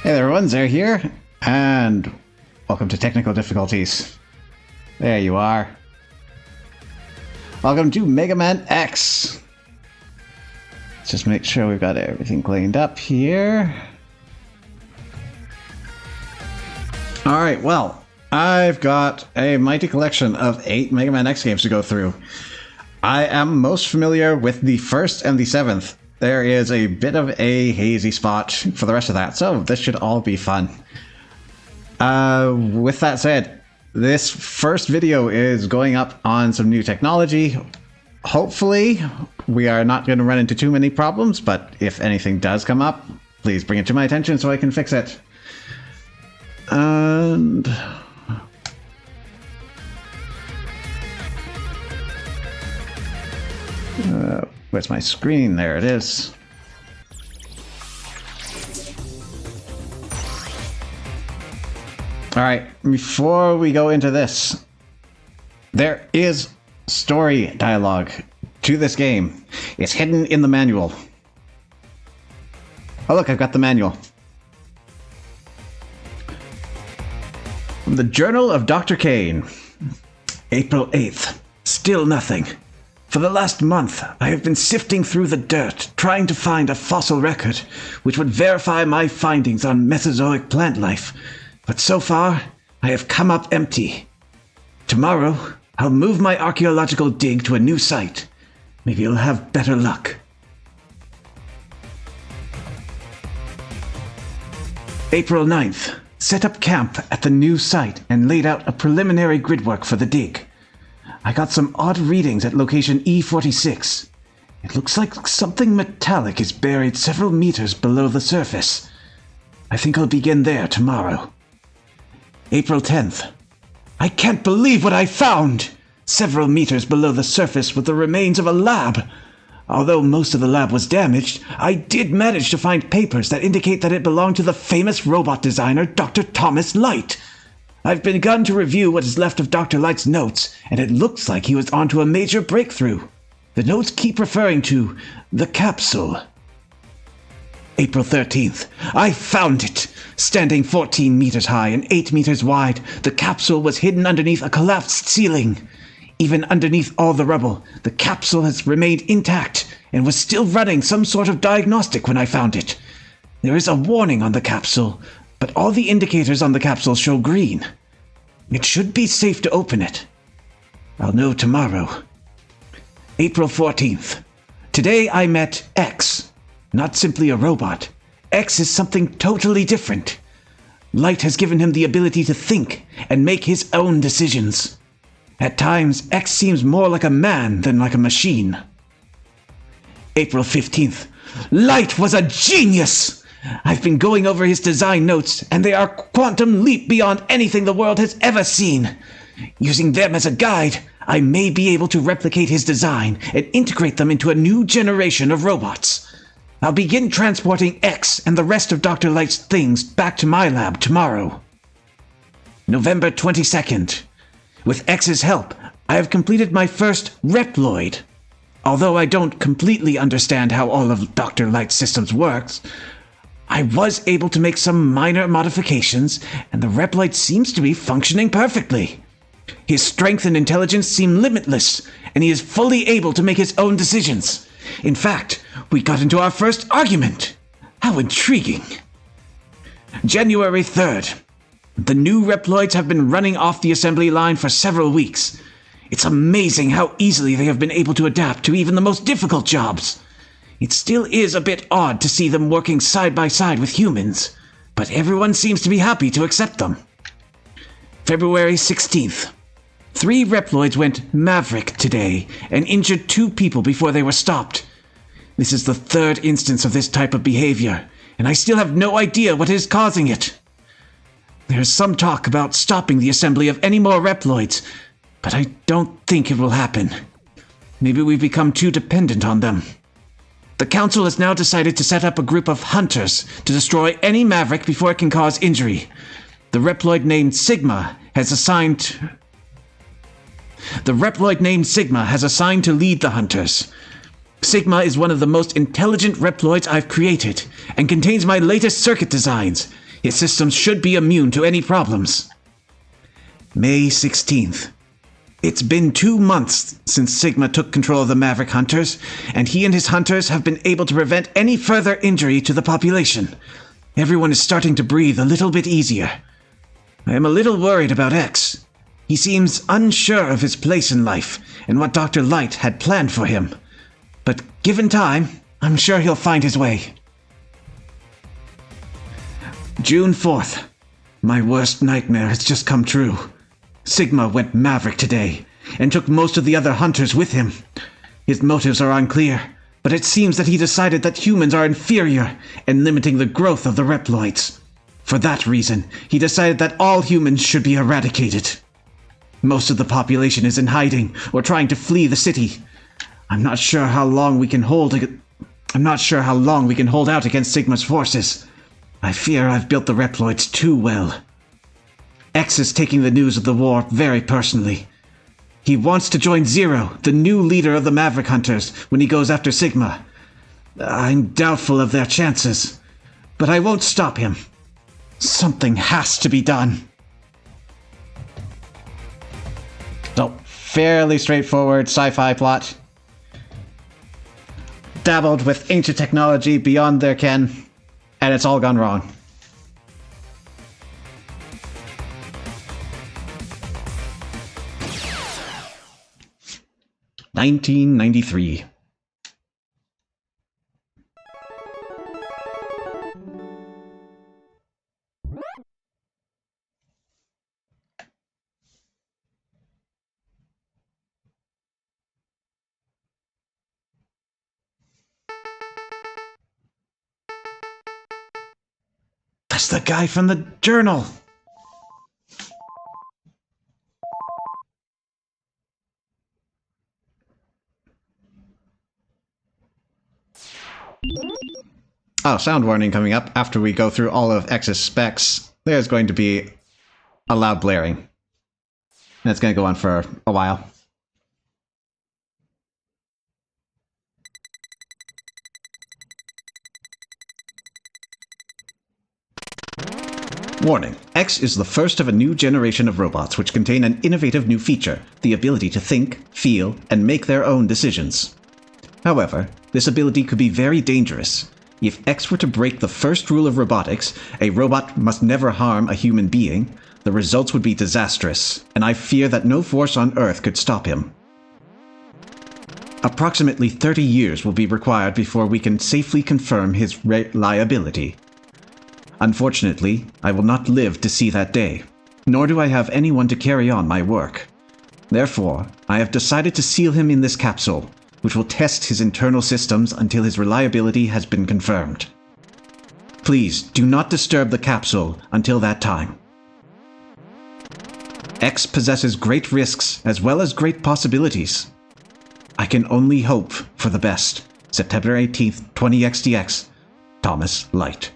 Hey there everyone, Zer here, and welcome to Technical Difficulties. There you are. Welcome to Mega Man X. Let's just make sure we've got everything cleaned up here. Alright, well, I've got a mighty collection of 8 Mega Man X games to go through. I am most familiar with the first and the 7th. There is a bit of a hazy spot for the rest of that, so this should all be fun. With that said, this first video is going up on some new technology. Hopefully, we are not going to run into too many problems, but if anything does come up, please bring it to my attention so I can fix it. And... where's my screen? There it is. Alright, before we go into this, there is story dialogue to this game. It's hidden in the manual. Oh look, I've got the manual. From the Journal of Dr. Kane, April 8th. Still nothing. For the last month, I have been sifting through the dirt, trying to find a fossil record which would verify my findings on Mesozoic plant life. But so far, I have come up empty. Tomorrow, I'll move my archaeological dig to a new site. Maybe I'll have better luck. April 9th. Set up camp at the new site and laid out a preliminary grid work for the dig. I got some odd readings at location E46. It looks like something metallic is buried several meters below the surface. I think I'll begin there tomorrow. April 10th. I can't believe what I found! Several meters below the surface were the remains of a lab. Although most of the lab was damaged, I did manage to find papers that indicate that it belonged to the famous robot designer Dr. Thomas Light. I've begun to review what is left of Dr. Light's notes, and it looks like he was onto a major breakthrough. The notes keep referring to the capsule. April 13th. I found it! Standing 14 meters high and 8 meters wide, the capsule was hidden underneath a collapsed ceiling. Even underneath all the rubble, the capsule has remained intact and was still running some sort of diagnostic when I found it. There is a warning on the capsule, but all the indicators on the capsule show green. It should be safe to open it. I'll know tomorrow. April 14th. Today I met X. Not simply a robot. X is something totally different. Light has given him the ability to think and make his own decisions. At times, X seems more like a man than like a machine. April 15th. Light was a genius! I've been going over his design notes, and they are quantum leap beyond anything the world has ever seen. Using them as a guide, I may be able to replicate his design and integrate them into a new generation of robots. I'll begin transporting X and the rest of Dr. Light's things back to my lab tomorrow. November 22nd. With X's help, I have completed my first Reploid. Although I don't completely understand how all of Dr. Light's systems works, I was able to make some minor modifications, and the Reploid seems to be functioning perfectly. His strength and intelligence seem limitless, and he is fully able to make his own decisions. In fact, we got into our first argument. How intriguing. January 3rd. The new Reploids have been running off the assembly line for several weeks. It's amazing how easily they have been able to adapt to even the most difficult jobs. It still is a bit odd to see them working side by side with humans, but everyone seems to be happy to accept them. February 16th. 3 Reploids went Maverick today and injured 2 people before they were stopped. This is the 3rd instance of this type of behavior, and I still have no idea what is causing it. There's some talk about stopping the assembly of any more Reploids, but I don't think it will happen. Maybe we've become too dependent on them. The Council has now decided to set up a group of hunters to destroy any Maverick before it can cause injury. The Reploid named Sigma has assigned to lead the hunters. Sigma is one of the most intelligent Reploids I've created, and contains my latest circuit designs. His systems should be immune to any problems. May 16th. It's been 2 months since Sigma took control of the Maverick Hunters, and he and his hunters have been able to prevent any further injury to the population. Everyone is starting to breathe a little bit easier. I am a little worried about X. He seems unsure of his place in life and what Dr. Light had planned for him. But given time, I'm sure he'll find his way. June 4th. My worst nightmare has just come true. Sigma went Maverick today, and took most of the other hunters with him. His motives are unclear, but it seems that he decided that humans are inferior and limiting the growth of the Reploids. For that reason, he decided that all humans should be eradicated. Most of the population is in hiding or trying to flee the city. I'm not sure how long we can hold out against Sigma's forces. I fear I've built the Reploids too well. X is taking the news of the war very personally. He wants to join Zero, the new leader of the Maverick Hunters, when he goes after Sigma. I'm doubtful of their chances, but I won't stop him. Something has to be done. So, fairly straightforward sci-fi plot. Dabbled with ancient technology beyond their ken, and it's all gone wrong. (1993). That's the guy from the journal. Oh, sound warning coming up. After we go through all of X's specs, there's going to be a loud blaring. And it's going to go on for a while. Warning. X is the first of a new generation of robots which contain an innovative new feature, the ability to think, feel, and make their own decisions. However, this ability could be very dangerous. If X were to break the first rule of robotics, a robot must never harm a human being, the results would be disastrous, and I fear that no force on Earth could stop him. Approximately 30 years will be required before we can safely confirm his reliability. Unfortunately, I will not live to see that day, nor do I have anyone to carry on my work. Therefore, I have decided to seal him in this capsule, which will test his internal systems until his reliability has been confirmed. Please do not disturb the capsule until that time. X possesses great risks as well as great possibilities. I can only hope for the best. September 18th, 20XDX. Thomas Light.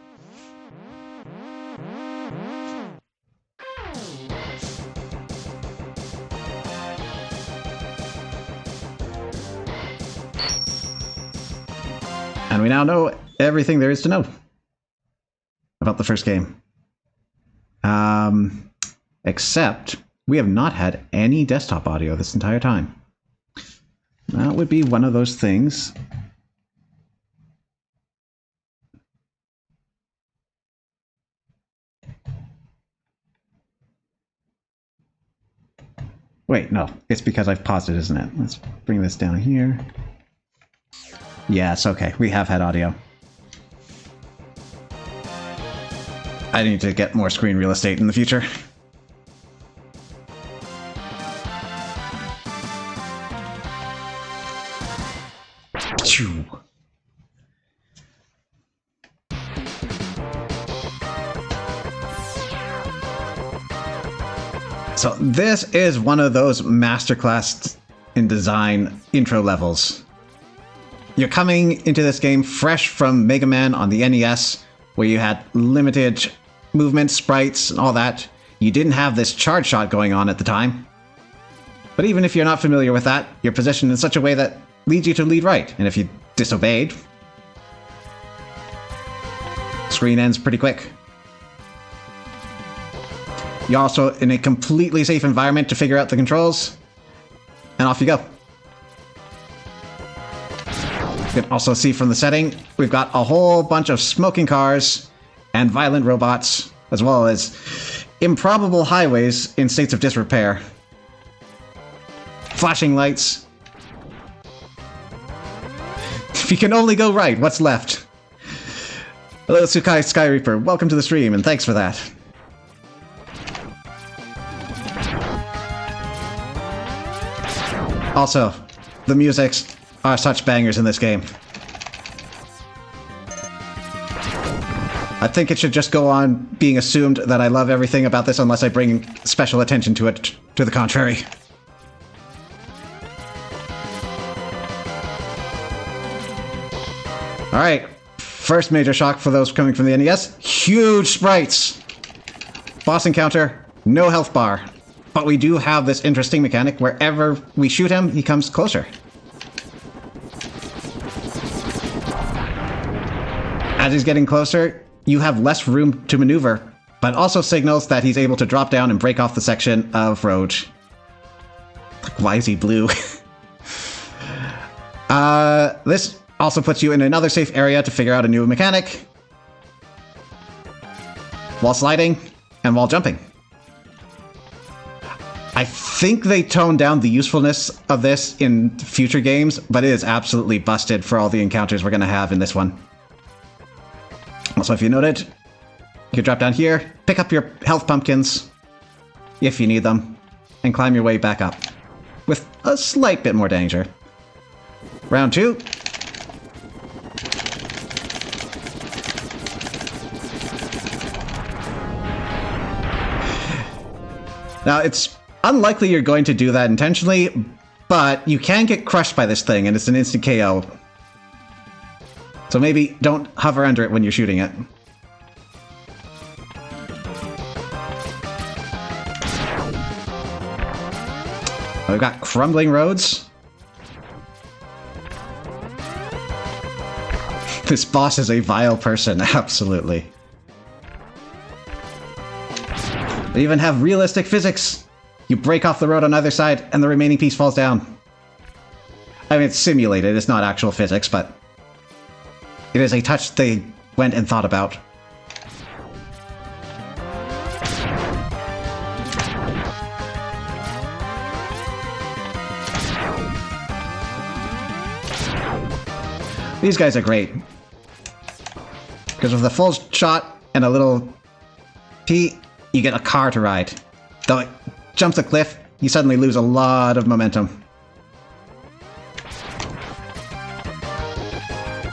And we now know everything there is to know about the first game. Except we have not had any desktop audio this entire time. That would be one of those things. Wait, no. It's because I've paused it, isn't it? Let's bring this down here. Yes, okay. We have had audio. I need to get more screen real estate in the future. Choo. So this is one of those masterclass in design intro levels. You're coming into this game fresh from Mega Man on the NES, where you had limited movement, sprites, and all that. You didn't have this charge shot going on at the time. But even if you're not familiar with that, you're positioned in such a way that leads you to lead right. And if you disobeyed, screen ends pretty quick. You're also in a completely safe environment to figure out the controls. And off you go. You can also see from the setting, we've got a whole bunch of smoking cars and violent robots, as well as improbable highways in states of disrepair. Flashing lights. If you can only go right, what's left? Hello, Sukai Sky Reaper. Welcome to the stream, and thanks for that. Also, the musics are such bangers in this game. I think it should just go on being assumed that I love everything about this unless I bring special attention to it to the contrary. Alright, first major shock for those coming from the NES. Huge sprites! Boss encounter, no health bar. But we do have this interesting mechanic. Wherever we shoot him, he comes closer. As he's getting closer, you have less room to maneuver, but also signals that he's able to drop down and break off the section of road. Why is he blue? This also puts you in another safe area to figure out a new mechanic. While sliding and while jumping. I think they toned down the usefulness of this in future games, but it is absolutely busted for all the encounters we're going to have in this one. Also, if you noted, you can drop down here, pick up your health pumpkins, if you need them, and climb your way back up, with a slight bit more danger. Round 2. Now, it's unlikely you're going to do that intentionally, but you can get crushed by this thing, and it's an instant KO. So maybe don't hover under it when you're shooting it. We've got crumbling roads. This boss is a vile person, absolutely. They even have realistic physics. You break off the road on either side, and the remaining piece falls down. I mean, it's simulated, it's not actual physics, but it is a touch they went and thought about. These guys are great. Because with a full shot and a little P, you get a car to ride. Though it jumps a cliff, you suddenly lose a lot of momentum.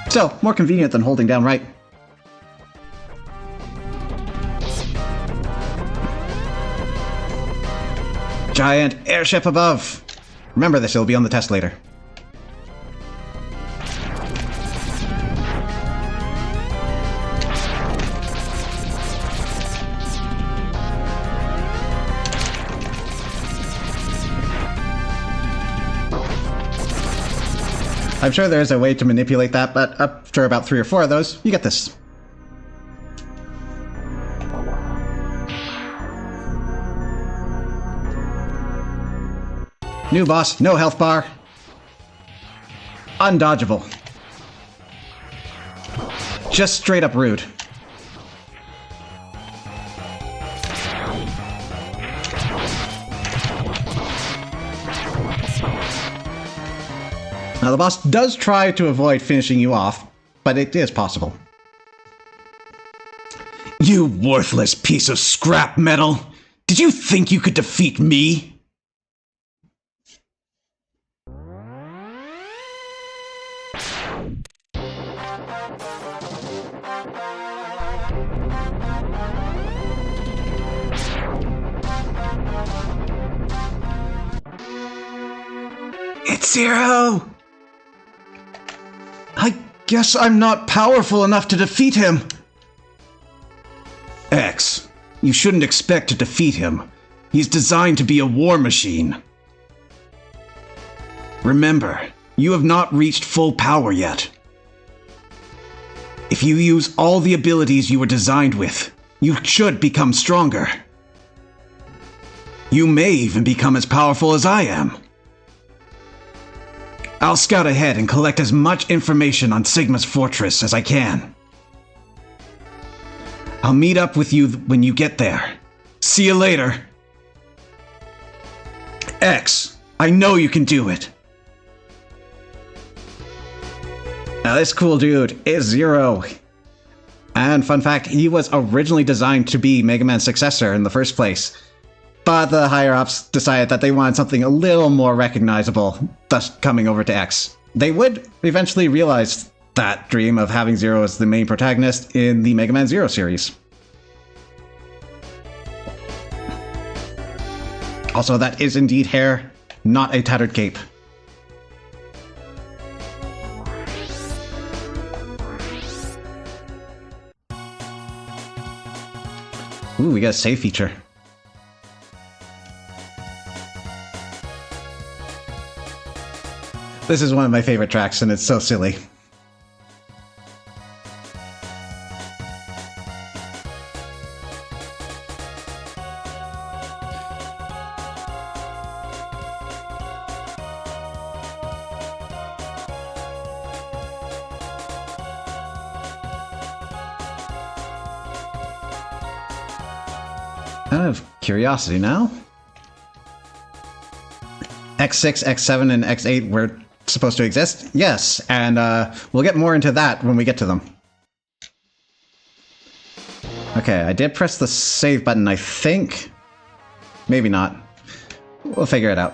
So, more convenient than holding down right. Giant airship above! Remember this, it'll be on the test later. I'm sure there's a way to manipulate that, but after about 3 or 4 of those, you get this. New boss, no health bar. Undodgeable. Just straight up rude. Now, the boss does try to avoid finishing you off, but it is possible. You worthless piece of scrap metal! Did you think you could defeat me? It's Zero! I guess I'm not powerful enough to defeat him. X, you shouldn't expect to defeat him. He's designed to be a war machine. Remember, you have not reached full power yet. If you use all the abilities you were designed with, you should become stronger. You may even become as powerful as I am. I'll scout ahead and collect as much information on Sigma's fortress as I can. I'll meet up with you when you get there. See you later. X, I know you can do it. Now this cool dude is Zero. And fun fact, he was originally designed to be Mega Man's successor in the first place. But the higher-ups decided that they wanted something a little more recognizable, thus coming over to X. They would eventually realize that dream of having Zero as the main protagonist in the Mega Man Zero series. Also, that is indeed hair, not a tattered cape. Ooh, we got a save feature. This is one of my favorite tracks, and it's so silly. Out of curiosity now. X6, X7, and X8 were supposed to exist? Yes, and we'll get more into that when we get to them. Okay, I did press the save button, I think. Maybe not. We'll figure it out.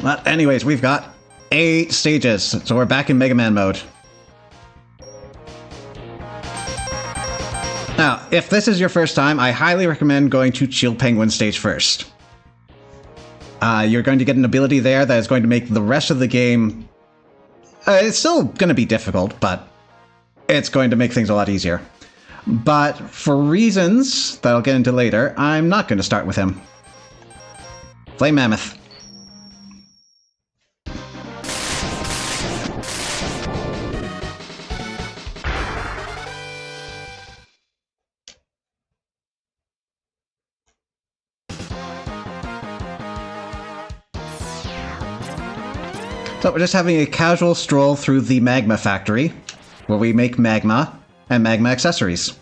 But anyways, we've got 8 stages, so we're back in Mega Man mode. Now, if this is your first time, I highly recommend going to Chill Penguin stage first. You're going to get an ability there that is going to make the rest of the game... it's still going to be difficult, but it's going to make things a lot easier. But for reasons that I'll get into later, I'm not going to start with him. Flame Mammoth. So we're just having a casual stroll through the Magma Factory, where we make magma and magma accessories.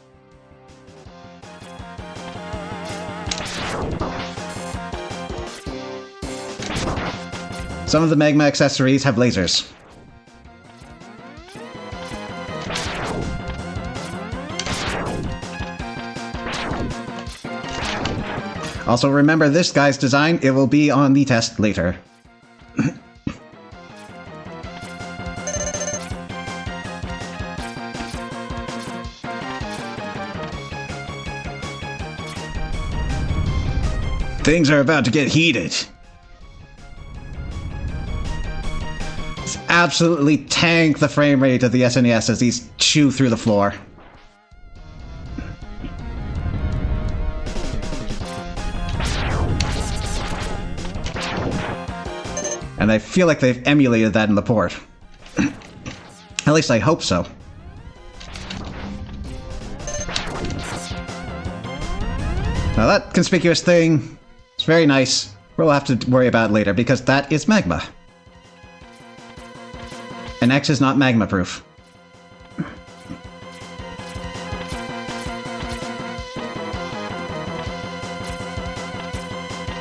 Some of the magma accessories have lasers. Also remember this guy's design, it will be on the test later. Things are about to get heated. Let's absolutely tank the frame rate of the SNES as these chew through the floor. And I feel like they've emulated that in the port. At least I hope so. Now that conspicuous thing, it's very nice. We'll have to worry about it later because that is magma. And X is not magma proof.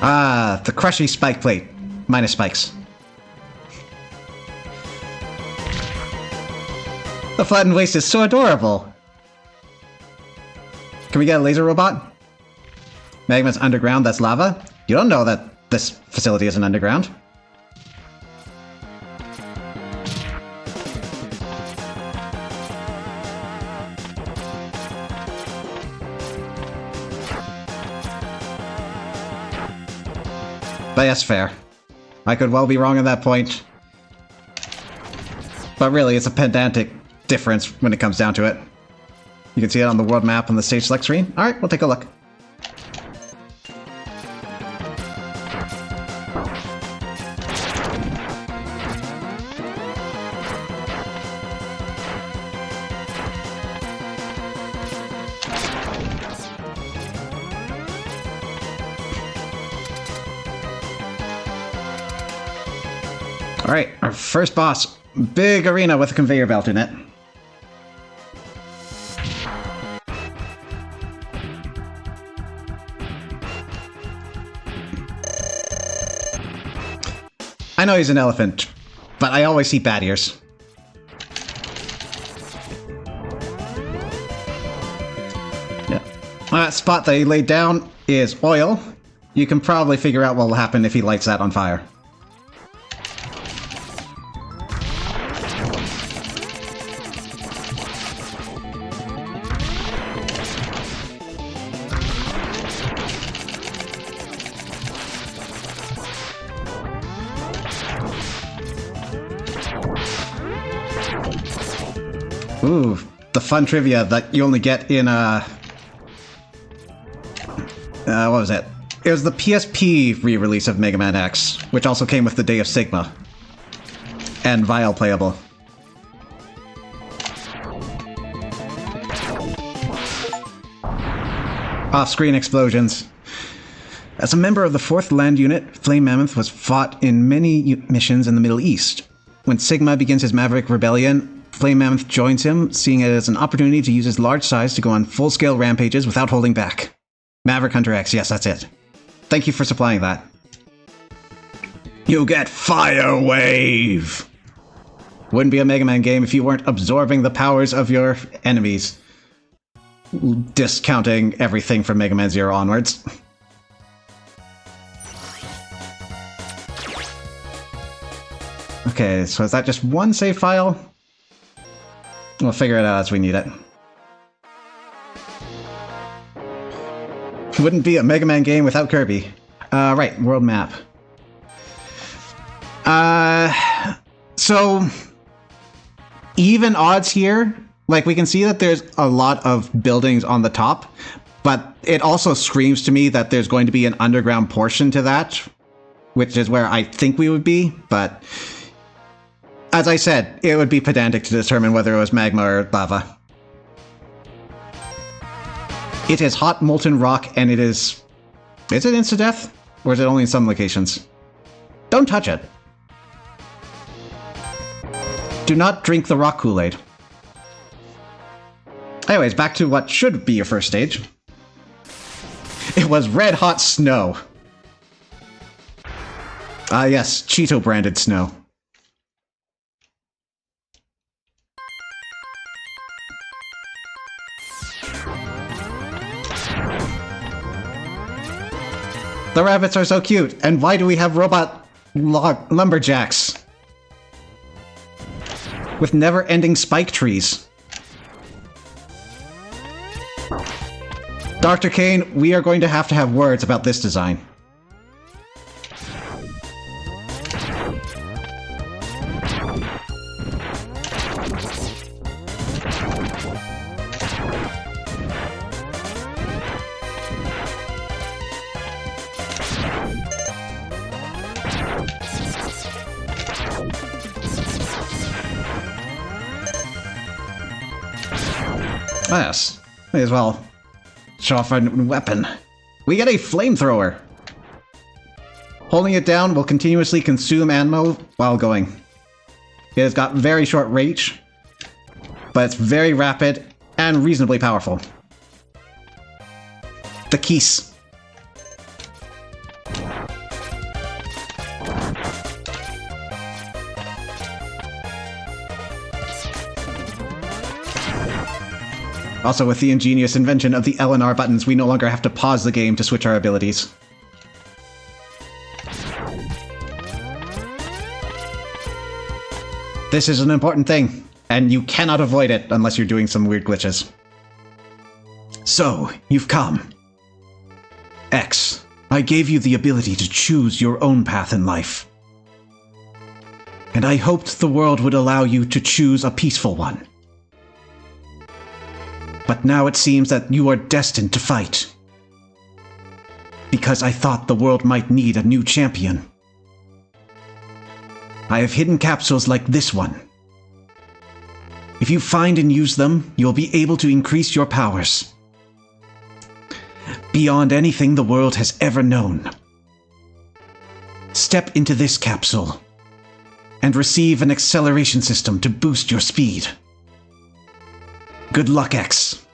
Ah, the crushy spike plate. Minus spikes. The flattened waist is so adorable. Can we get a laser robot? Magma's underground, that's lava? You don't know that this facility isn't underground. But yes, fair. I could well be wrong at that point. But really, it's a pedantic difference when it comes down to it. You can see it on the world map on the stage select screen. Alright, we'll take a look. Alright, our first boss. Big arena with a conveyor belt in it. I know he's an elephant, but I always see bat ears. Yeah. That spot that he laid down is oil. You can probably figure out what will happen if he lights that on fire. Ooh, the fun trivia that you only get in, what was it? It was the PSP re-release of Mega Man X, which also came with the Day of Sigma. And Vile playable. Off-screen explosions. As a member of the 4th Land Unit, Flame Mammoth was fought in many missions in the Middle East. When Sigma begins his Maverick Rebellion, Flame Mammoth joins him, seeing it as an opportunity to use his large size to go on full-scale rampages without holding back. Maverick Hunter X, yes, that's it. Thank you for supplying that. You get Fire Wave! Wouldn't be a Mega Man game if you weren't absorbing the powers of your enemies. Discounting everything from Mega Man Zero onwards. Okay, so is that just one save file? We'll figure it out as we need it. Wouldn't be a Mega Man game without Kirby. Right, world map. So even odds here. Like, we can see that there's a lot of buildings on the top, but it also screams to me that there's going to be an underground portion to that, which is where I think we would be, but as I said, it would be pedantic to determine whether it was magma or lava. It is hot molten rock, and it is... Is it insta-death? Or is it only in some locations? Don't touch it. Do not drink the rock Kool-Aid. Anyways, back to what should be your first stage. It was red hot snow. Ah yes, Cheeto branded snow. The rabbits are so cute, and why do we have robot lumberjacks? With never-ending spike trees. Dr. Kane, we are going to have words about this design. Yes, may as well show off our new weapon. We get a flamethrower. Holding it down will continuously consume ammo while going. It has got very short reach, but it's very rapid and reasonably powerful. The keys. Also, with the ingenious invention of the L and R buttons, we no longer have to pause the game to switch our abilities. This is an important thing, and you cannot avoid it unless you're doing some weird glitches. So, you've come. X, I gave you the ability to choose your own path in life. And I hoped the world would allow you to choose a peaceful one. But now it seems that you are destined to fight. Because I thought the world might need a new champion. I have hidden capsules like this one. If you find and use them, you'll be able to increase your powers. Beyond anything the world has ever known. Step into this capsule. and receive an acceleration system to boost your speed. Good luck, X.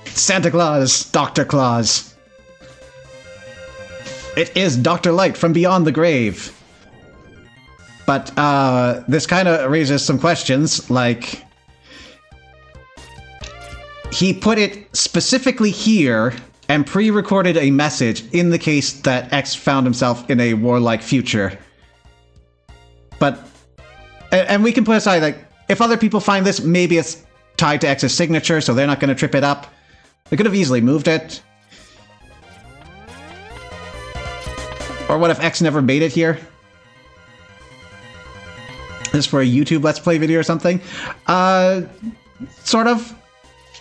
Santa Claus, Dr. Claus. It is Dr. Light from beyond the grave. But this kind of raises some questions, like... He put it specifically here and pre-recorded a message in the case that X found himself in a warlike future. But... And we can put aside, like, if other people find this, maybe it's tied to X's signature, so they're not going to trip it up. They could have easily moved it. Or what if X never made it here? This for a YouTube Let's Play video or something? Sort of.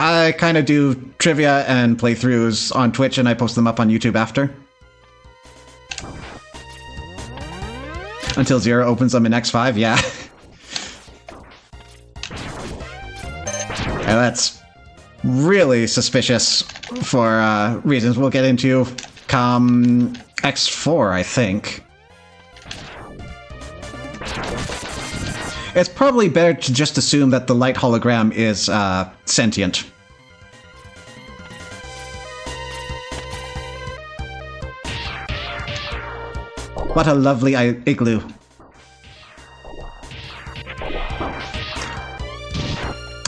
I kind of do trivia and playthroughs on Twitch, and I post them up on YouTube after. Until Zero opens them in X5, yeah. And that's really suspicious for reasons we'll get into come X4, I think. It's probably better to just assume that the light hologram is sentient. What a lovely igloo.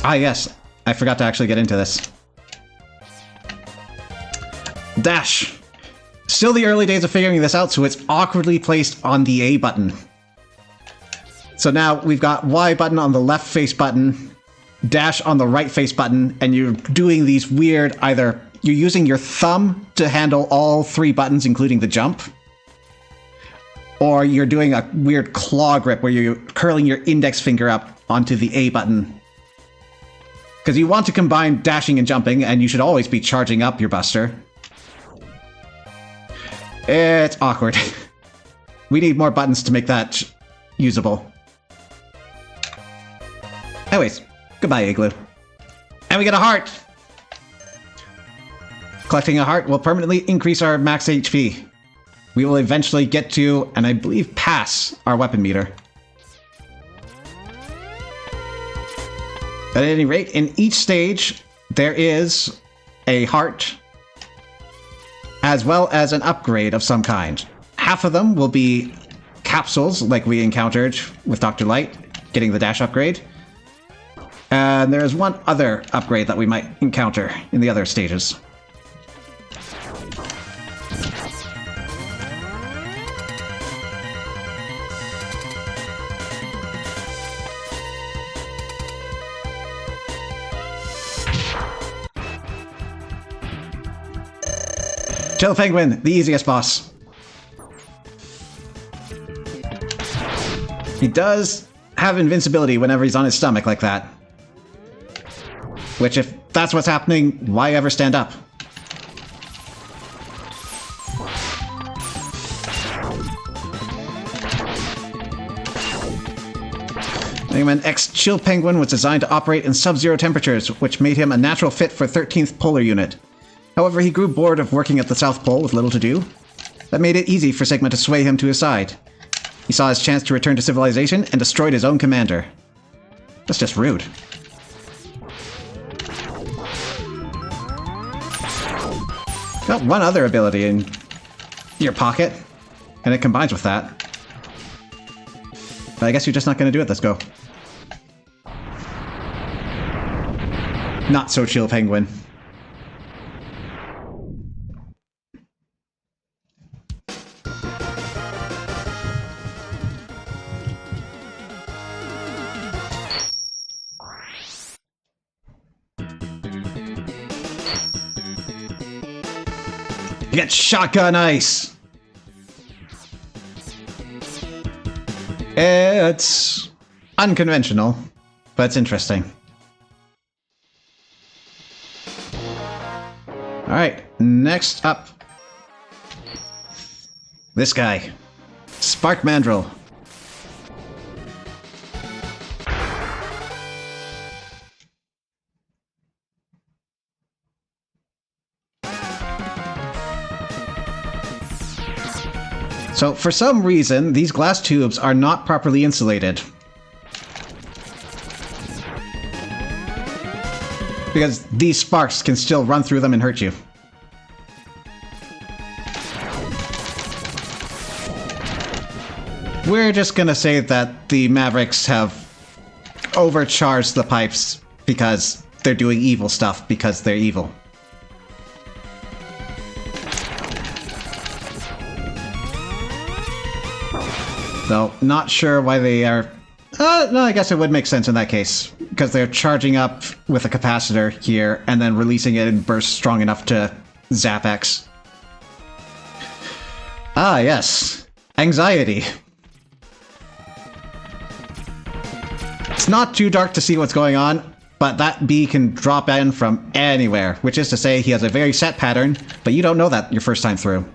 Ah, yes. I forgot to actually get into this. Dash. Still the early days of figuring this out, so it's awkwardly placed on the A button. So now we've got Y button on the left face button, dash on the right face button, and you're doing these weird, either you're using your thumb to handle all three buttons, including the jump, or you're doing a weird claw grip where you're curling your index finger up onto the A button. Because you want to combine dashing and jumping, and you should always be charging up your buster. It's awkward. We need more buttons to make that usable. Anyways, goodbye, Igloo. And we get a heart! Collecting a heart will permanently increase our max HP. We will eventually get to, and I believe pass, our weapon meter. At any rate, in each stage, there is a heart, as well as an upgrade of some kind. Half of them will be capsules, like we encountered with Dr. Light, getting the dash upgrade. And there is one other upgrade that we might encounter in the other stages. Chill Penguin, the easiest boss. He does have invincibility whenever he's on his stomach like that. Which, if that's what's happening, why ever stand up? Mega Man X Chill Penguin was designed to operate in sub-zero temperatures, which made him a natural fit for 13th Polar Unit. However, he grew bored of working at the South Pole with little to do. That made it easy for Sigma to sway him to his side. He saw his chance to return to civilization and destroyed his own commander. That's just rude. Got one other ability in your pocket, and it combines with that. But I guess you're just not going to do it. Let's go. Not so chill, Penguin. You get shotgun ice! It's unconventional, but it's interesting. Alright, next up. This guy. Spark Mandrill. So, for some reason, these glass tubes are not properly insulated. Because these sparks can still run through them and hurt you. We're just gonna say that the Mavericks have overcharged the pipes because they're doing evil stuff because they're evil. Though, not sure why they are... no, I guess it would make sense in that case. Because they're charging up with a capacitor here, and then releasing it in bursts strong enough to zap X. Ah, yes. Anxiety. It's not too dark to see what's going on, but that bee can drop in from anywhere, which is to say he has a very set pattern, but you don't know that your first time through.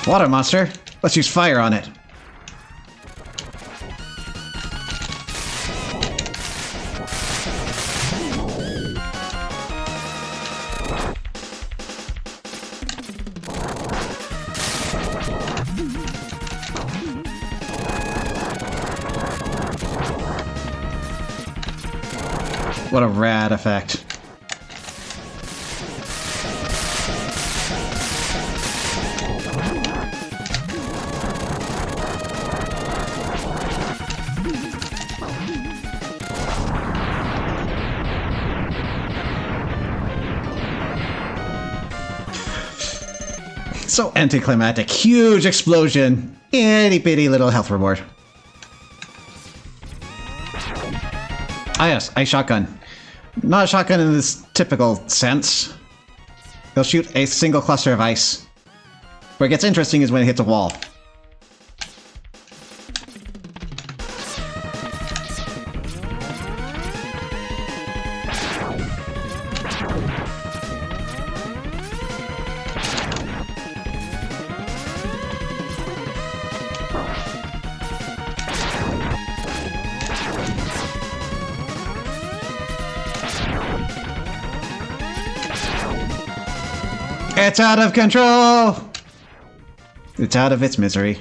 Water monster. Let's use fire on it. What a rad effect. So anticlimactic. Huge explosion. Itty bitty little health reward. Ah yes, ice shotgun. Not a shotgun in this typical sense. They'll shoot a single cluster of ice. Where it gets interesting is when it hits a wall. It's out of control! It's out of its misery.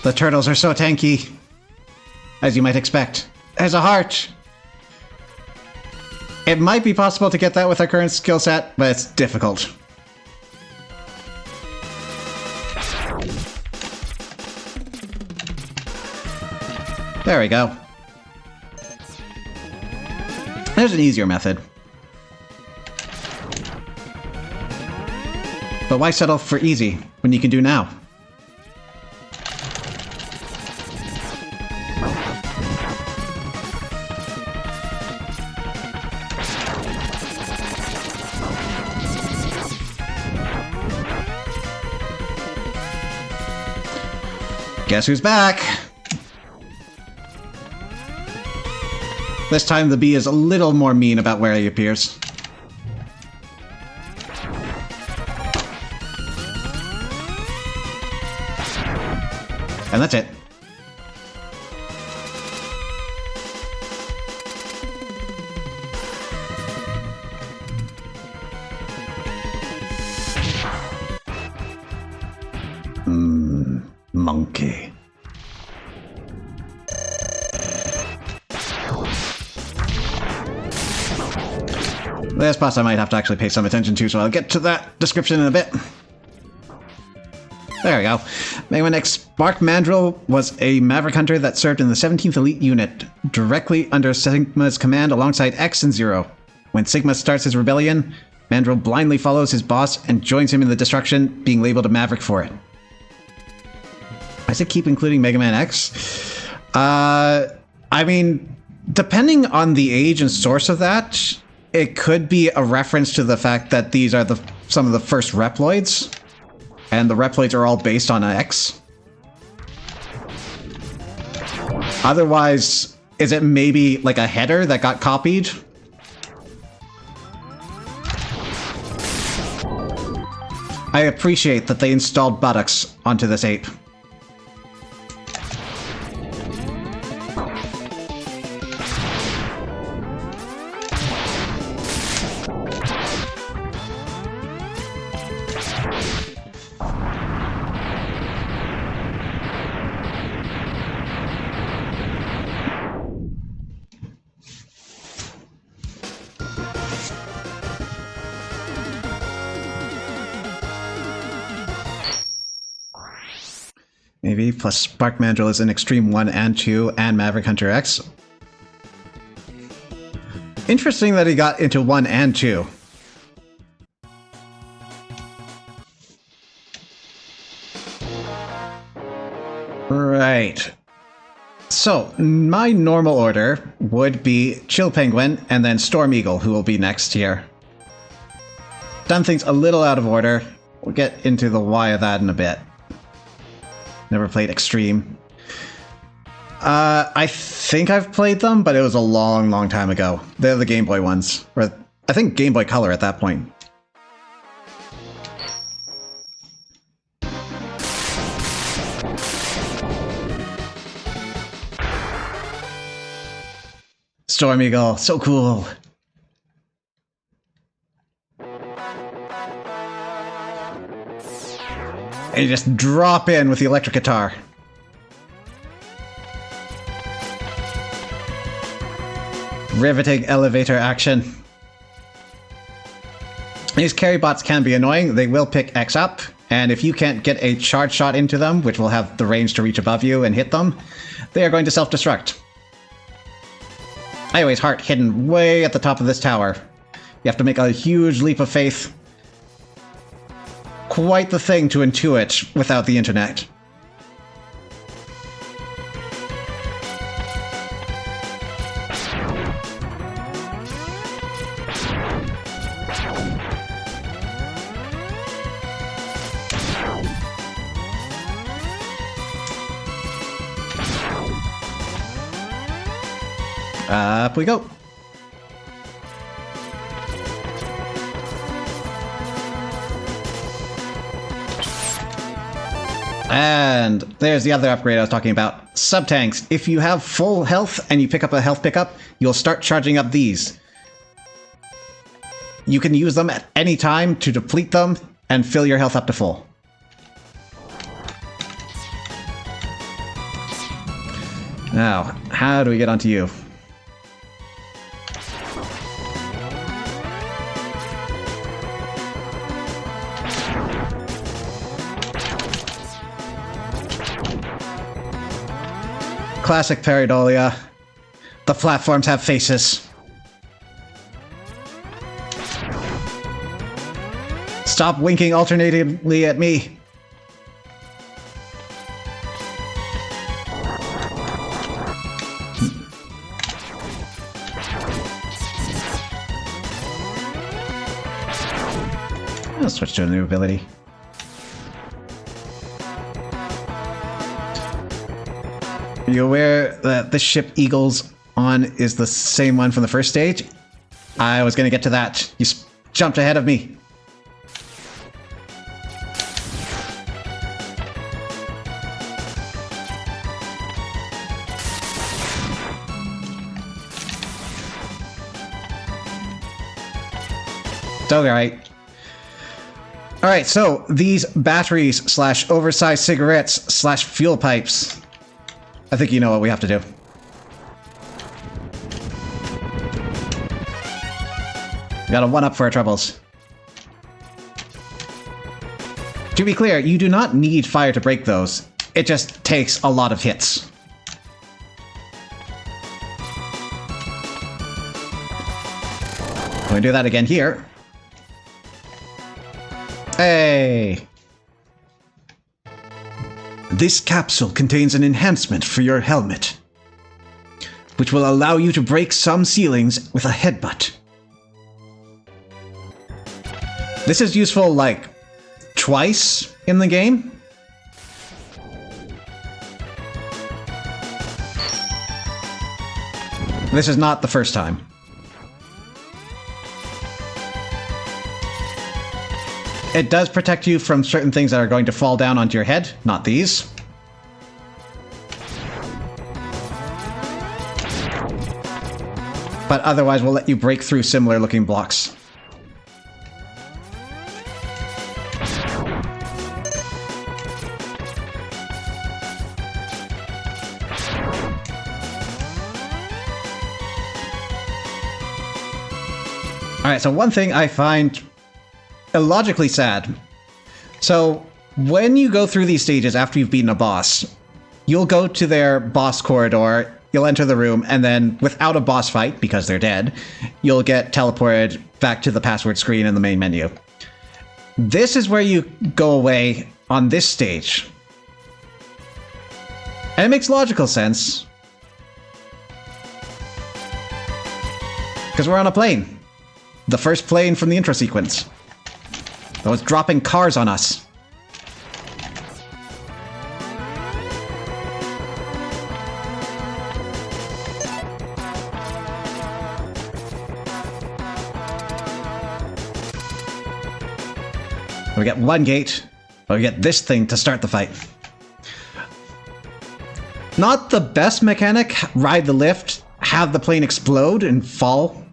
The turtles are so tanky. As you might expect. There's a heart! It might be possible to get that with our current skill set, but it's difficult. There we go. There's an easier method. But why settle for easy when you can do now? Guess who's back? This time the bee is a little more mean about where he appears. And that's it. Monkey. This boss I might have to actually pay some attention to, so I'll get to that description in a bit. There we go. Mega Man X Spark Mandrill was a Maverick Hunter that served in the 17th Elite Unit, directly under Sigma's command alongside X and Zero. When Sigma starts his rebellion, Mandrill blindly follows his boss and joins him in the destruction, being labeled a Maverick for it. Why does it keep including Mega Man X? I mean, depending on the age and source of that, it could be a reference to the fact that these are some of the first Reploids, and the Reploids are all based on an X. Otherwise, is it maybe like a header that got copied? I appreciate that they installed buttocks onto this ape. Maybe, plus Spark Mandrill is in Extreme 1 and 2, and Maverick Hunter X. Interesting that he got into 1 and 2. Right. So, my normal order would be Chill Penguin, and then Storm Eagle, who will be next here. Done things a little out of order. We'll get into the why of that in a bit. Never played Extreme. I think I've played them, but it was a long, long time ago. They're the Game Boy ones. Or I think Game Boy Color at that point. Storm Eagle, so cool. And you just drop in with the electric guitar. Riveting elevator action. These carry bots can be annoying. They will pick X up, and if you can't get a charge shot into them, which will have the range to reach above you and hit them, they are going to self-destruct. Anyways, heart hidden way at the top of this tower. You have to make a huge leap of faith. Quite the thing to intuit without the internet. Up we go. And there's the other upgrade I was talking about. Sub-tanks. If you have full health and you pick up a health pickup, you'll start charging up these. You can use them at any time to deplete them and fill your health up to full. Now, how do we get onto you? Classic Pareidolia. The platforms have faces. Stop winking alternatively at me. I'll switch to a new ability. Are you aware that this ship Eagles on is the same one from the first stage? I was going to get to that. You jumped ahead of me. It's alright. Alright, so these batteries / oversized cigarettes / fuel pipes. I think you know what we have to do. We got a 1-up for our troubles. To be clear, you do not need fire to break those. It just takes a lot of hits. We'll do that again here. Hey! This capsule contains an enhancement for your helmet, which will allow you to break some ceilings with a headbutt. This is useful, like, twice in the game. This is not the first time. It does protect you from certain things that are going to fall down onto your head, not these. But otherwise, we'll let you break through similar looking blocks. Alright, so one thing I find illogically sad. So, when you go through these stages after you've beaten a boss, you'll go to their boss corridor, you'll enter the room, and then without a boss fight, because they're dead, you'll get teleported back to the password screen in the main menu. This is where you go away on this stage. And it makes logical sense. Because we're on a plane. The first plane from the intro sequence. That was dropping cars on us. We get one gate, but we get this thing to start the fight. Not the best mechanic, ride the lift, have the plane explode and fall.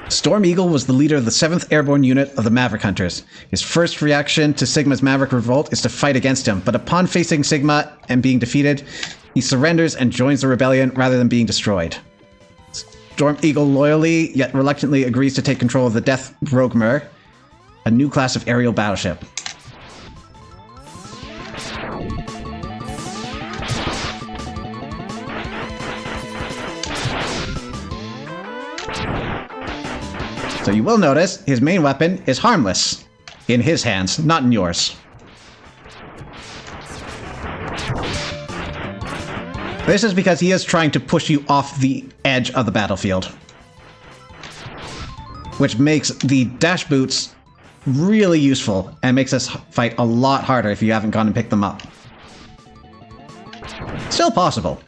Storm Eagle was the leader of the 7th Airborne Unit of the Maverick Hunters. His first reaction to Sigma's Maverick revolt is to fight against him, but upon facing Sigma and being defeated, he surrenders and joins the rebellion rather than being destroyed. Storm Eagle loyally, yet reluctantly agrees to take control of the Death Roguemer, a new class of aerial battleship. So you will notice his main weapon is harmless. In his hands, not in yours. This is because he is trying to push you off the edge of the battlefield. Which makes the dash boots really useful and makes this fight a lot harder if you haven't gone and picked them up. Still possible.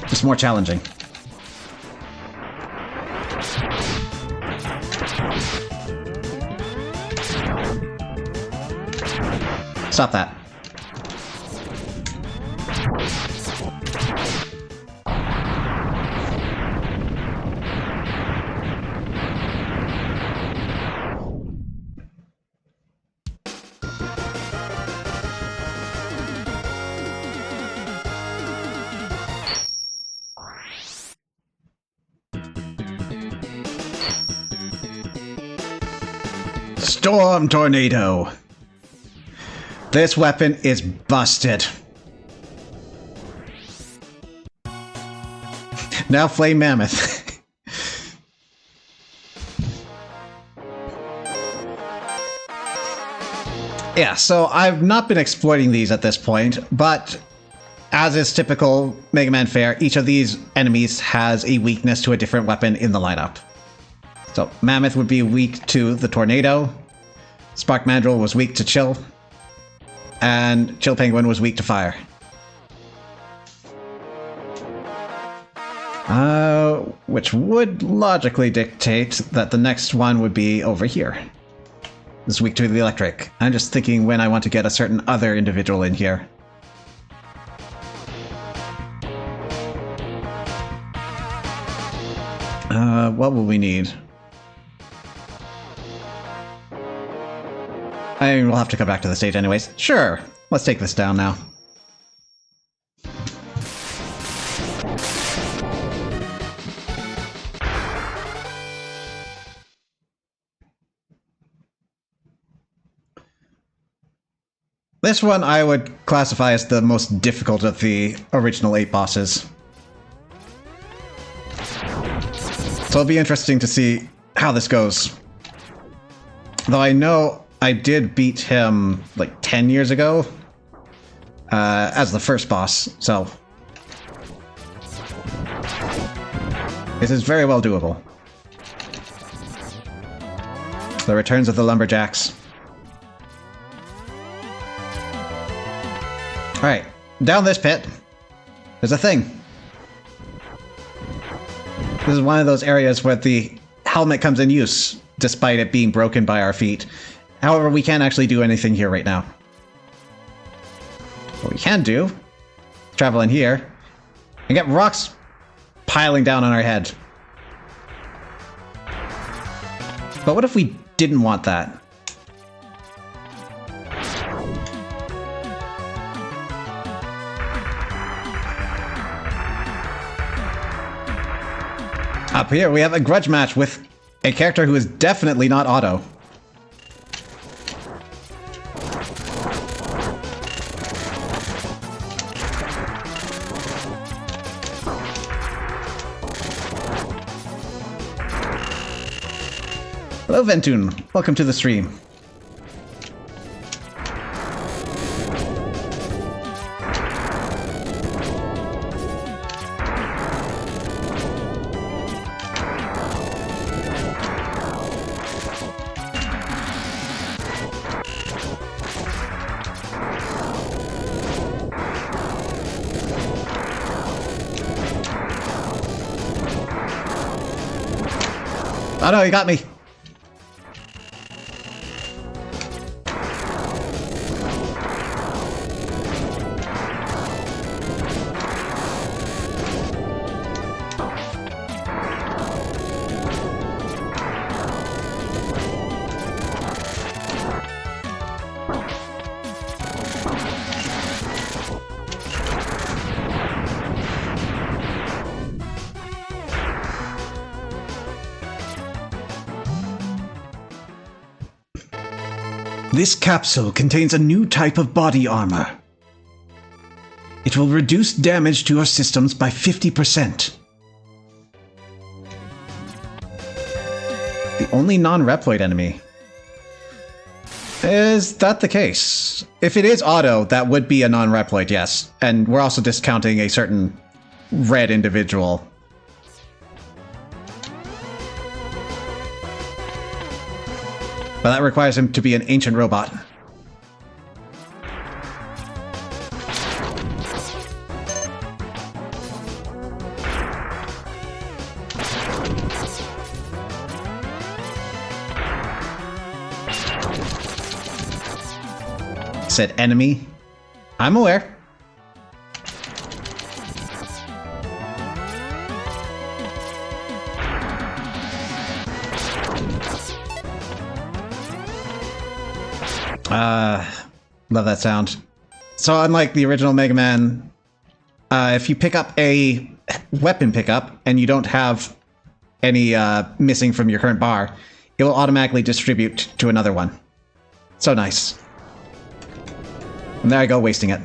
Just more challenging. Stop that. Storm Tornado. This weapon is busted. Now Flame Mammoth. Yeah, so I've not been exploiting these at this point, but as is typical Mega Man fare, each of these enemies has a weakness to a different weapon in the lineup. So Mammoth would be weak to the Tornado, Spark Mandrill was weak to Chill, and Chill Penguin was weak to fire. Which would logically dictate that the next one would be over here. This is weak to the electric. I'm just thinking when I want to get a certain other individual in here. What will we need? I mean, we'll have to come back to the stage anyways. Sure, let's take this down now. This one I would classify as the most difficult of the original 8 bosses. So it'll be interesting to see how this goes. Though I know I did beat him like 10 years ago as the first boss, so this is very well doable. The returns of the lumberjacks. Alright, down this pit, there's a thing. This is one of those areas where the helmet comes in use, despite it being broken by our feet. However, we can't actually do anything here right now. What we can do, travel in here, and get rocks piling down on our head. But what if we didn't want that? Up here, we have a grudge match with a character who is definitely not Otto. Hello, Ventoon. Welcome to the stream. Oh no, you got me. This capsule contains a new type of body armor. It will reduce damage to your systems by 50%. The only non-Reploid enemy. Is that the case? If it is Otto, that would be a non-Reploid, yes. And we're also discounting a certain red individual. But that requires him to be an ancient robot. Said enemy. I'm aware. Love that sound. So unlike the original Mega Man, if you pick up a weapon pickup and you don't have any missing from your current bar, it will automatically distribute to another one. So nice. And there I go, wasting it.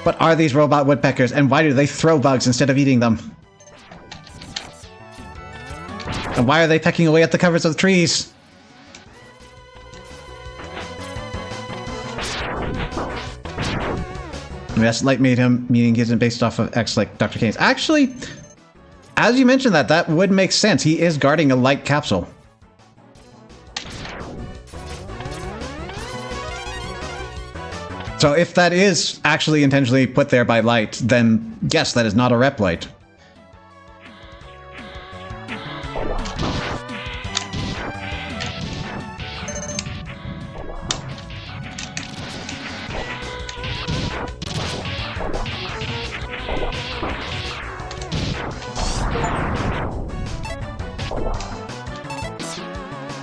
What are these robot woodpeckers, and why do they throw bugs instead of eating them? And why are they pecking away at the covers of the trees? Yes, light medium, meaning isn't based off of X like Dr. Kane's. Actually, as you mentioned that would make sense. He is guarding a light capsule. So if that is actually intentionally put there by light, then yes, that is not a Reploid.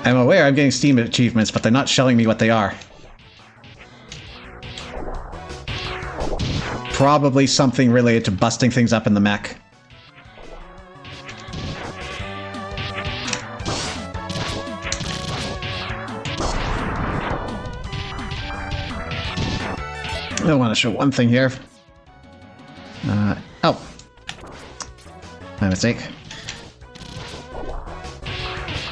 I'm aware I'm getting Steam achievements, but they're not showing me what they are. Probably something related to busting things up in the mech. I want to show one thing here. Oh. My mistake.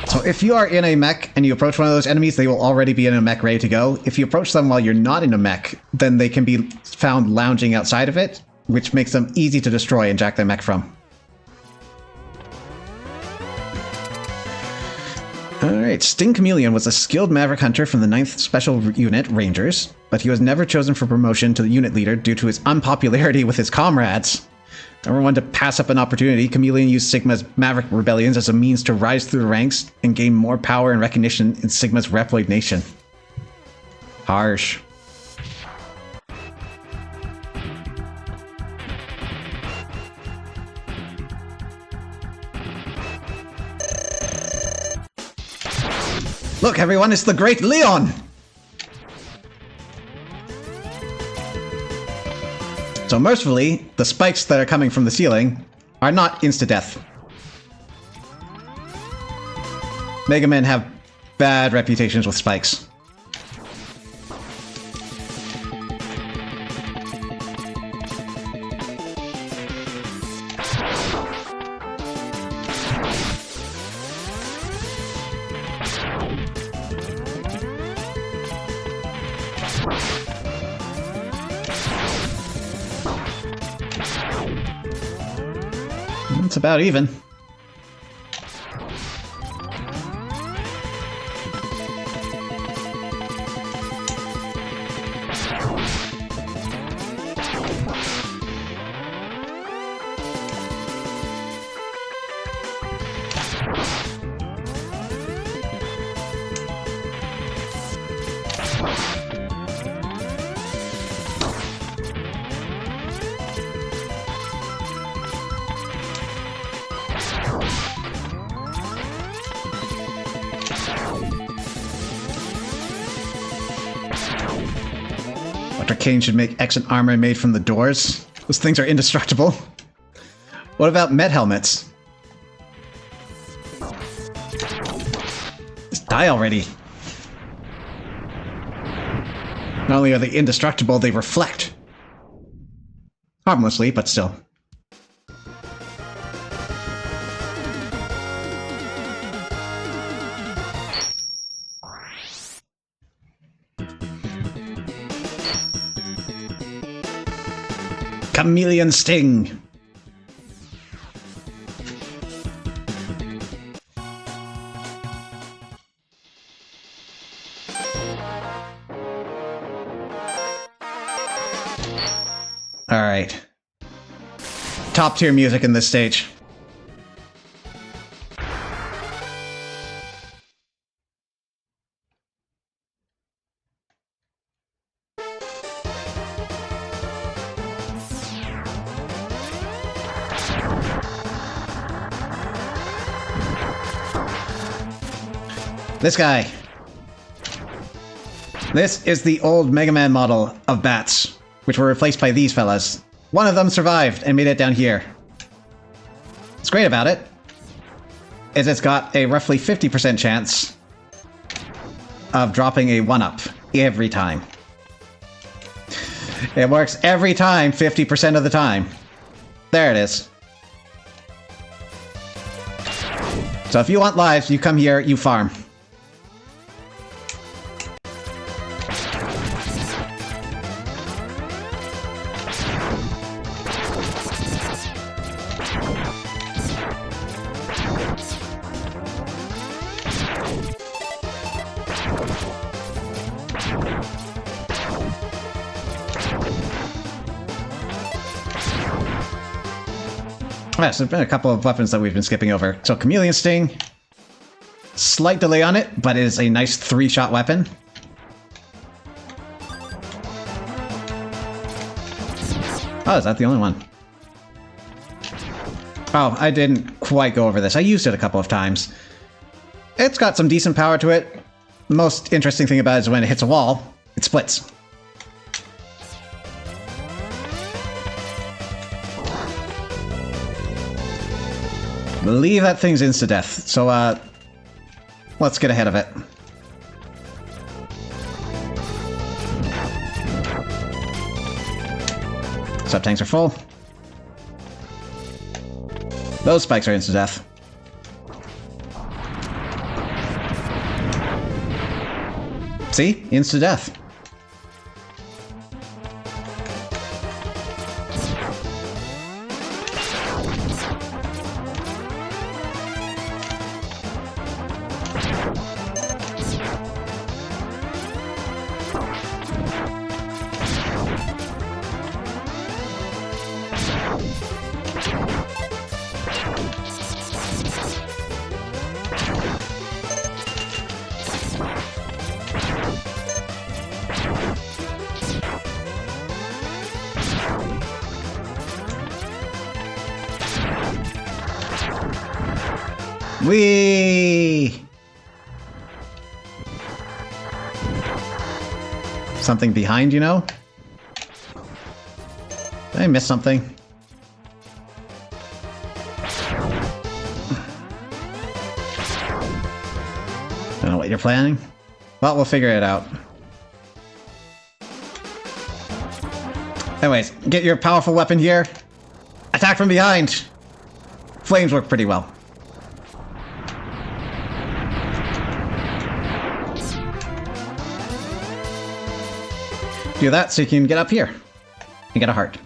So if you are in a mech and you approach one of those enemies, they will already be in a mech ready to go. If you approach them while you're not in a mech, then they can be found lounging outside of it, which makes them easy to destroy and jack their mech from. Alright, Sting Chameleon was a skilled Maverick Hunter from the 9th Special Unit, Rangers, but he was never chosen for promotion to the unit leader due to his unpopularity with his comrades. Never one to pass up an opportunity, Chameleon used Sigma's Maverick rebellions as a means to rise through the ranks and gain more power and recognition in Sigma's Reploid Nation. Harsh. Look, everyone, it's the Great Leon! So mercifully, the spikes that are coming from the ceiling are not insta-death. Mega Men have bad reputations with spikes. It's about even. Dr. Kane should make exit armor made from the doors. Those things are indestructible. What about med helmets? Just die already. Not only are they indestructible, they reflect. Harmlessly, but still. Chameleon Sting! Alright. Top tier music in this stage. This guy. This is the old Mega Man model of bats, which were replaced by these fellas. One of them survived and made it down here. What's great about it is it's got a roughly 50% chance of dropping a 1-up every time. It works every time, 50% of the time. There it is. So if you want lives, you come here, you farm. Yeah, so there's been a couple of weapons that we've been skipping over. So Chameleon Sting, slight delay on it, but it is a nice 3-shot weapon. Oh, is that the only one? Oh, I didn't quite go over this. I used it a couple of times. It's got some decent power to it. The most interesting thing about it is when it hits a wall, it splits. I believe that thing's insta-death, so let's get ahead of it. Sub-tanks are full. Those spikes are insta-death. See? Insta-death. Whee! Something behind, you know? Did I miss something? Don't know what you're planning. Well, we'll figure it out. Anyways, get your powerful weapon here. Attack from behind! Flames work pretty well. Do that so you can get up here and get a heart.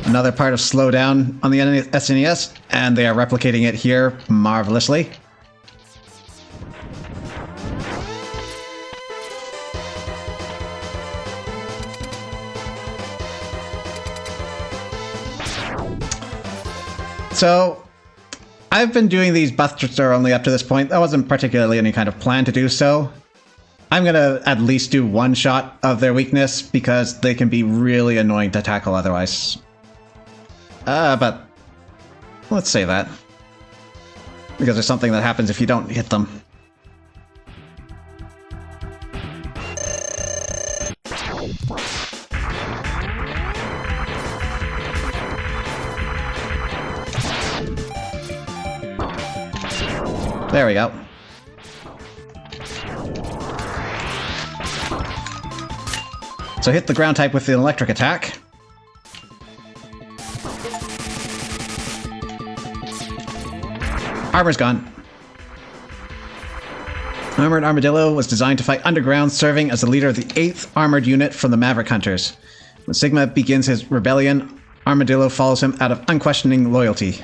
Another part of slowdown on the SNES, and they are replicating it here marvelously. So, I've been doing these Buster only up to this point. That wasn't particularly any kind of plan to do so. I'm gonna at least do one shot of their weakness because they can be really annoying to tackle otherwise. But let's say that. Because there's something that happens if you don't hit them. There we go. So hit the ground type with the electric attack. Armor's gone. Armored Armadillo was designed to fight underground, serving as the leader of the 8th Armored Unit from the Maverick Hunters. When Sigma begins his rebellion, Armadillo follows him out of unquestioning loyalty.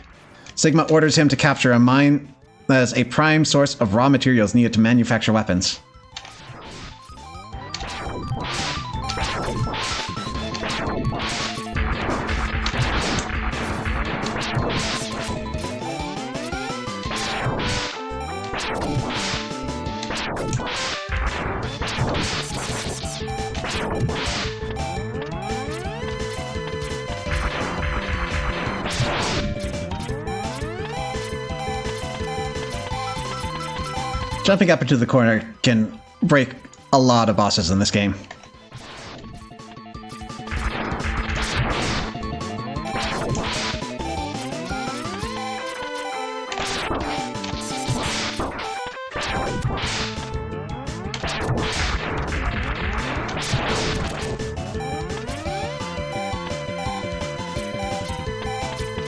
Sigma orders him to capture a mine that is a prime source of raw materials needed to manufacture weapons. Jumping up into the corner can break a lot of bosses in this game.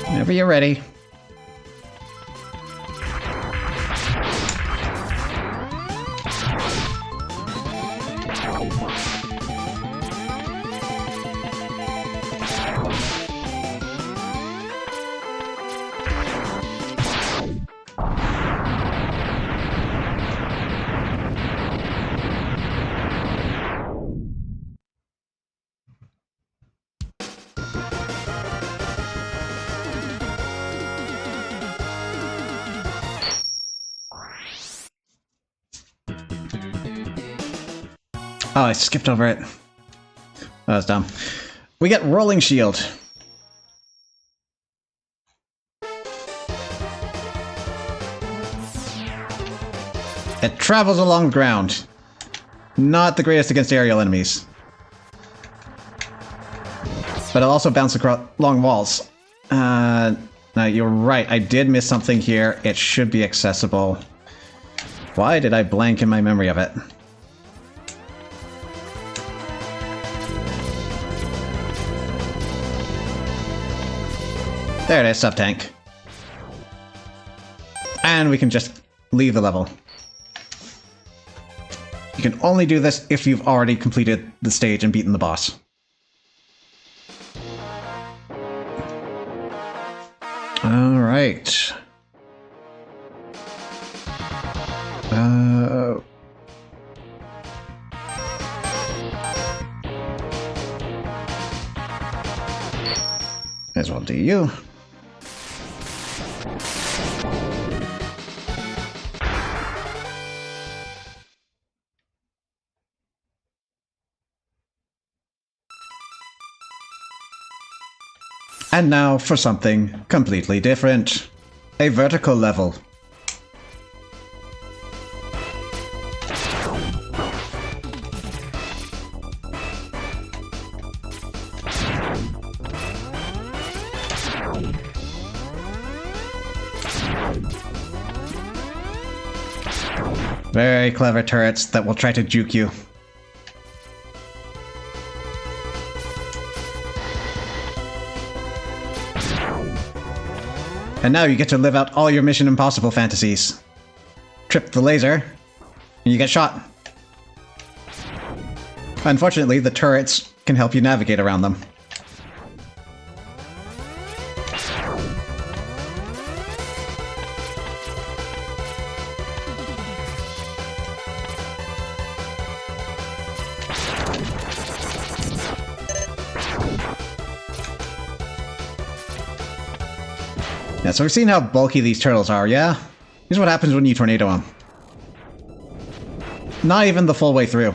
Whenever you're ready. Oh, I skipped over it. That was dumb. We get Rolling Shield. It travels along the ground. Not the greatest against aerial enemies. But it'll also bounce across long walls. Now, you're right. I did miss something here. It should be accessible. Why did I blank in my memory of it? There it is, sub-tank. And we can just leave the level. You can only do this if you've already completed the stage and beaten the boss. Alright. May as well do you. And now for something completely different. A vertical level. Very clever turrets that will try to juke you. And now you get to live out all your Mission Impossible fantasies. Trip the laser, and you get shot. Unfortunately, the turrets can help you navigate around them. Yeah, so we've seen how bulky these turtles are, yeah? Here's what happens when you tornado them. Not even the full way through.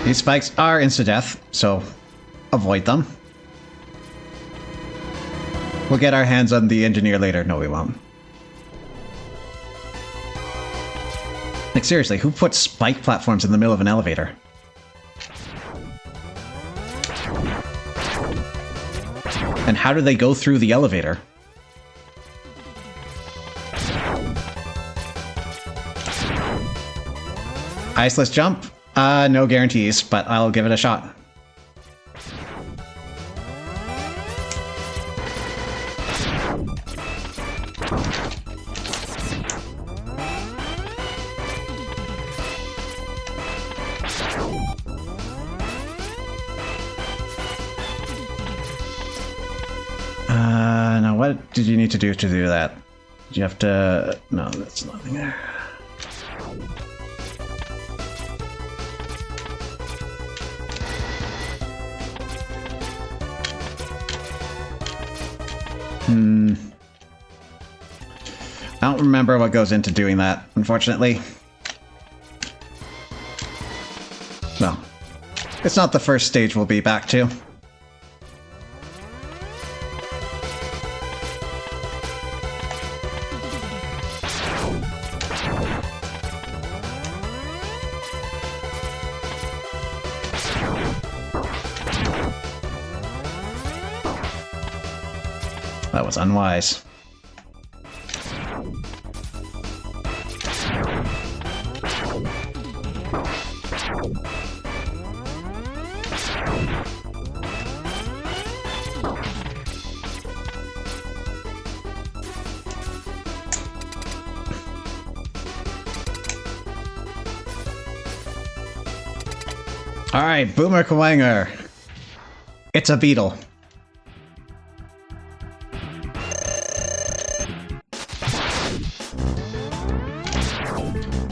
These spikes are insta-death, so avoid them. We'll get our hands on the engineer later. No, we won't. Like, seriously, who puts spike platforms in the middle of an elevator? And how do they go through the elevator? Iceless jump? No guarantees, but I'll give it a shot. Now what did you need to do that? Did you have to... No, that's nothing there. I don't remember what goes into doing that, unfortunately. Well, it's not the first stage we'll be back to. That was unwise. Alright, Boomer Kuwanger. It's a beetle.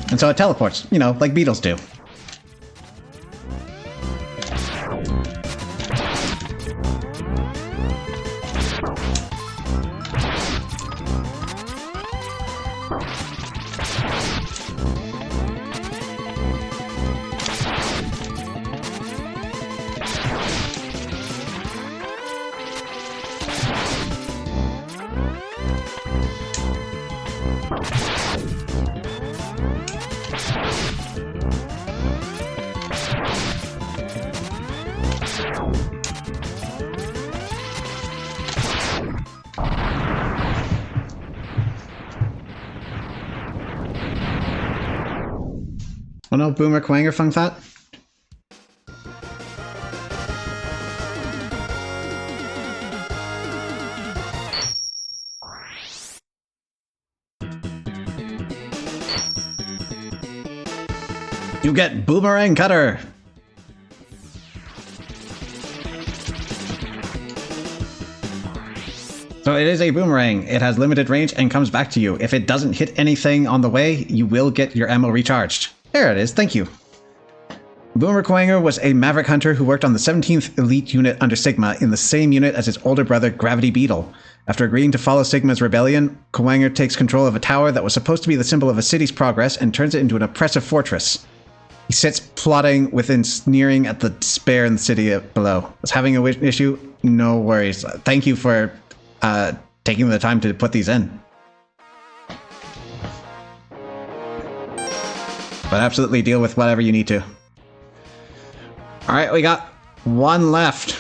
And so it teleports, you know, like beetles do. Oh no, Boomer Kuwanger Fung Fat? You get Boomerang Cutter! So it is a boomerang. It has limited range and comes back to you. If it doesn't hit anything on the way, you will get your ammo recharged. There it is, thank you. Boomer Quanger was a Maverick Hunter who worked on the 17th Elite Unit under Sigma in the same unit as his older brother, Gravity Beetle. After agreeing to follow Sigma's rebellion, Quanger takes control of a tower that was supposed to be the symbol of a city's progress and turns it into an oppressive fortress. He sits plotting within, sneering at the despair in the city below. Was having an issue? No worries. Thank you for taking the time to put these in. But absolutely deal with whatever you need to. Alright, we got one left.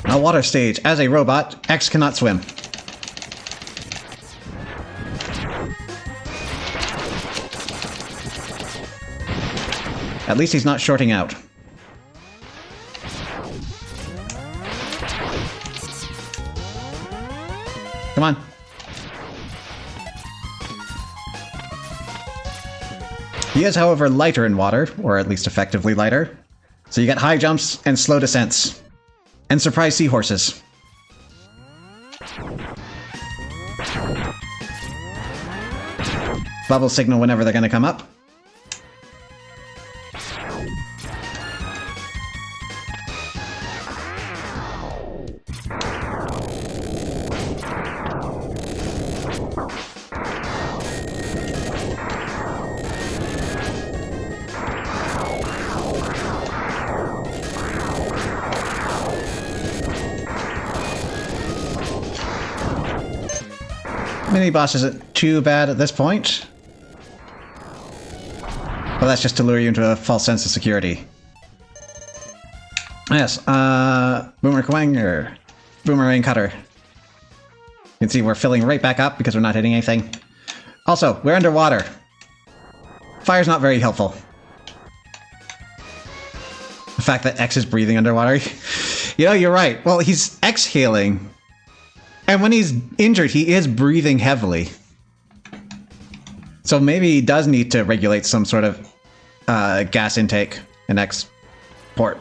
A water stage. As a robot, X cannot swim. At least he's not shorting out. Come on. He is, however, lighter in water, or at least effectively lighter. So you get high jumps and slow descents. And surprise seahorses. Bubble signal whenever they're going to come up. Mini-boss isn't too bad at this point. But that's just to lure you into a false sense of security. Yes, Boomer Quanger. Boomerang Cutter. You can see we're filling right back up because we're not hitting anything. Also, we're underwater. Fire's not very helpful. The fact that X is breathing underwater. You know, you're right. Well, he's exhaling. And when he's injured, he is breathing heavily. So maybe he does need to regulate some sort of gas intake and export.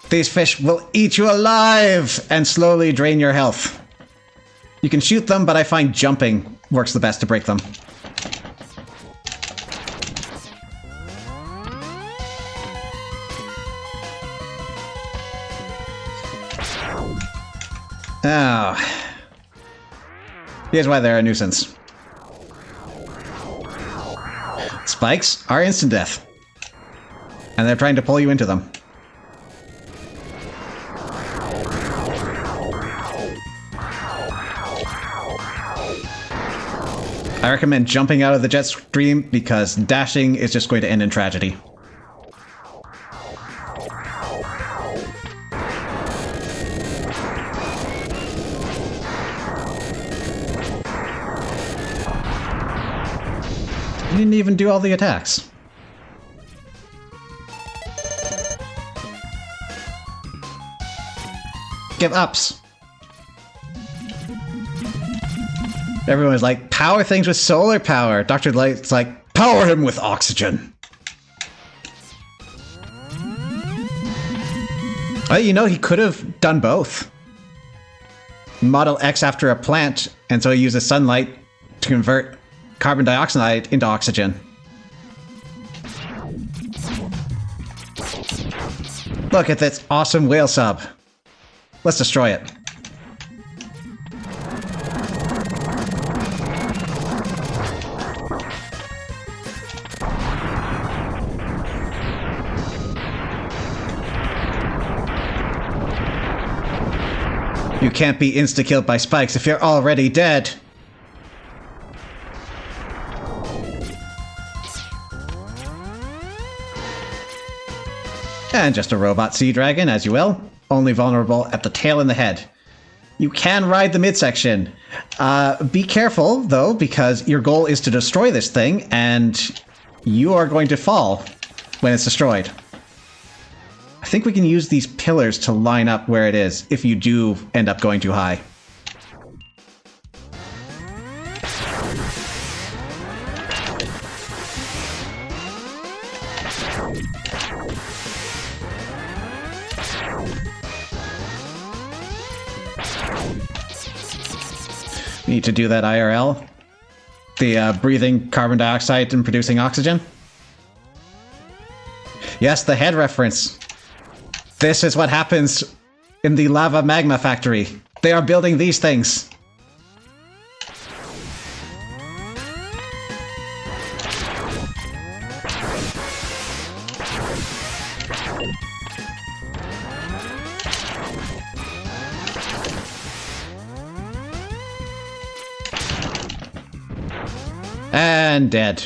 These fish will eat you alive and slowly drain your health. You can shoot them, but I find jumping works the best to break them. Oh. Here's why they're a nuisance. Spikes are instant death. And they're trying to pull you into them. I recommend jumping out of the jet stream because dashing is just going to end in tragedy. You didn't even do all the attacks. Give ups. Everyone's like, power things with solar power. Dr. Light's like, power him with oxygen. Well, you know, he could have done both. Model X after a plant, and so he uses sunlight to convert carbon dioxide into oxygen. Look at this awesome whale sub. Let's destroy it. You can't be insta-killed by spikes if you're already dead. And just a robot sea dragon, as you will. Only vulnerable at the tail and the head. You can ride the midsection. Be careful, though, because your goal is to destroy this thing, and you are going to fall when it's destroyed. I think we can use these pillars to line up where it is, if you do end up going too high. Need to do that IRL. The breathing carbon dioxide and producing oxygen. Yes, the head reference. This is what happens in the lava magma factory. They are building these things. And dead.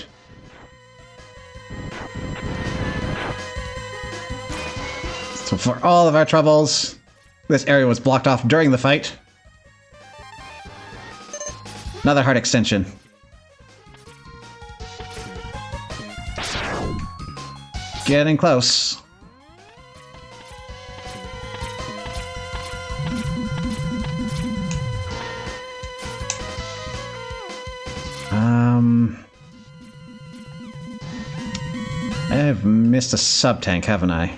So for all of our troubles, this area was blocked off during the fight. Another heart extension. Getting close. I've missed a sub-tank, haven't I?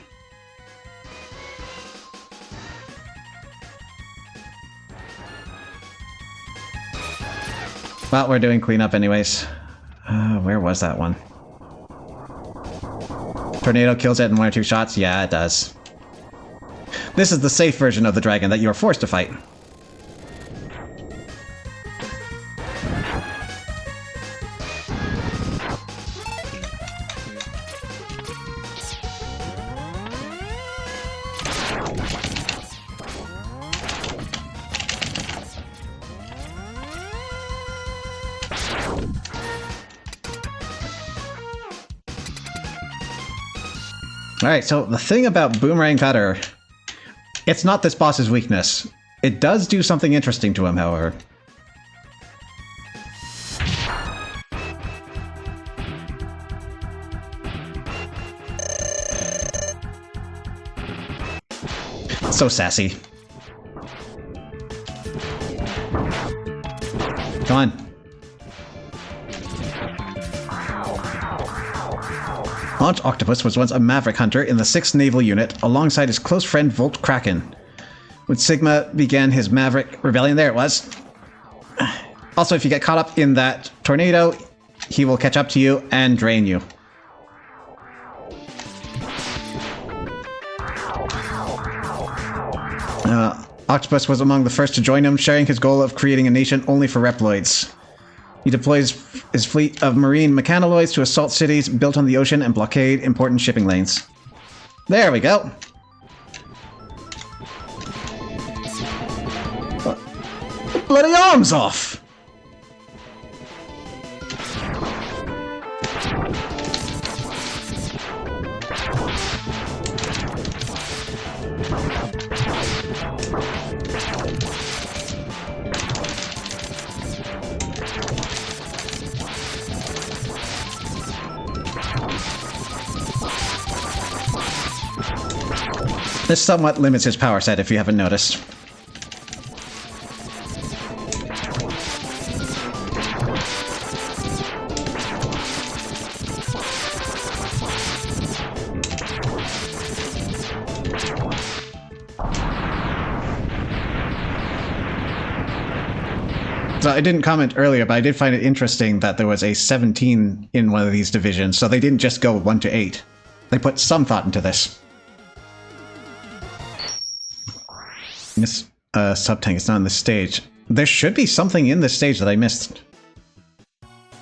Well, we're doing cleanup anyways. Where was that one? Tornado kills it in 1 or 2 shots? Yeah, it does. This is the safe version of the dragon that you are forced to fight. Alright, so the thing about Boomerang Cutter, it's not this boss's weakness. It does do something interesting to him, however. So sassy. Come on. Launch Octopus was once a Maverick Hunter in the 6th Naval Unit alongside his close friend Volt Kraken. When Sigma began his Maverick Rebellion, there it was. Also, if you get caught up in that tornado, he will catch up to you and drain you. Octopus was among the first to join him, sharing his goal of creating a nation only for Reploids. He deploys his fleet of marine mechanoloids to assault cities built on the ocean and blockade important shipping lanes. There we go. Bloody arms off! This somewhat limits his power set if you haven't noticed. So I didn't comment earlier, but I did find it interesting that there was a 17 in one of these divisions, so they didn't just go 1 to 8. They put some thought into this. This sub-tank is not on this stage. There should be something in this stage that I missed.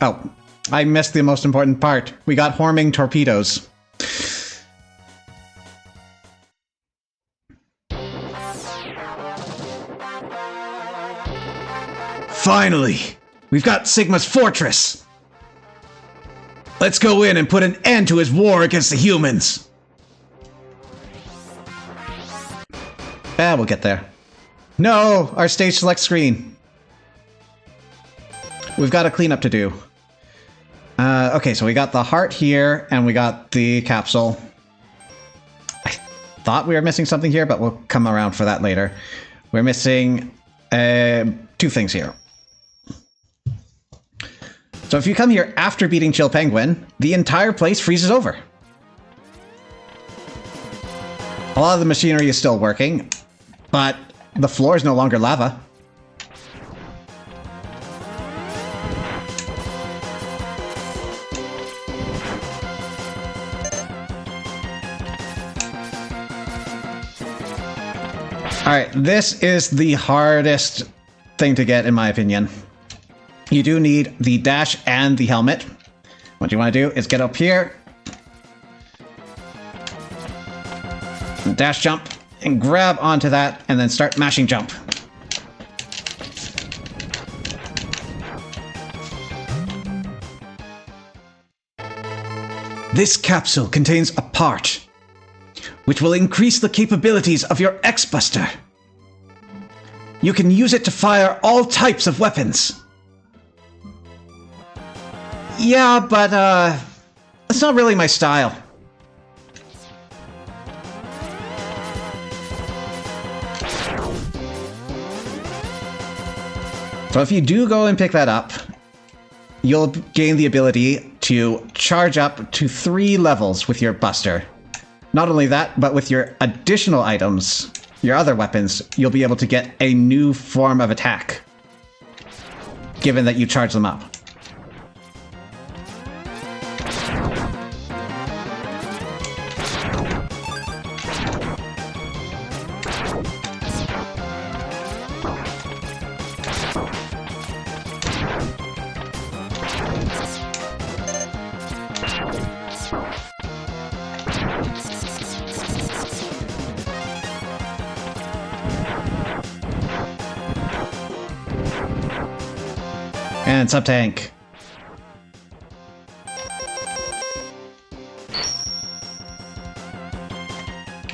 Oh, I missed the most important part. We got Horming torpedoes. Finally! We've got Sigma's fortress! Let's go in and put an end to his war against the humans! Ah, we'll get there. No! Our stage select screen! We've got a cleanup to do. Okay, so we got the heart here, and we got the capsule. I thought we were missing something here, but we'll come around for that later. We're missing 2 things here. So if you come here after beating Chill Penguin, the entire place freezes over. A lot of the machinery is still working, but the floor is no longer lava. Alright, this is the hardest thing to get, in my opinion. You do need the dash and the helmet. What you want to do is get up here, dash jump, and grab onto that, and then start mashing jump. This capsule contains a part which will increase the capabilities of your X-Buster. You can use it to fire all types of weapons. Yeah, but, that's not really my style. So if you do go and pick that up, you'll gain the ability to charge up to 3 levels with your Buster. Not only that, but with your additional items, your other weapons, you'll be able to get a new form of attack, given that you charge them up. And sub-tank.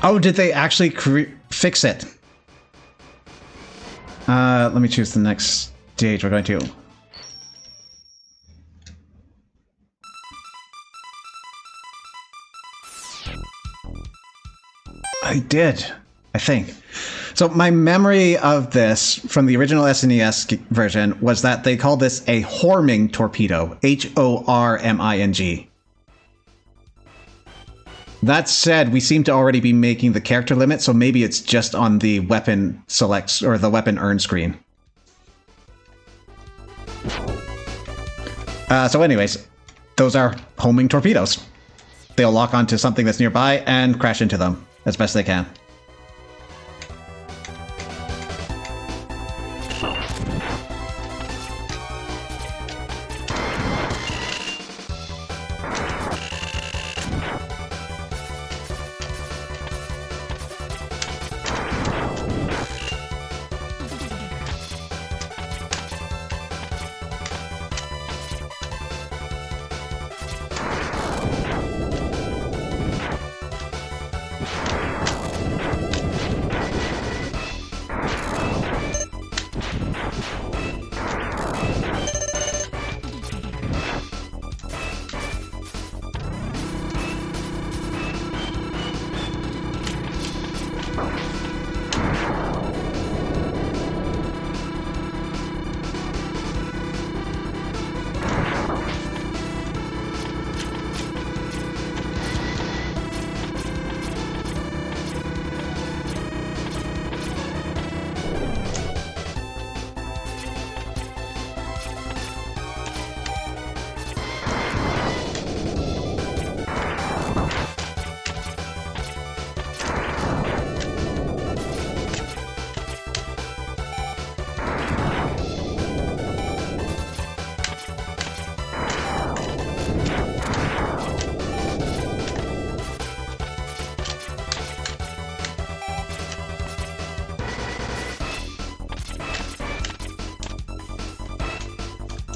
Oh, did they actually fix it? Let me choose the next stage we're going to. I did, I think. So my memory of this from the original SNES version was that they called this a Horming torpedo. Horming. That said, we seem to already be making the character limit, so maybe it's just on the weapon selects or the weapon earn screen. So anyways, those are homing torpedoes. They'll lock onto something that's nearby and crash into them as best they can.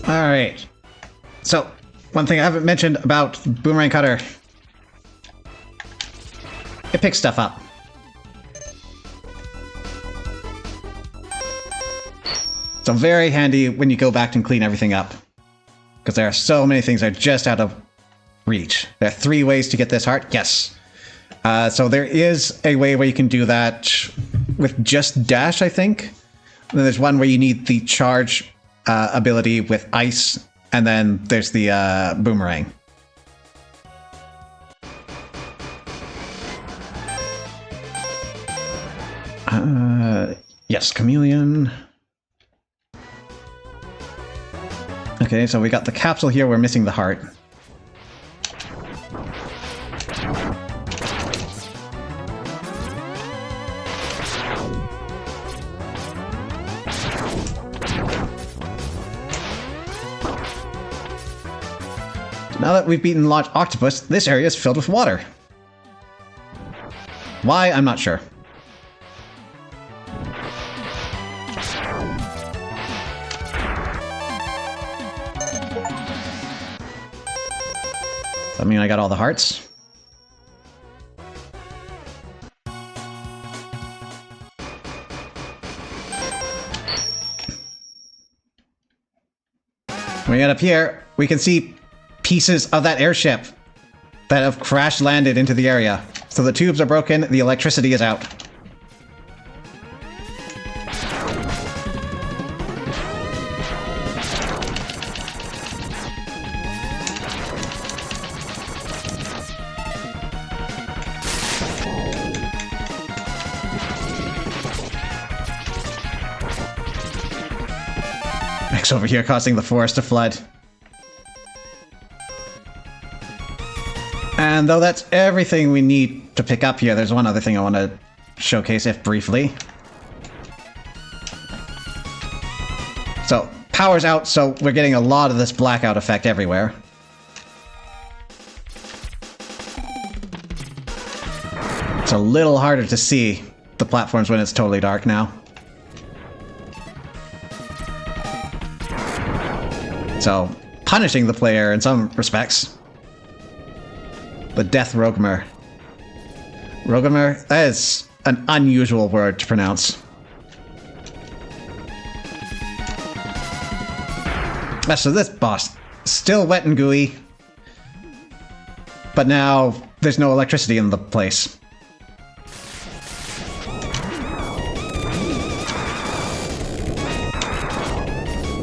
Alright. So, one thing I haven't mentioned about Boomerang Cutter. It picks stuff up. So very handy when you go back and clean everything up. Because there are so many things that are just out of reach. There are 3 ways to get this heart. Yes. So there is a way where you can do that with just dash, I think. And then there's one where you need the charge ability with ice, and then there's the boomerang. Yes, chameleon. Okay, so we got the capsule here, we're missing the heart. Now that we've beaten Launch Octopus, this area is filled with water. Why? I'm not sure. I mean, I got all the hearts. When we get up here, we can see pieces of that airship that have crash landed into the area. So the tubes are broken, the electricity is out. Max over here causing the forest to flood. And though that's everything we need to pick up here, there's one other thing I want to showcase, if briefly. So, power's out, so we're getting a lot of this blackout effect everywhere. It's a little harder to see the platforms when it's totally dark now. So, punishing the player in some respects. The Death Rogumer. Rogumer? That is an unusual word to pronounce. So this boss, still wet and gooey. But now, there's no electricity in the place.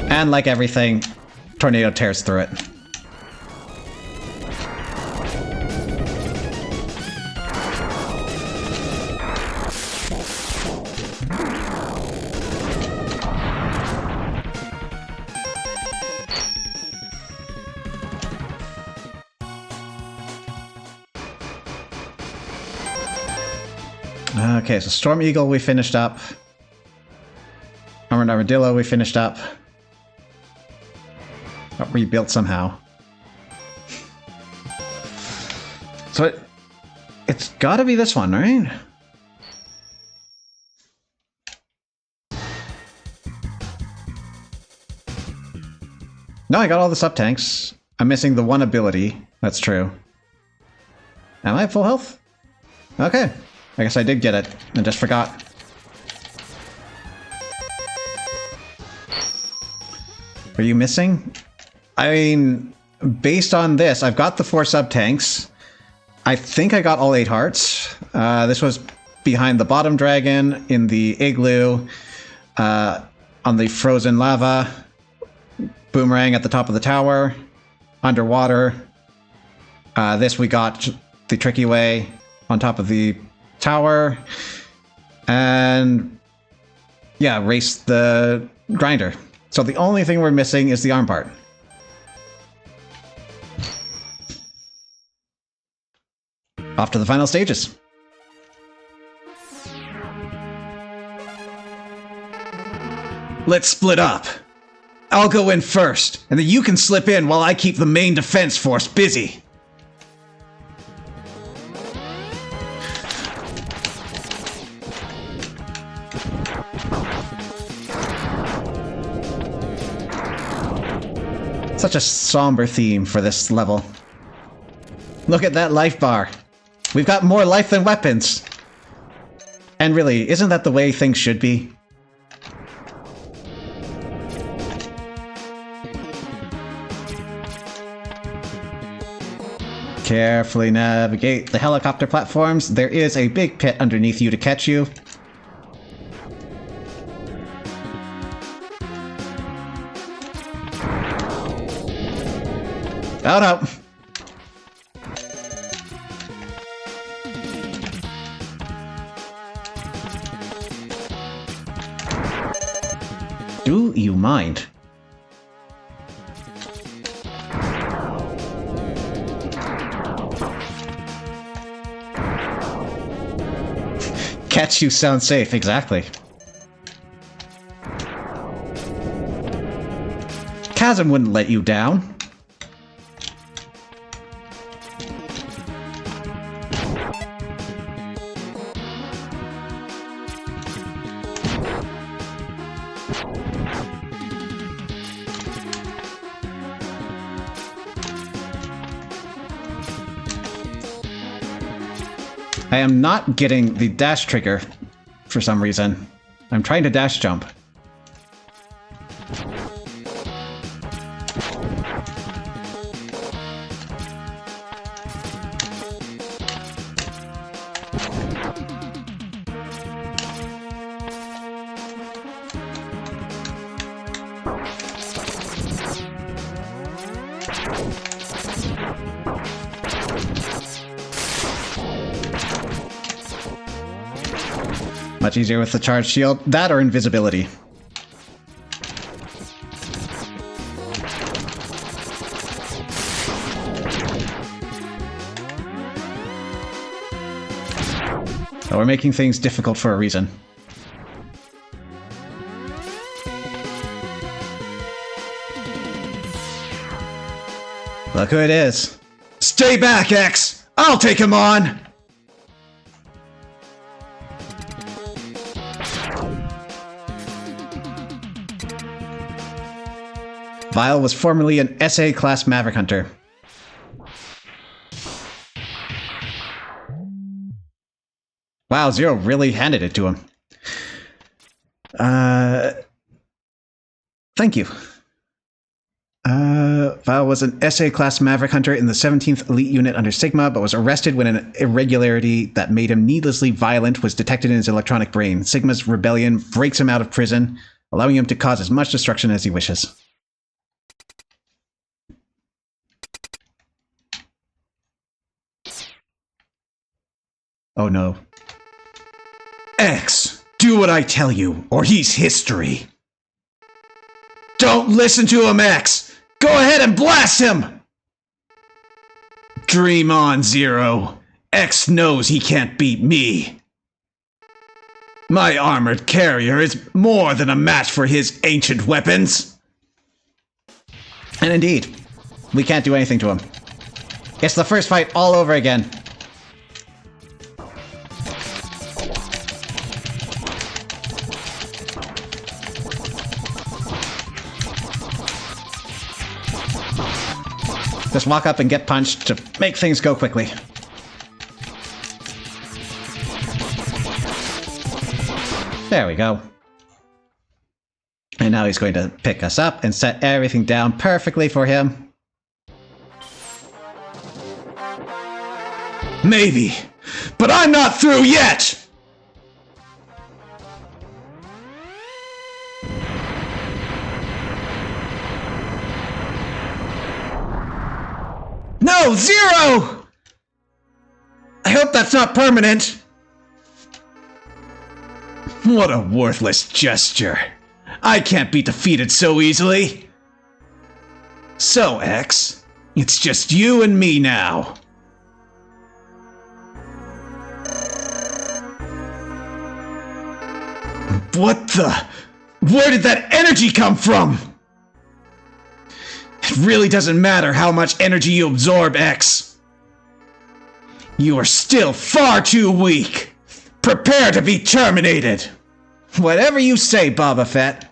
And like everything, tornado tears through it. Okay, so Storm Eagle we finished up. Armored Armadillo we finished up. Got rebuilt somehow. So it's gotta be this one, right? No, I got all the sub-tanks. I'm missing the one ability. That's true. Am I at full health? Okay. I guess I did get it. I just forgot. Are you missing? I mean, based on this, I've got the 4 sub-tanks. I think I got all 8 hearts. This was behind the bottom dragon, in the igloo, on the frozen lava, boomerang at the top of the tower, underwater. This we got the tricky way on top of the tower, and yeah, race the grinder. So the only thing we're missing is the arm part. Off to the final stages. Let's split up. I'll go in first, and then you can slip in while I keep the main defense force busy. Such a somber theme for this level. Look at that life bar. We've got more life than weapons. And really, isn't that the way things should be? Carefully navigate the helicopter platforms. There is a big pit underneath you to catch you. Oh no! Do you mind? Catch you sound safe, exactly. Chasm wouldn't let you down. I am not getting the dash trigger for some reason. I'm trying to dash jump. Much easier with the charged shield. That or invisibility. So we're making things difficult for a reason. Look who it is. Stay back, X! I'll take him on! Vile was formerly an SA-class Maverick Hunter. Wow, Zero really handed it to him. Thank you. Vile was an SA-class Maverick Hunter in the 17th Elite Unit under Sigma, but was arrested when an irregularity that made him needlessly violent was detected in his electronic brain. Sigma's rebellion breaks him out of prison, allowing him to cause as much destruction as he wishes. Oh no. X, do what I tell you, or he's history. Don't listen to him, X! Go ahead and blast him! Dream on, Zero. X knows he can't beat me. My armored carrier is more than a match for his ancient weapons. And indeed, we can't do anything to him. It's the first fight all over again. Just walk up and get punched to make things go quickly. There we go. And now he's going to pick us up and set everything down perfectly for him. Maybe, but I'm not through yet! No, Zero! I hope that's not permanent. What a worthless gesture. I can't be defeated so easily. So, X, it's just you and me now. What the? Where did that energy come from? It really doesn't matter how much energy you absorb, X. You are still far too weak. Prepare to be terminated. Whatever you say, Boba Fett.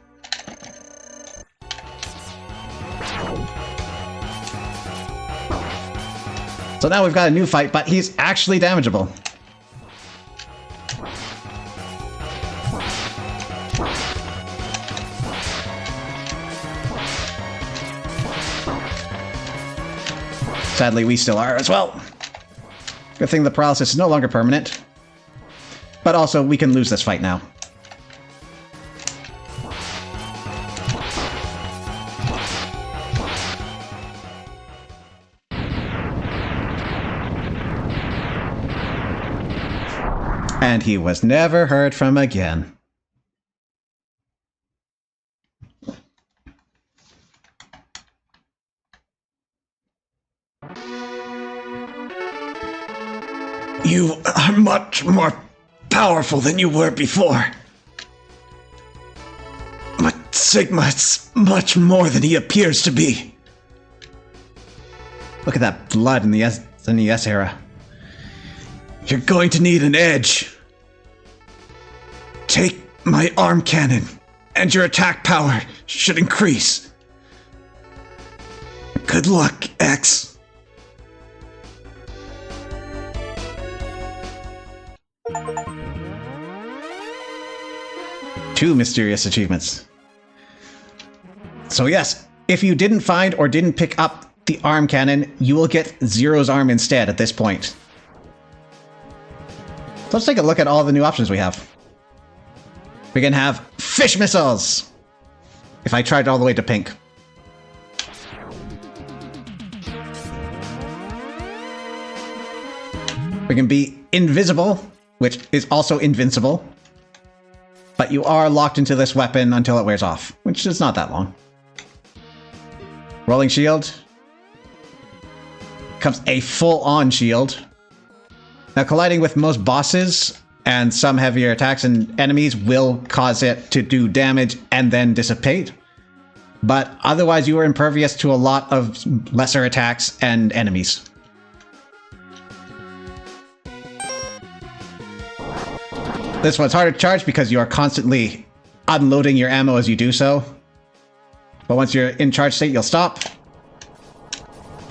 So now we've got a new fight, but he's actually damageable. Sadly, we still are as well. Good thing the paralysis is no longer permanent. But also, we can lose this fight now. And he was never heard from again. You are much more powerful than you were before. But Sigma is much more than he appears to be. Look at that blood in the SNES era. You're going to need an edge. Take my arm cannon, and your attack power should increase. Good luck, X. 2 mysterious achievements. So yes, if you didn't find or didn't pick up the arm cannon, you will get Zero's arm instead at this point. So let's take a look at all the new options we have. We can have fish missiles! If I tried all the way to pink. We can be invisible, which is also invincible. But you are locked into this weapon until it wears off, which is not that long. Rolling shield. Comes a full-on shield. Now, colliding with most bosses and some heavier attacks and enemies will cause it to do damage and then dissipate. But otherwise, you are impervious to a lot of lesser attacks and enemies. This one's harder to charge because you are constantly unloading your ammo as you do so. But once you're in charge state, you'll stop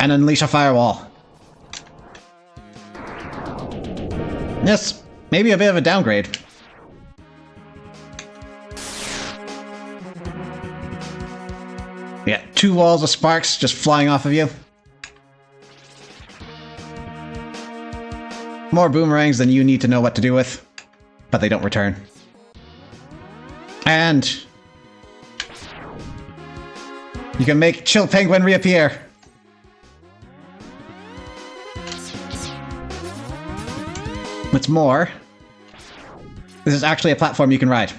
and unleash a firewall. Yes, maybe a bit of a downgrade. Yeah, 2 walls of sparks just flying off of you. More boomerangs than you need to know what to do with, but they don't return. And you can make Chill Penguin reappear. What's more, this is actually a platform you can ride.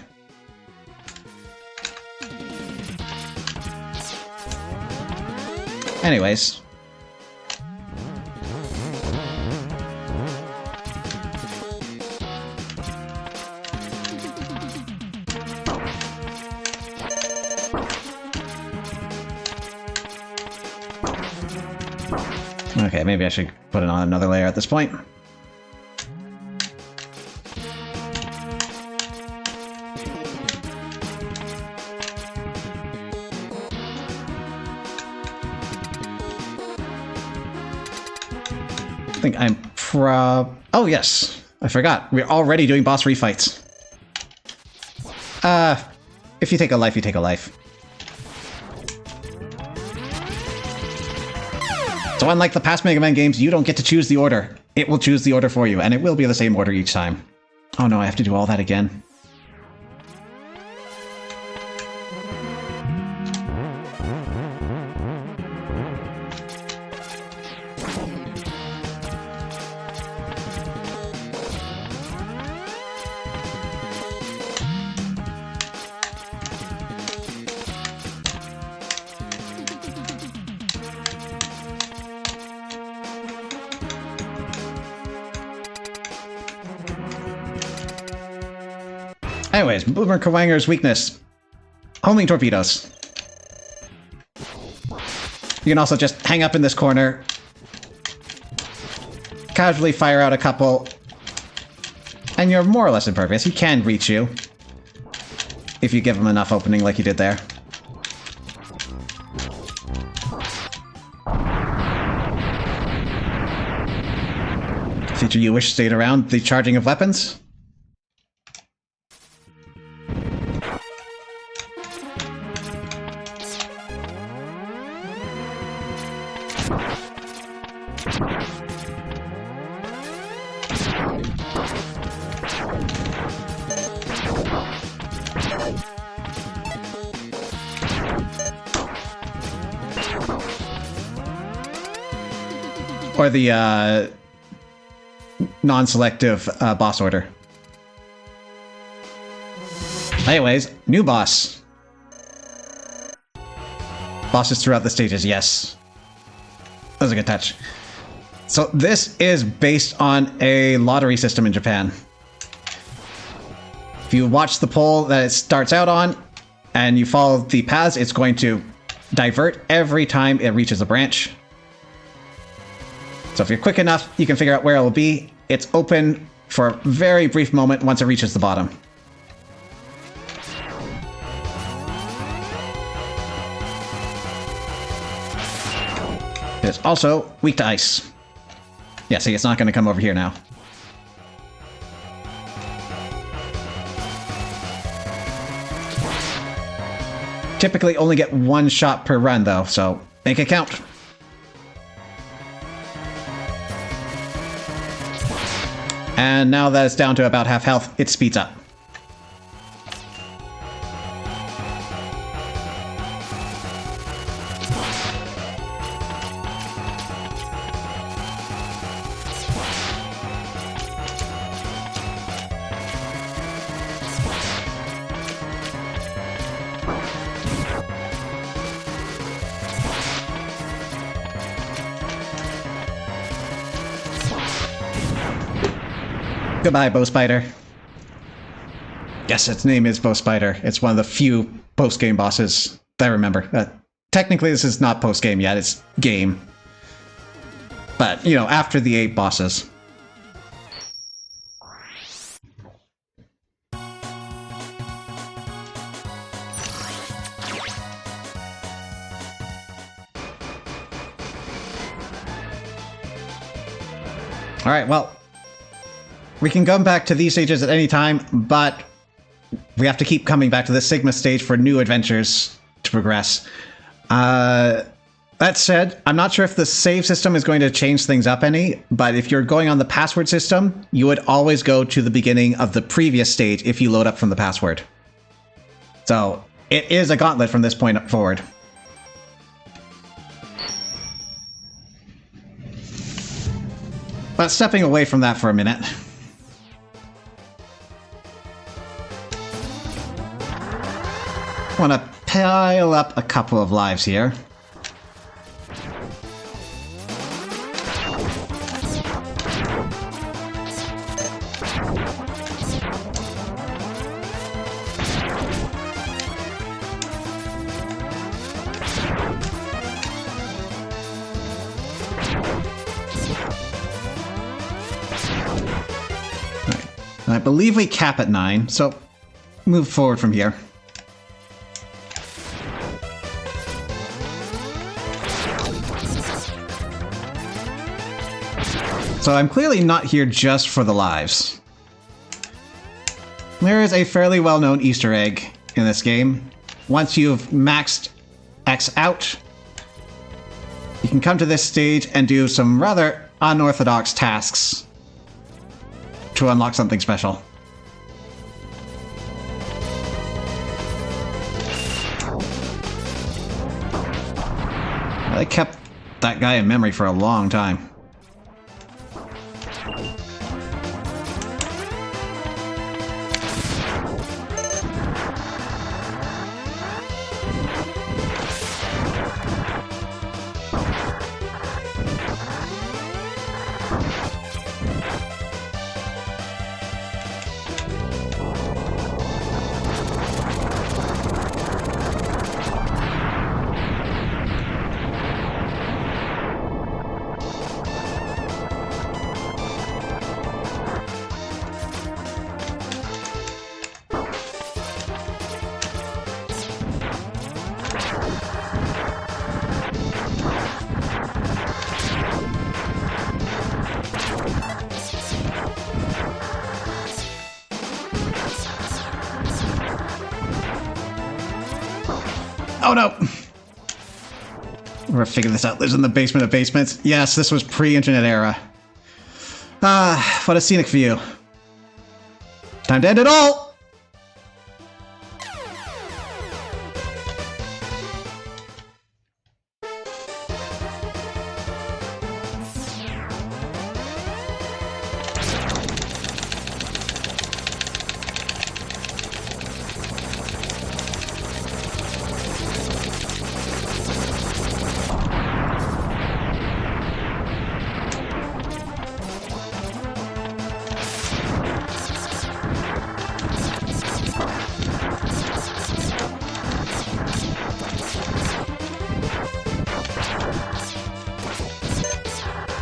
Anyways. Okay, maybe I should put it on another layer at this point. I think I'm oh yes, I forgot. We're already doing boss refights. If you take a life, you take a life. So unlike the past Mega Man games, you don't get to choose the order. It will choose the order for you, and it will be the same order each time. Oh no, I have to do all that again. Anyways, Boomer Kawanger's weakness. Homing torpedoes. You can also just hang up in this corner, casually fire out a couple, and you're more or less impervious. He can reach you if you give him enough opening like you did there. Feature you wish stayed around the charging of weapons. Or the non-selective boss order. Anyways, new boss. Bosses throughout the stages, yes. That was a good touch. So this is based on a lottery system in Japan. If you watch the pole that it starts out on, and you follow the paths, it's going to divert every time it reaches a branch. So if you're quick enough, you can figure out where it will be. It's open for a very brief moment once it reaches the bottom. It's also weak to ice. Yeah, see, it's not going to come over here now. typically only get one shot per run, though, so make it count. And now that it's down to about half health, it speeds up. Goodbye, Bow Spider. Yes, its name is Bow Spider. It's one of the few post-game bosses that I remember. Technically, this is not post-game yet, it's game. But, you know, after the 8 bosses. Alright, well, we can come back to these stages at any time, but we have to keep coming back to the Sigma stage for new adventures to progress. That said, I'm not sure if the save system is going to change things up any, but if you're going on the password system, you would always go to the beginning of the previous stage if you load up from the password. So, it is a gauntlet from this point forward. But stepping away from that for a minute. I want to pile up a couple of lives here. And I believe we cap at 9, so move forward from here. So I'm clearly not here just for the lives. There is a fairly well-known Easter egg in this game. Once you've maxed X out, you can come to this stage and do some rather unorthodox tasks to unlock something special. I kept that guy in memory for a long time. Oh no! We're gonna figure this out. Lives in the basement of basements. Yes, this was pre-internet era. Ah, what a scenic view. Time to end it all!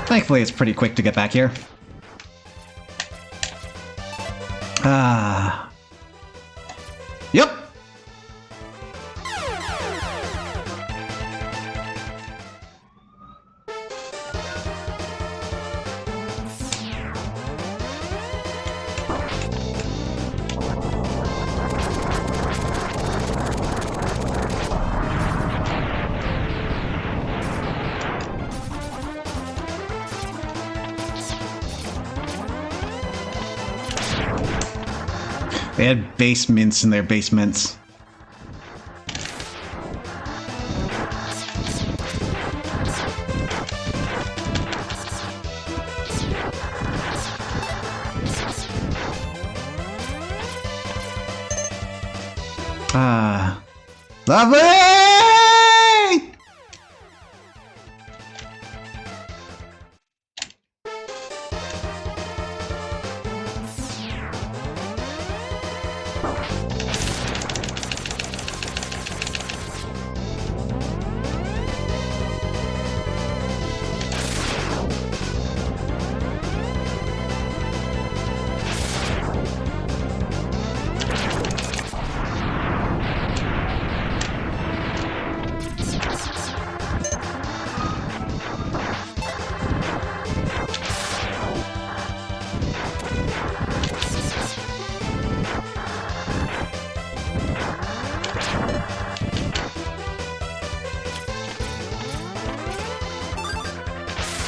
Thankfully, it's pretty quick to get back here. Ah. Yep. They had basements in their basements. Ah. Lovely!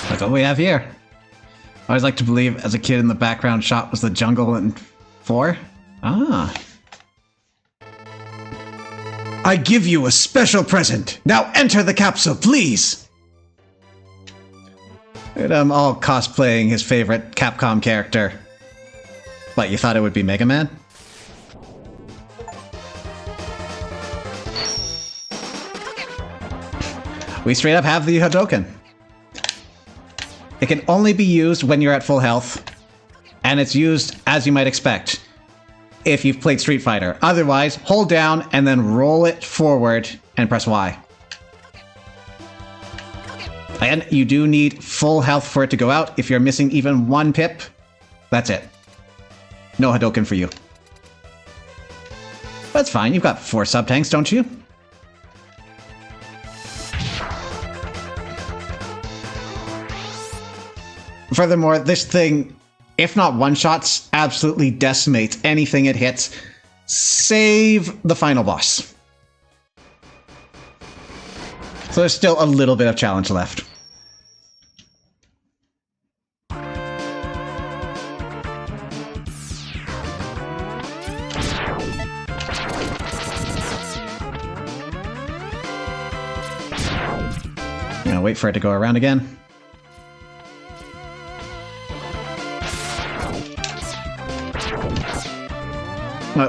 That's what we have here. I always like to believe as a kid in the background shot was the jungle in 4. Ah. I give you a special present. Now enter the capsule, please. And I'm all cosplaying his favorite Capcom character. What, you thought it would be Mega Man? We straight up have the Hadouken. It can only be used when you're at full health, and it's used as you might expect if you've played Street Fighter. Otherwise, hold down and then roll it forward and press Y. And you do need full health for it to go out. If you're missing even 1 pip, that's it. No Hadouken for you. That's fine, you've got 4 sub-tanks, don't you? Furthermore, this thing, if not one-shots, absolutely decimates anything it hits, save the final boss. So there's still a little bit of challenge left. I'm gonna wait for it to go around again.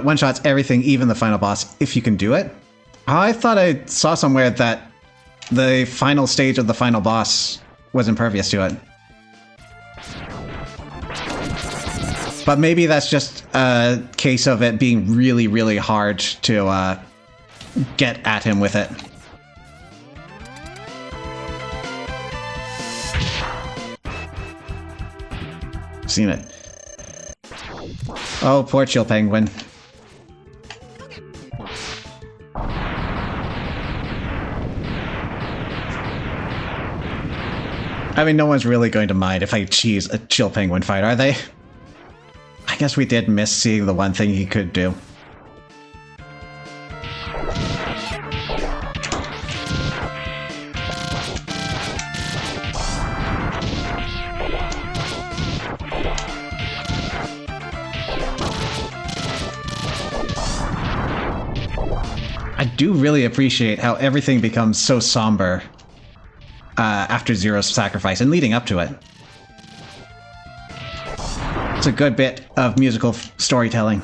One-shots everything, even the final boss, if you can do it. I thought I saw somewhere that the final stage of the final boss was impervious to it. But maybe that's just a case of it being really, really hard to get at him with it. Seen it. Oh, poor Chill Penguin. I mean, no one's really going to mind if I cheese a Chill Penguin fight, are they? I guess we did miss seeing the one thing he could do. I do really appreciate how everything becomes so somber after Zero's sacrifice and leading up to it. It's a good bit of musical storytelling.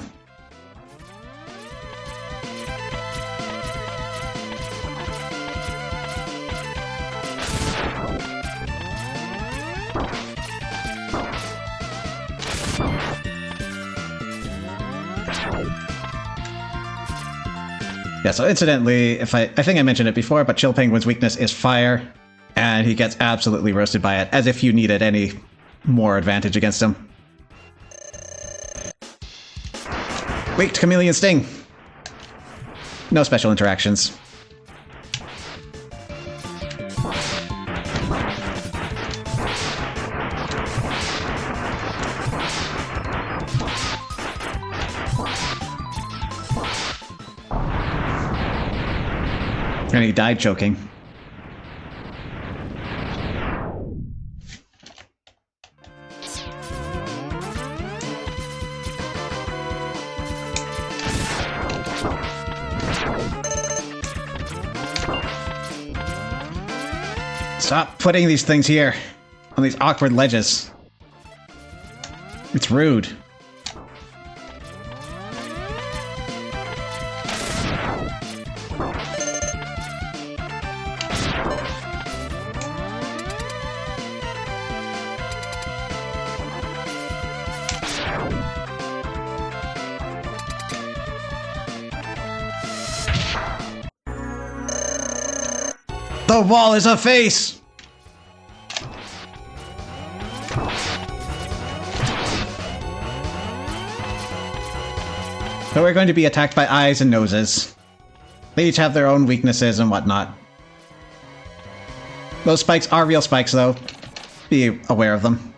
Yeah, so incidentally, I think I mentioned it before, but Chill Penguin's weakness is fire, and he gets absolutely roasted by it, as if you needed any more advantage against him. Weak to Chameleon Sting. No special interactions. And he died choking. Stop putting these things here on these awkward ledges. It's rude. The wall is a face! So we're going to be attacked by eyes and noses. They each have their own weaknesses and whatnot. Those spikes are real spikes, though. Be aware of them.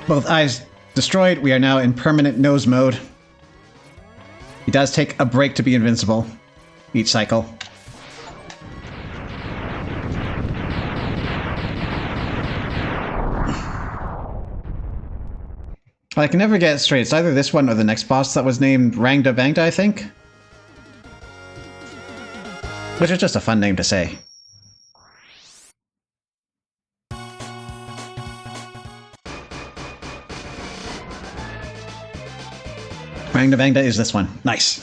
Both eyes destroyed, we are now in permanent nose mode. He does take a break to be invincible each cycle. I can never get it straight. It's either this one or the next boss that was named Rangda Vangda, I think. Which is just a fun name to say. Rangda Vangda is this one. Nice.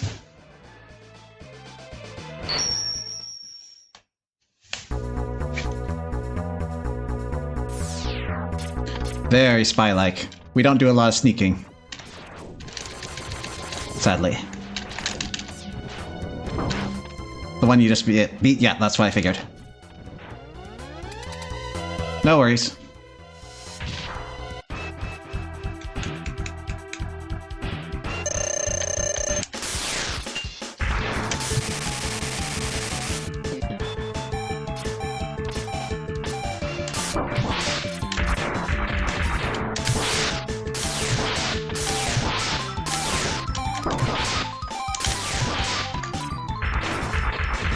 Very spy-like. We don't do a lot of sneaking. Sadly. The one you just beat? Yeah, that's what I figured. No worries.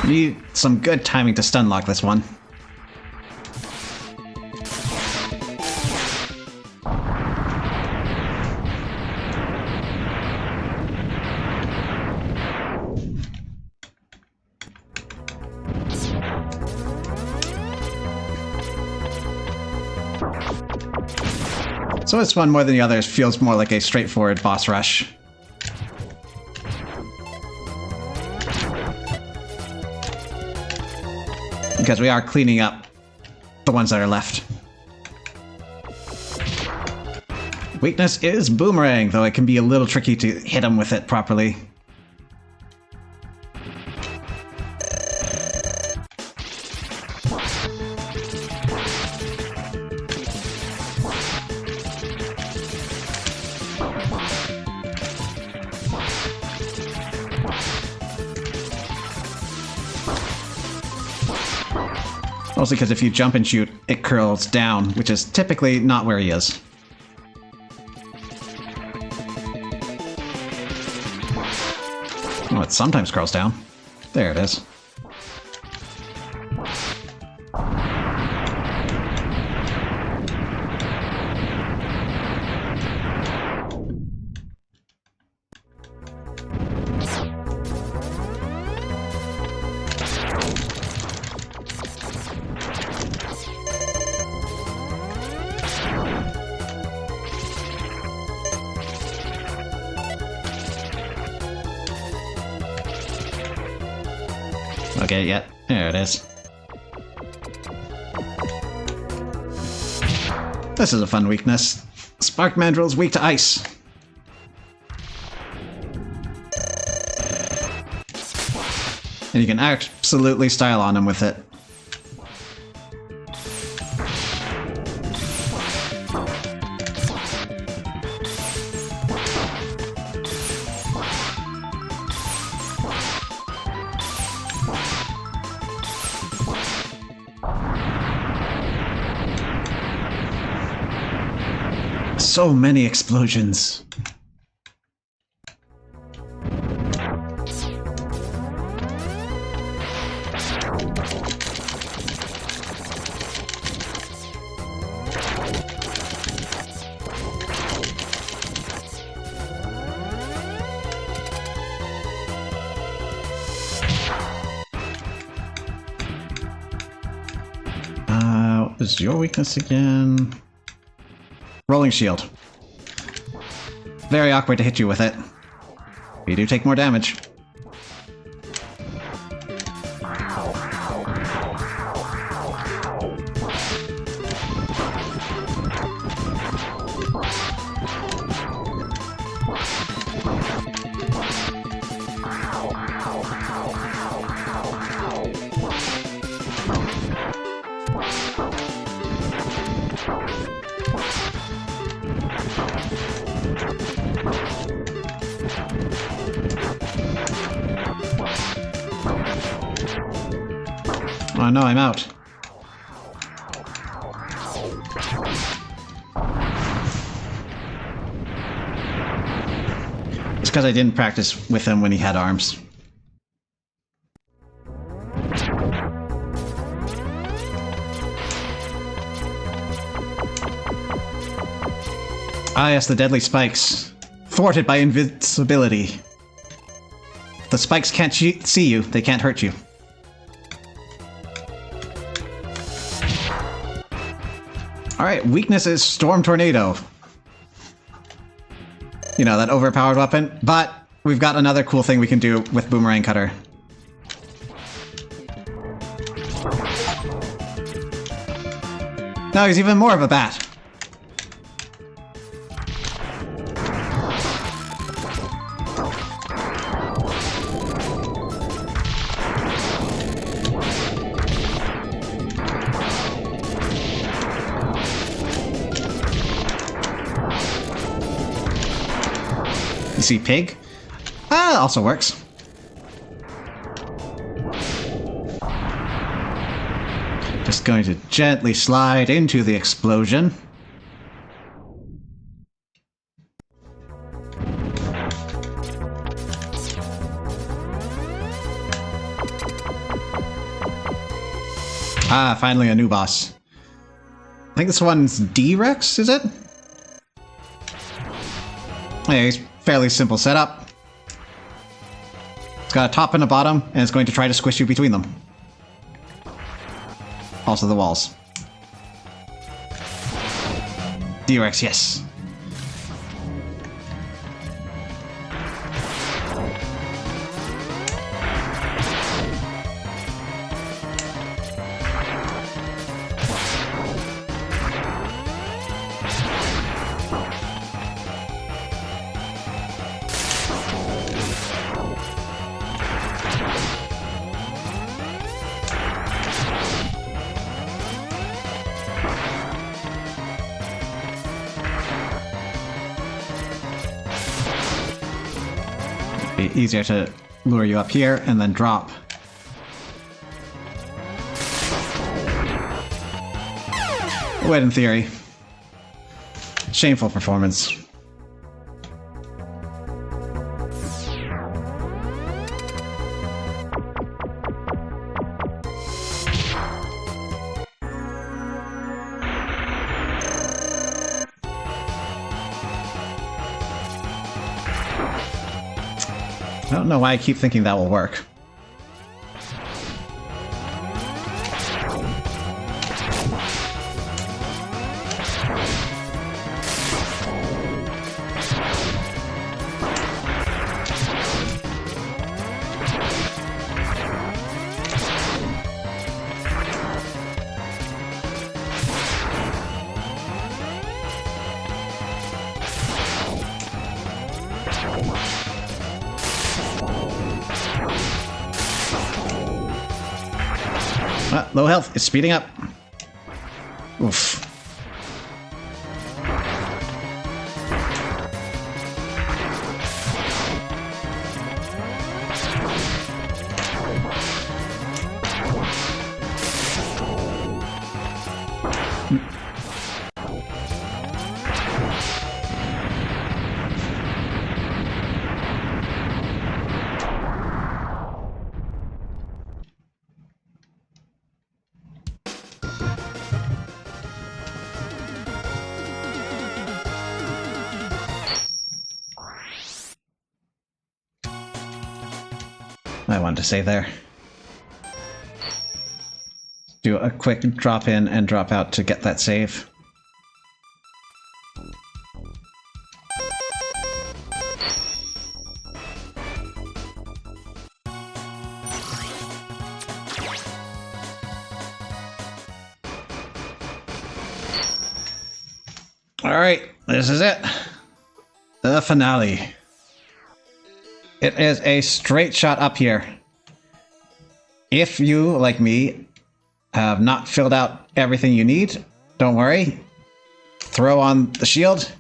Need some good timing to stun lock this one. So this one, more than the others, feels more like a straightforward boss rush. Because we are cleaning up the ones that are left. Weakness is Boomerang, though it can be a little tricky to hit him with it properly. Mostly because if you jump and shoot, it curls down, which is typically not where he is. Oh, it sometimes curls down. There it is. Okay, yeah, there it is. This is a fun weakness. Spark Mandrill's weak to ice. And you can absolutely style on him with it. So many explosions. What is your weakness again? Rolling shield. Very awkward to hit you with it. You do take more damage. Oh no, I'm out. It's because I didn't practice with him when he had arms. Ah yes, the deadly spikes. Thwarted by invincibility. The spikes can't see you, they can't hurt you. Alright, weakness is Storm Tornado. You know, that overpowered weapon. But we've got another cool thing we can do with Boomerang Cutter. Now he's even more of a bat. You see pig? Ah, also works. Just going to gently slide into the explosion. Ah, finally a new boss. I think this one's D-Rex, is it? Yeah, he's fairly simple setup. It's got a top and a bottom, and it's going to try to squish you between them. Also the walls. D-Rex, yes. Be easier to lure you up here and then drop. Wait, in theory. Shameful performance. I don't know why I keep thinking that will work. Low health. It's speeding up. Oof. I wanted to save there. Do a quick drop in and drop out to get that save. Alright, this is it. The finale. It is a straight shot up here. If you, like me, have not filled out everything you need, don't worry. Throw on the shield.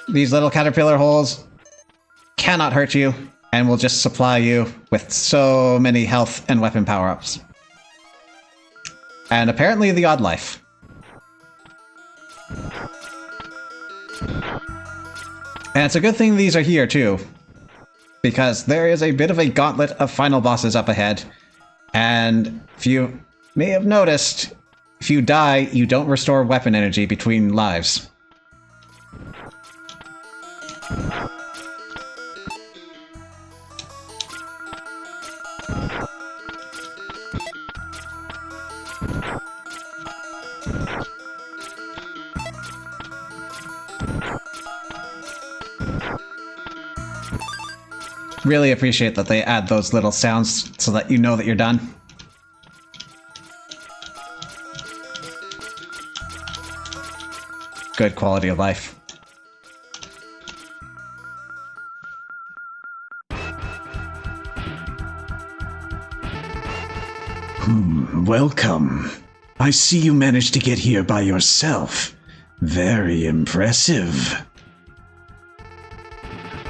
These little caterpillar holes cannot hurt you and will just supply you with so many health and weapon power-ups. And apparently the odd life. And it's a good thing these are here, too. Because there is a bit of a gauntlet of final bosses up ahead. And if you may have noticed, if you die, you don't restore weapon energy between lives. Really appreciate that they add those little sounds so that you know that you're done. Good quality of life. Welcome. I see you managed to get here by yourself. Very impressive.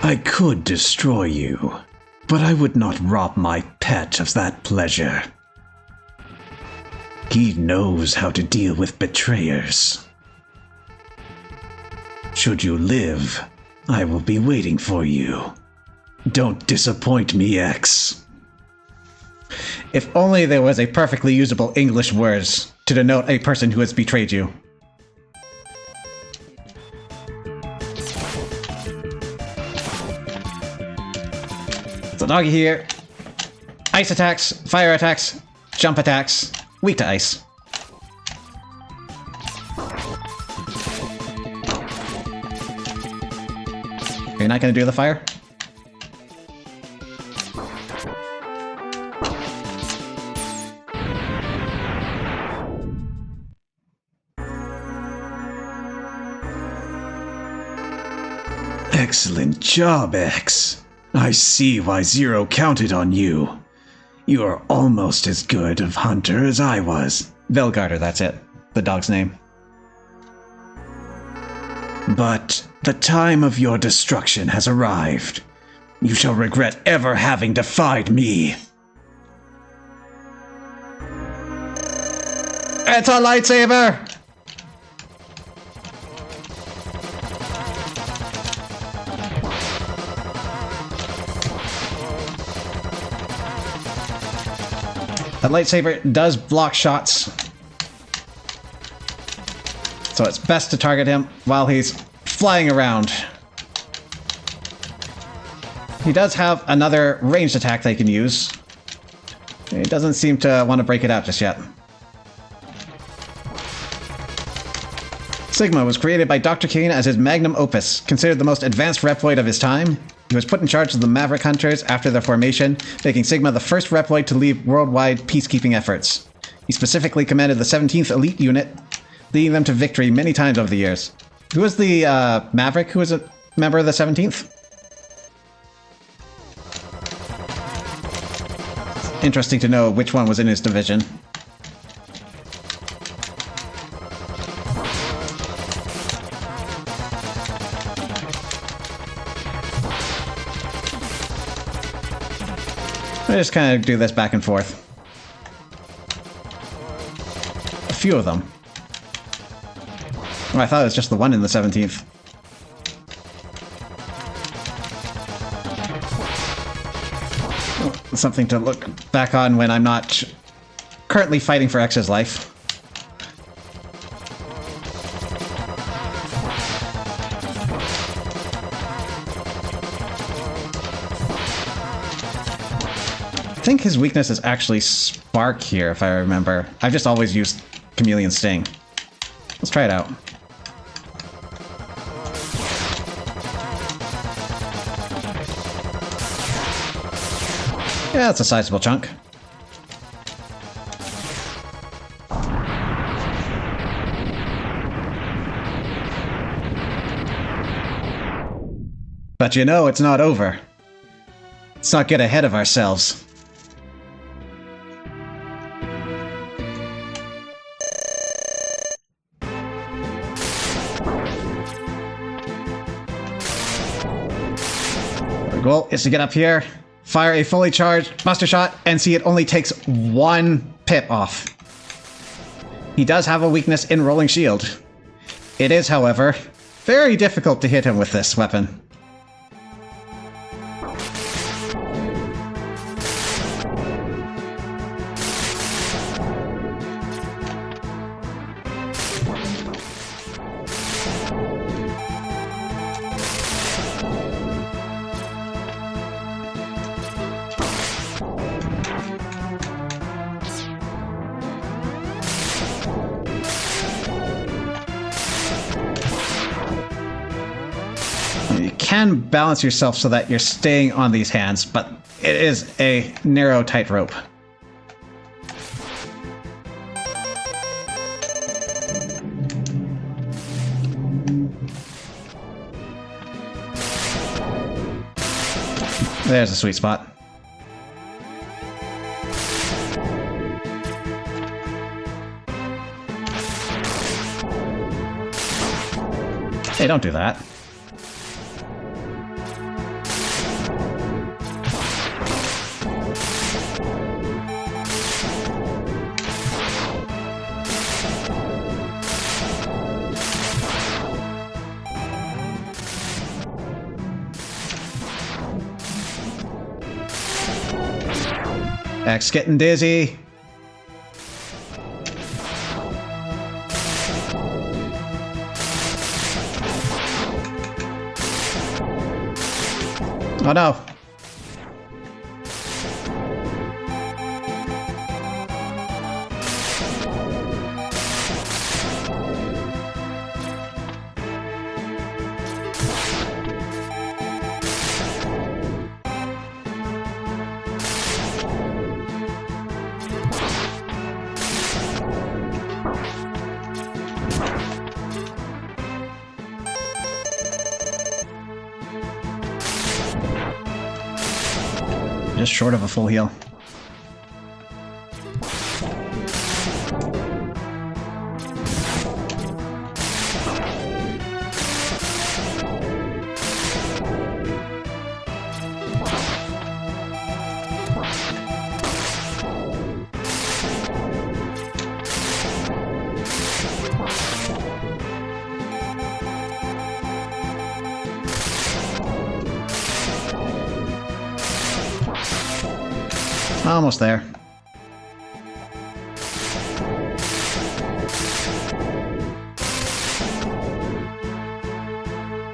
I could destroy you, but I would not rob my pet of that pleasure. He knows how to deal with betrayers. Should you live, I will be waiting for you. Don't disappoint me, X. If only there was a perfectly usable English words to denote a person who has betrayed you. So doggy here. Ice attacks, fire attacks, jump attacks, weak to ice. You're not gonna do the fire? Excellent job, X. I see why Zero counted on you. You are almost as good of hunter as I was. Velgarder, that's it. The dog's name. But the time of your destruction has arrived. You shall regret ever having defied me. It's a lightsaber! The lightsaber does block shots, so it's best to target him while he's flying around. He does have another ranged attack they can use. He doesn't seem to want to break it out just yet. Sigma was created by Dr. Kane as his magnum opus, considered the most advanced Reploid of his time. He was put in charge of the Maverick Hunters after their formation, making Sigma the first Reploid to lead worldwide peacekeeping efforts. He specifically commanded the 17th Elite Unit, leading them to victory many times over the years. Who was the Maverick who was a member of the 17th? interesting to know which one was in his division. I just kind of do this back and forth. A few of them. Oh, I thought it was just the one in the 17th. Something to look back on when I'm not currently fighting for X's life. I think his weakness is actually Spark here, if I remember. I've just always used Chameleon Sting. Let's try it out. Yeah, that's a sizable chunk. But you know, it's not over. Let's not get ahead of ourselves. The goal is to get up here, fire a fully charged Buster Shot, and see it only takes 1 pip off. He does have a weakness in Rolling Shield. It is, however, very difficult to hit him with this weapon. You can balance yourself so that you're staying on these hands, but it is a narrow tightrope. There's a sweet spot. Hey, don't do that. X getting dizzy. Oh no. Just short of a full heal. Almost there.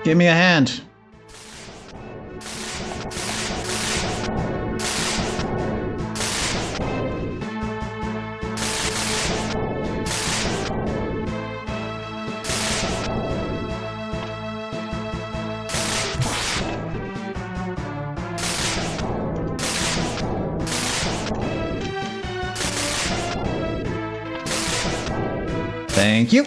Give me a hand. Thank you.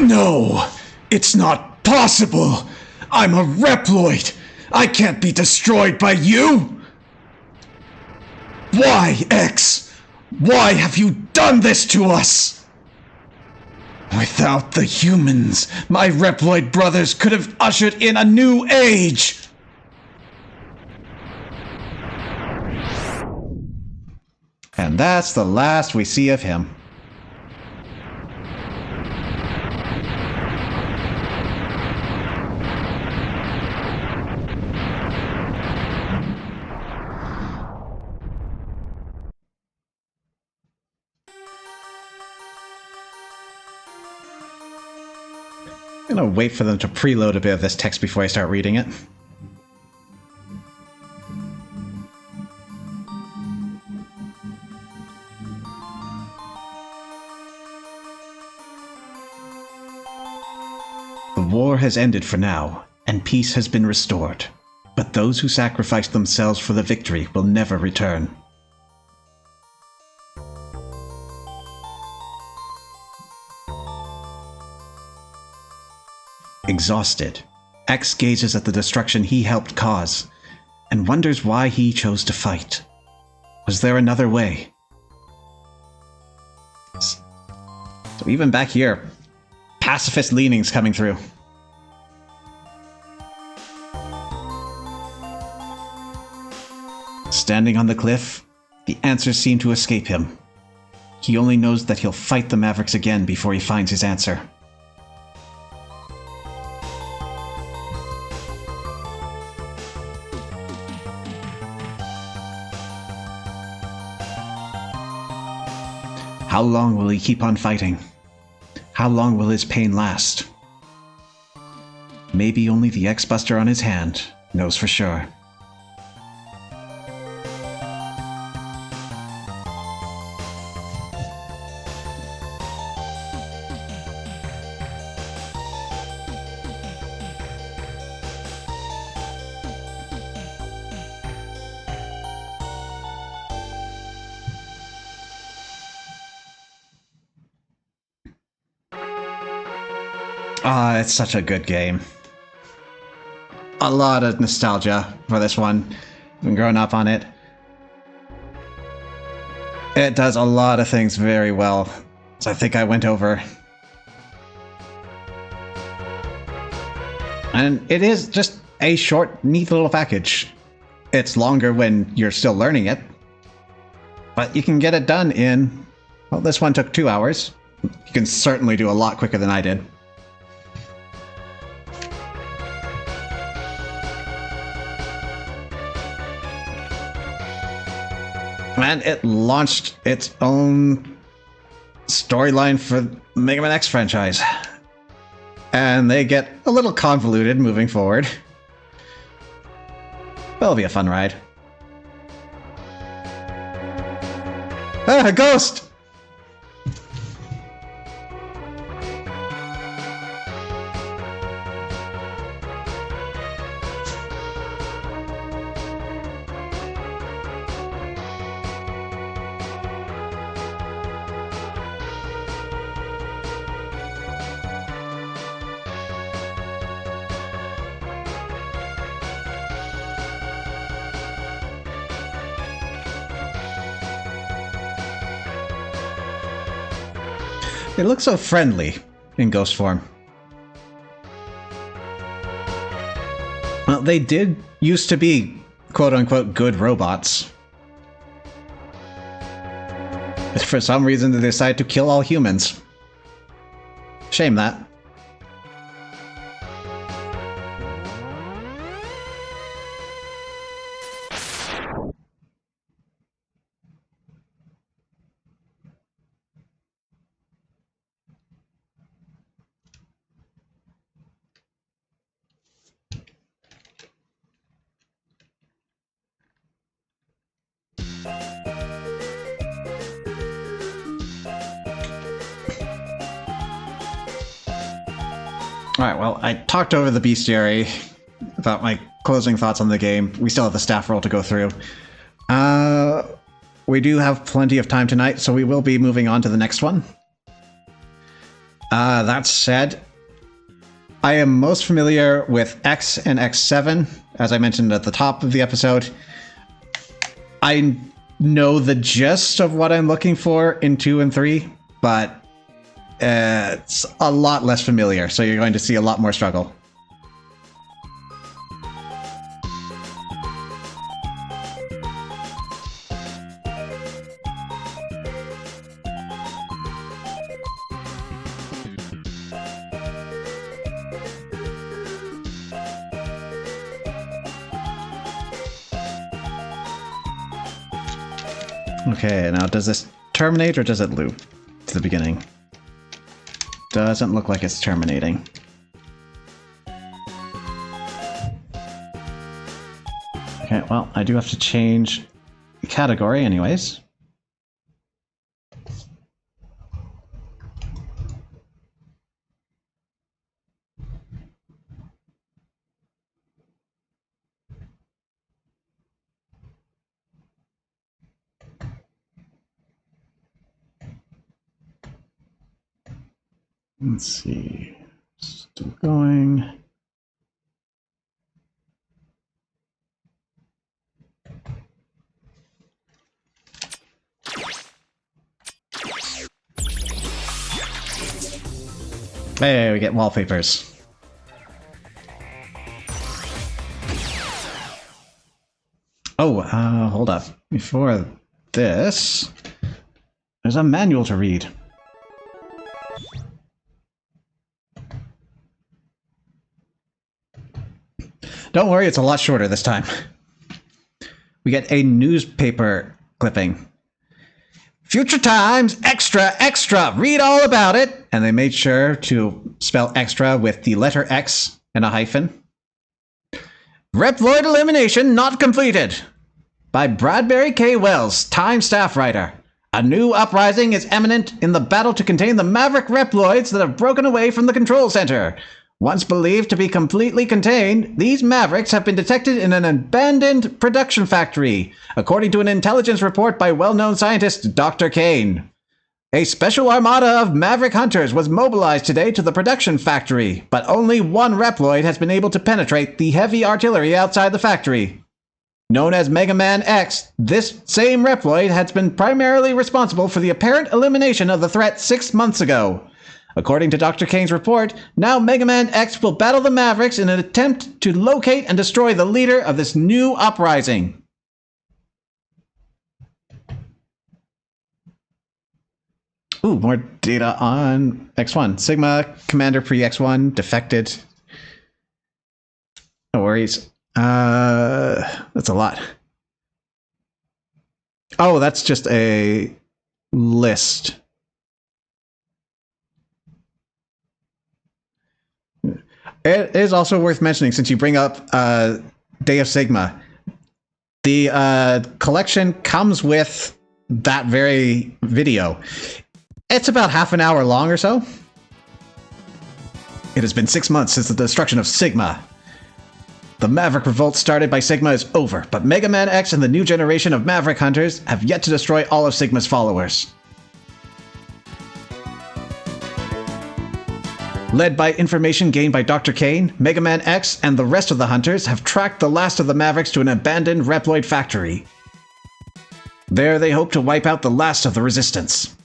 No, it's not possible. I'm a Reploid! I can't be destroyed by you! Why, X? Why have you done this to us? Without the humans, my Reploid brothers could have ushered in a new age! And that's the last we see of him. I'm gonna wait for them to preload a bit of this text before I start reading it. The war has ended for now, and peace has been restored. But those who sacrificed themselves for the victory will never return. Exhausted, X gazes at the destruction he helped cause, and wonders why he chose to fight. Was there another way? So even back here, pacifist leanings coming through. Standing on the cliff, the answers seem to escape him. He only knows that he'll fight the Mavericks again before he finds his answer. How long will he keep on fighting? How long will his pain last? Maybe only the X-Buster on his hand knows for sure. Ah, it's such a good game. A lot of nostalgia for this one. Been growing up on it. It does a lot of things very well, as I think I went over. And it is just a short, neat little package. It's longer when you're still learning it, but you can get it done in, well, this one took 2 hours. You can certainly do a lot quicker than I did. And it launched its own storyline for Mega Man X franchise. And they get a little convoluted moving forward. But it'll be a fun ride. Ah, a ghost! They look so friendly in ghost form. Well, they did used to be quote-unquote good robots. But for some reason they decided to kill all humans. Shame that. Alright, well, I talked over the bestiary about my closing thoughts on the game. We still have the staff roll to go through. We do have plenty of time tonight, so we will be moving on to the next one. That said, I am most familiar with X and X7, as I mentioned at the top of the episode. I know the gist of what I'm looking for in 2 and 3, but it's a lot less familiar, so you're going to see a lot more struggle. Okay, now does this terminate or does it loop to the beginning? Doesn't look like it's terminating. Okay, well, I do have to change the category anyways. Let's see. Still going. Hey, we get wallpapers. Oh, hold up. Before this, there's a manual to read. Don't worry, it's a lot shorter this time. We get a newspaper clipping. Future Times, extra, extra, read all about it. And they made sure to spell extra with the letter X and a hyphen. Reploid elimination not completed. By Bradbury K. Wells, Time staff writer. A new uprising is imminent in the battle to contain the Maverick Reploids that have broken away from the control center. Once believed to be completely contained, these Mavericks have been detected in an abandoned production factory, according to an intelligence report by well-known scientist Dr. Kane. A special armada of Maverick hunters was mobilized today to the production factory, but only one Reploid has been able to penetrate the heavy artillery outside the factory. Known as Mega Man X, this same Reploid has been primarily responsible for the apparent elimination of the threat 6 months ago. According to Dr. Kane's report, now Mega Man X will battle the Mavericks in an attempt to locate and destroy the leader of this new uprising. Ooh, more data on X1. Sigma, Commander Pre-X1, defected. No worries. That's a lot. Oh, that's just a list. It is also worth mentioning, since you bring up Day of Sigma, the collection comes with that very video. It's about half an hour long or so. It has been 6 months since the destruction of Sigma. The Maverick revolt started by Sigma is over, but Mega Man X and the new generation of Maverick hunters have yet to destroy all of Sigma's followers. Led by information gained by Dr. Kane, Mega Man X and the rest of the hunters have tracked the last of the Mavericks to an abandoned Reploid factory. There they hope to wipe out the last of the resistance.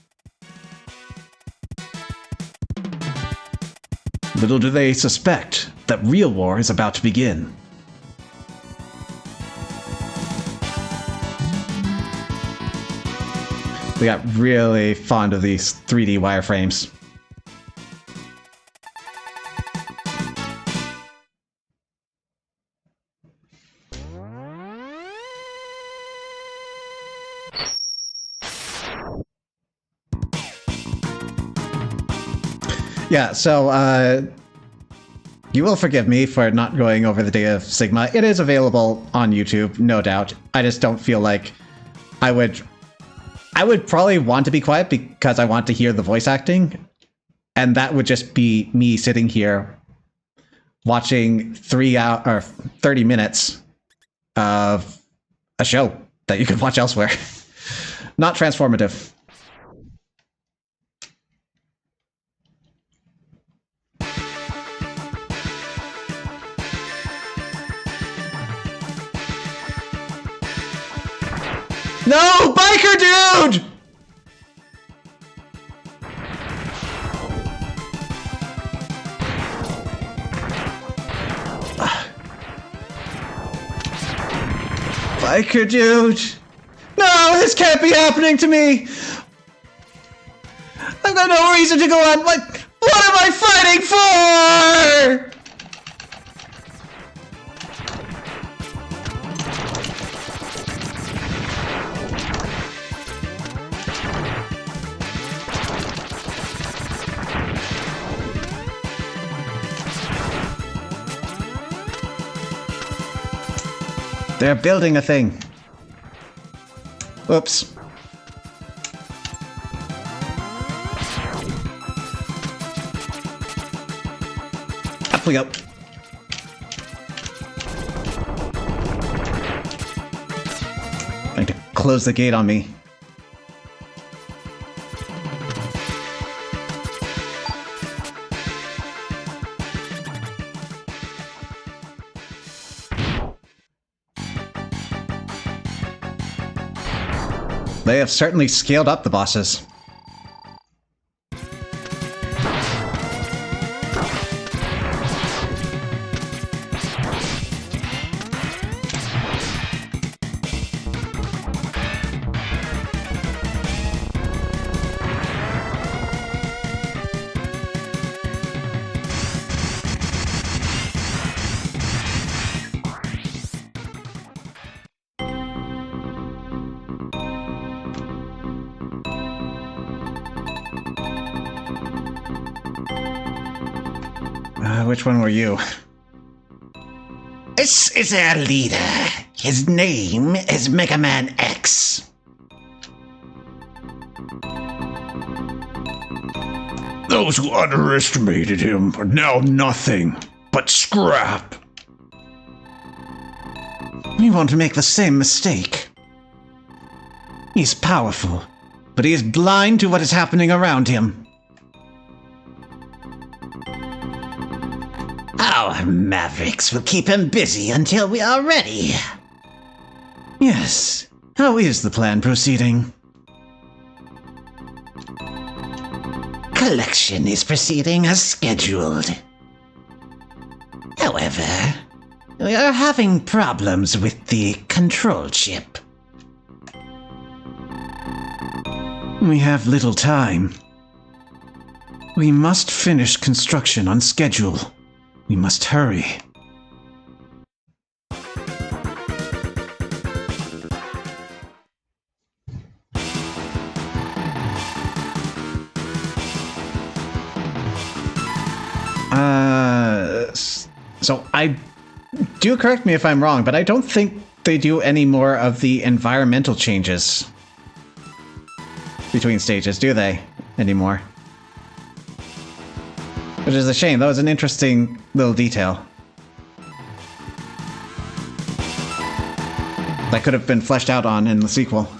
Little do they suspect that real war is about to begin. We got really fond of these 3D wireframes. Yeah, so you will forgive me for not going over the Day of Sigma. It is available on YouTube, no doubt. I just don't feel like I would probably want to be quiet because I want to hear the voice acting. And that would just be me sitting here watching 30 minutes of a show that you could watch elsewhere. Not transformative. No, biker dude! Biker dude! No, this can't be happening to me! I've got no reason to go on. What am I fighting for? They're building a thing. Oops. Up we go. Trying to close the gate on me. They have certainly scaled up the bosses. Which one were you? This is our leader. His name is Mega Man X. Those who underestimated him are now nothing but scrap. We won't make the same mistake. He's powerful, but he is blind to what is happening around him. Our Mavericks will keep him busy until we are ready. Yes. How is the plan proceeding? Collection is proceeding as scheduled. However, we are having problems with the control chip. We have little time. We must finish construction on schedule. We must hurry. So do correct me if I'm wrong, but I don't think they do any more of the environmental changes between stages, do they? Anymore? Which is a shame. That was an interesting little detail. That could have been fleshed out on in the sequel.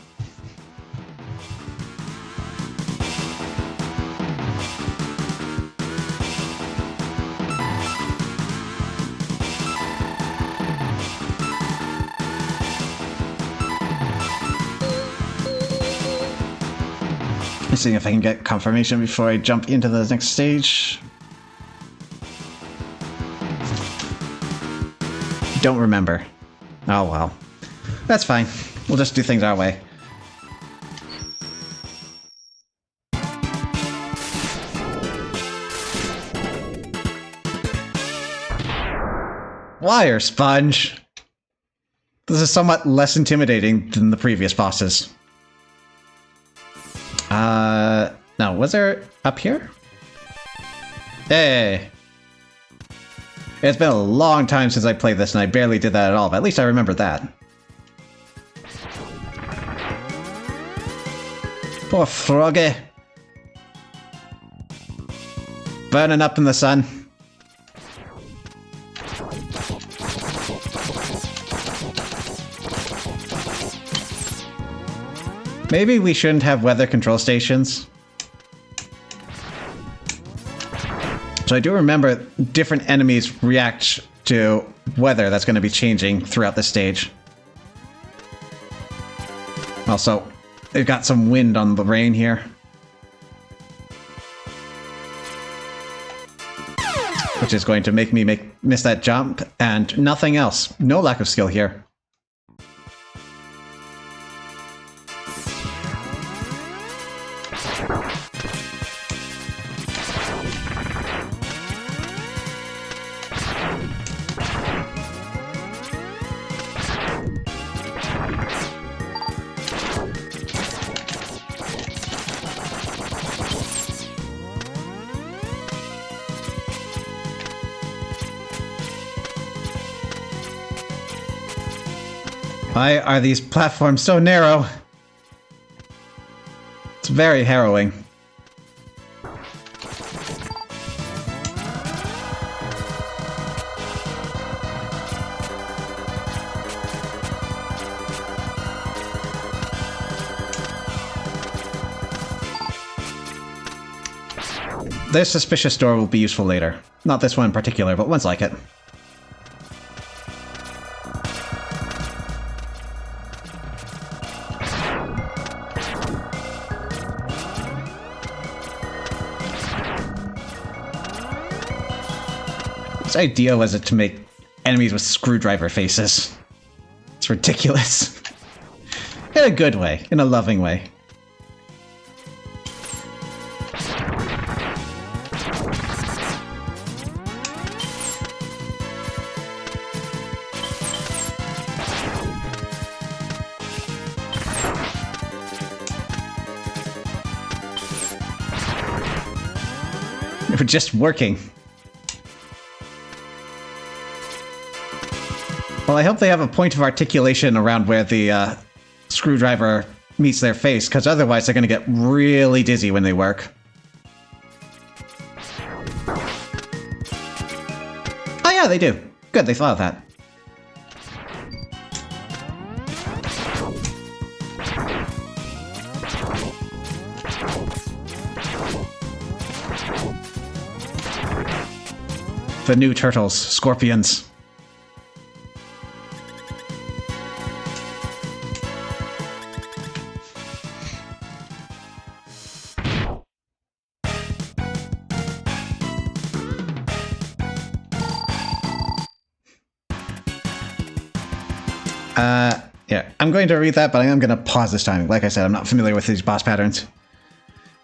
Let's see if I can get confirmation before I jump into the next stage. Don't remember. Oh well. That's fine. We'll just do things our way. Wire sponge! This is somewhat less intimidating than the previous bosses. No, was there up here? Hey! It's been a long time since I played this and I barely did that at all, but at least I remember that. Poor Froggy. Burning up in the sun. Maybe we shouldn't have weather control stations. So I do remember different enemies react to weather that's going to be changing throughout the stage. Also, they've got some wind on the rain here. Which is going to make me miss that jump, and nothing else. No lack of skill here. Why are these platforms so narrow? It's very harrowing. This suspicious door will be useful later. Not this one in particular, but ones like it. Whose idea was it to make enemies with screwdriver faces? It's ridiculous. In a good way, in a loving way. They were just working. Well, I hope they have a point of articulation around where the screwdriver meets their face, because otherwise they're going to get really dizzy when they work. Oh yeah, they do. Good, they thought of that. The new turtles, scorpions. Yeah, I'm going to read that, but I am going to pause this time. Like I said, I'm not familiar with these boss patterns.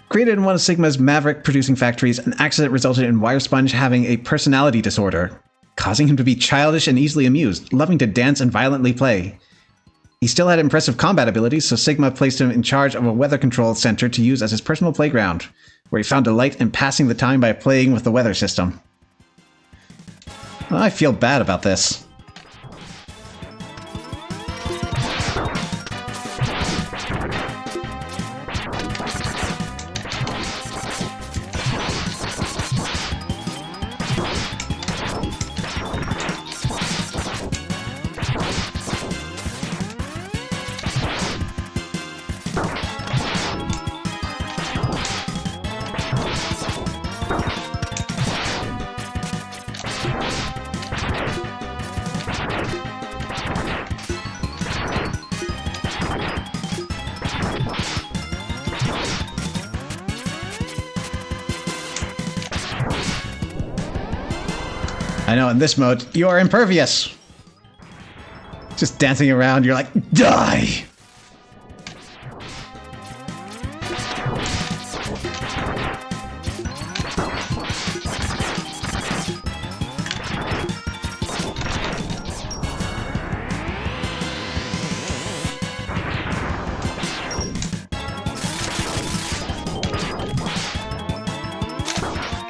Created in one of Sigma's maverick-producing factories, an accident resulted in Wiresponge having a personality disorder, causing him to be childish and easily amused, loving to dance and violently play. He still had impressive combat abilities, so Sigma placed him in charge of a weather control center to use as his personal playground, where he found delight in passing the time by playing with the weather system. Well, I feel bad about this. I know, in this mode, you are impervious. Just dancing around, you're like, die!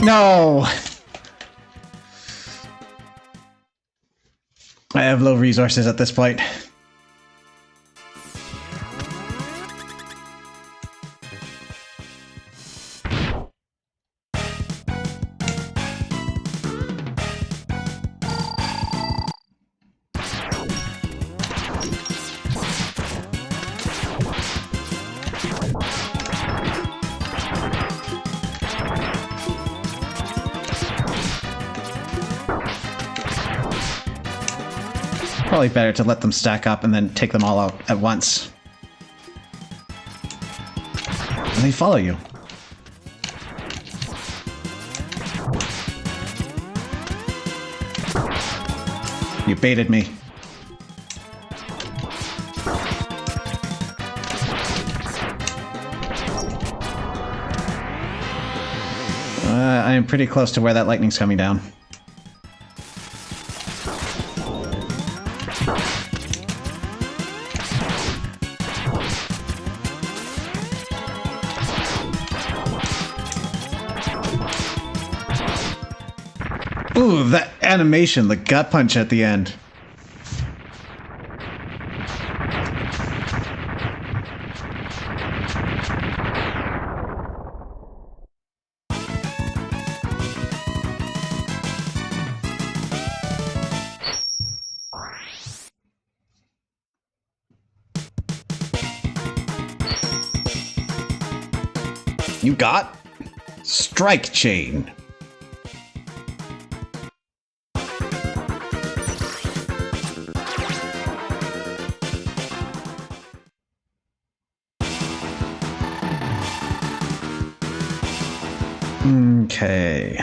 No! I have low resources at this point. Probably better to let them stack up and then take them all out at once. They follow you. You baited me. I am pretty close to where that lightning's coming down. Ooh, that animation, the gut punch at the end. You got Strike Chain. Okay.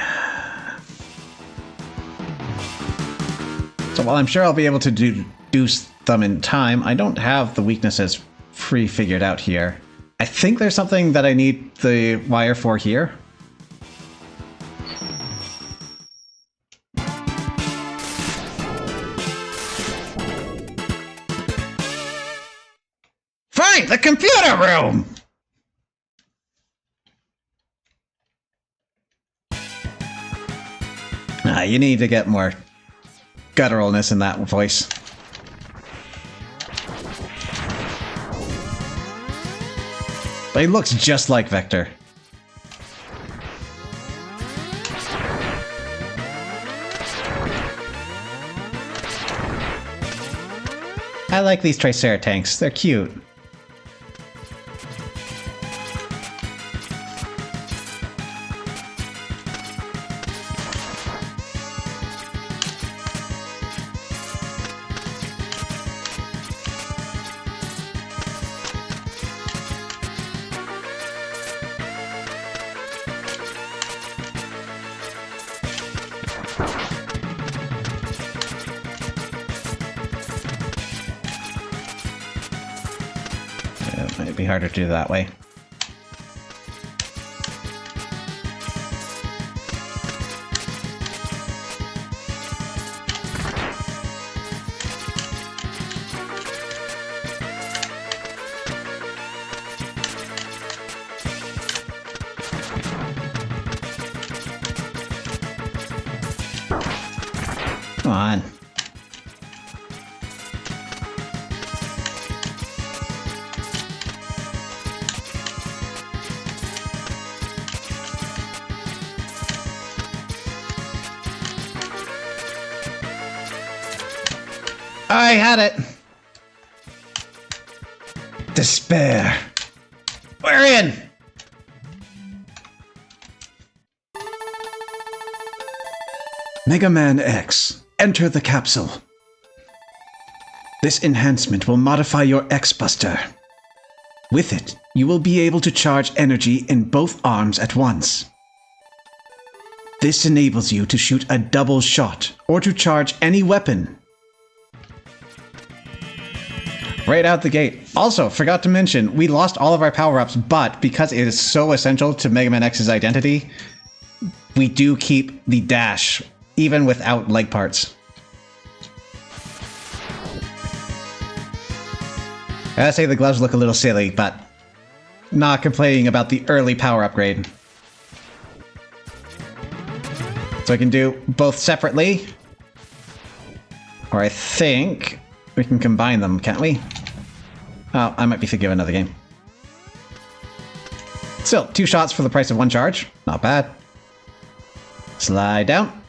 So while I'm sure I'll be able to deduce them in time, I don't have the weaknesses pre-figured out here. I think there's something that I need the wire for here. Find the computer room! You need to get more gutturalness in that voice. But he looks just like Vector. I like these Triceratops. They're cute. It might be harder to do that way. Come on. I had it. Despair. We're in. Mega Man X, enter the capsule. This enhancement will modify your X-Buster. With it, you will be able to charge energy in both arms at once. This enables you to shoot a double shot, or to charge any weapon. Right out the gate. Also, forgot to mention, we lost all of our power-ups, but because it is so essential to Mega Man X's identity, we do keep the dash, even without leg parts. I gotta say the gloves look a little silly, but not complaining about the early power upgrade. So I can do both separately, or I think we can combine them, can't we? Oh, I might be thinking of another game. Still, 2 shots for the price of 1 charge. Not bad. Slide down.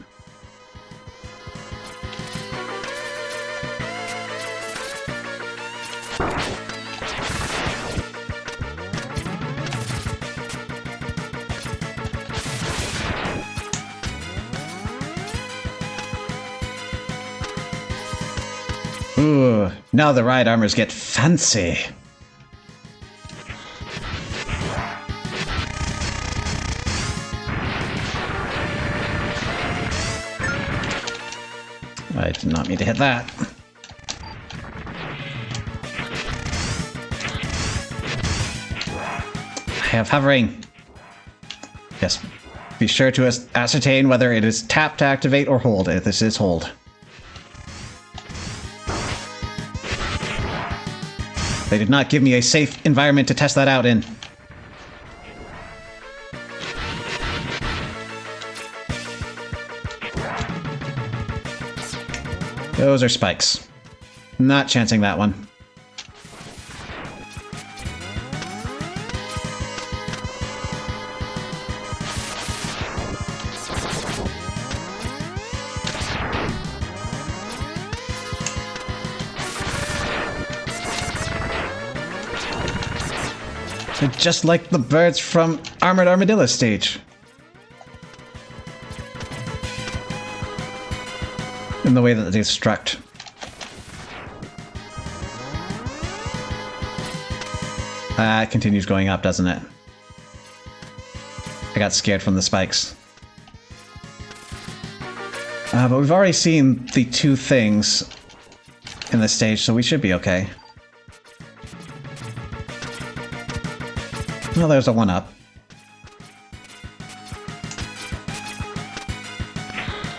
Ooh, now the ride armors get fancy. I did not mean to hit that. I have hovering. Yes. Be sure to ascertain whether it is tap to activate or hold. This is hold. They did not give me a safe environment to test that out in. Those are spikes. Not chancing that one. They're just like the birds from Armored Armadillo stage. In the way that they destruct. It continues going up, doesn't it? I got scared from the spikes. But we've already seen the two things in this stage, so we should be okay. Well, there's a 1-up.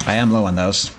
I am low on those.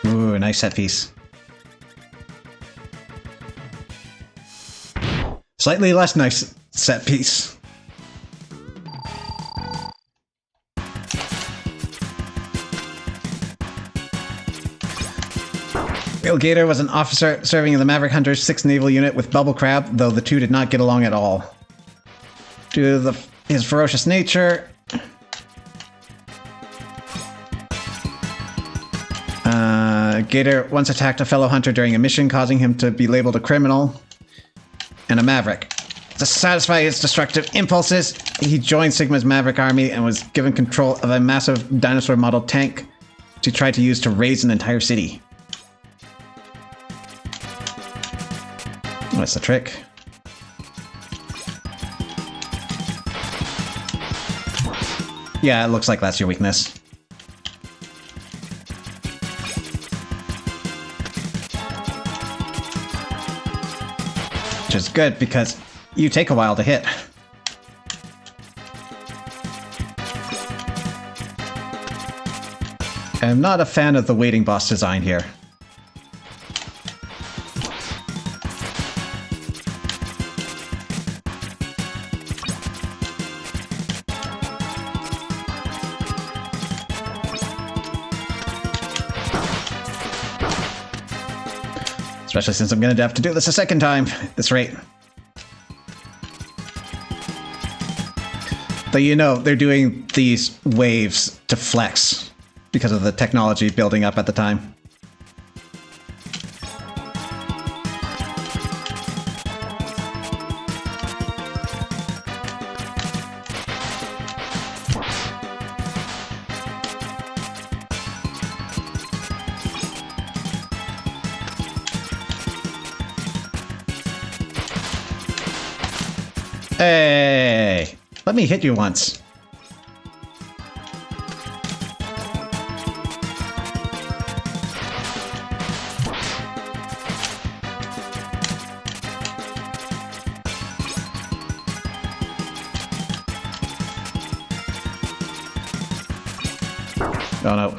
Ooh, nice set piece. Slightly less nice set piece. Bill Gator was an officer serving in the Maverick Hunter's 6th Naval Unit with Bubble Crab, though the two did not get along at all. Due to his ferocious nature, Gator once attacked a fellow hunter during a mission, causing him to be labeled a criminal and a maverick. To satisfy his destructive impulses, he joined Sigma's Maverick army and was given control of a massive dinosaur model tank to try to use to raise an entire city. What's the trick? Yeah, it looks like that's your weakness. Which is good, because you take a while to hit. I'm not a fan of the waiting boss design here. Especially since I'm going to have to do this a second time at this rate. Though you know, they're doing these waves to flex because of the technology building up at the time. Hey! Let me hit you once. Oh no.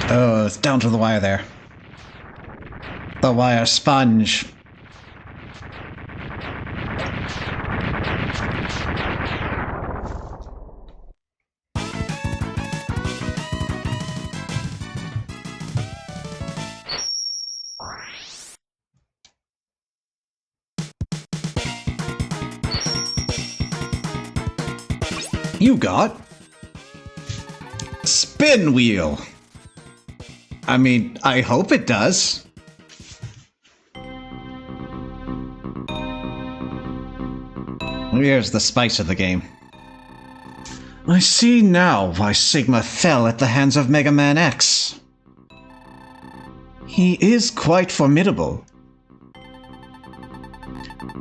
Oh, it's down to the wire there. The wire sponge. You got spin wheel. I mean, I hope it does. Here's the spice of the game. I see now why Sigma fell at the hands of Mega Man X. He is quite formidable.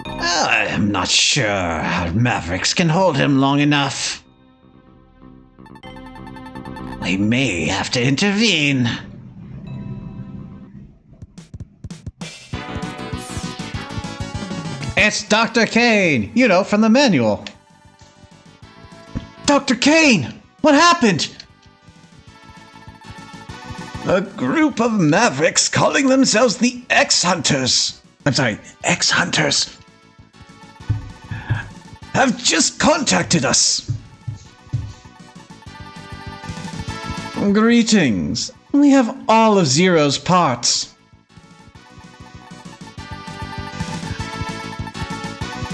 I'm not sure how Mavericks can hold him long enough. We may have to intervene. It's Dr. Kane! You know, from the manual. Dr. Kane! What happened? A group of Mavericks calling themselves the X-Hunters. I'm sorry, X-Hunters. Have just contacted us. Greetings. We have all of Zero's parts.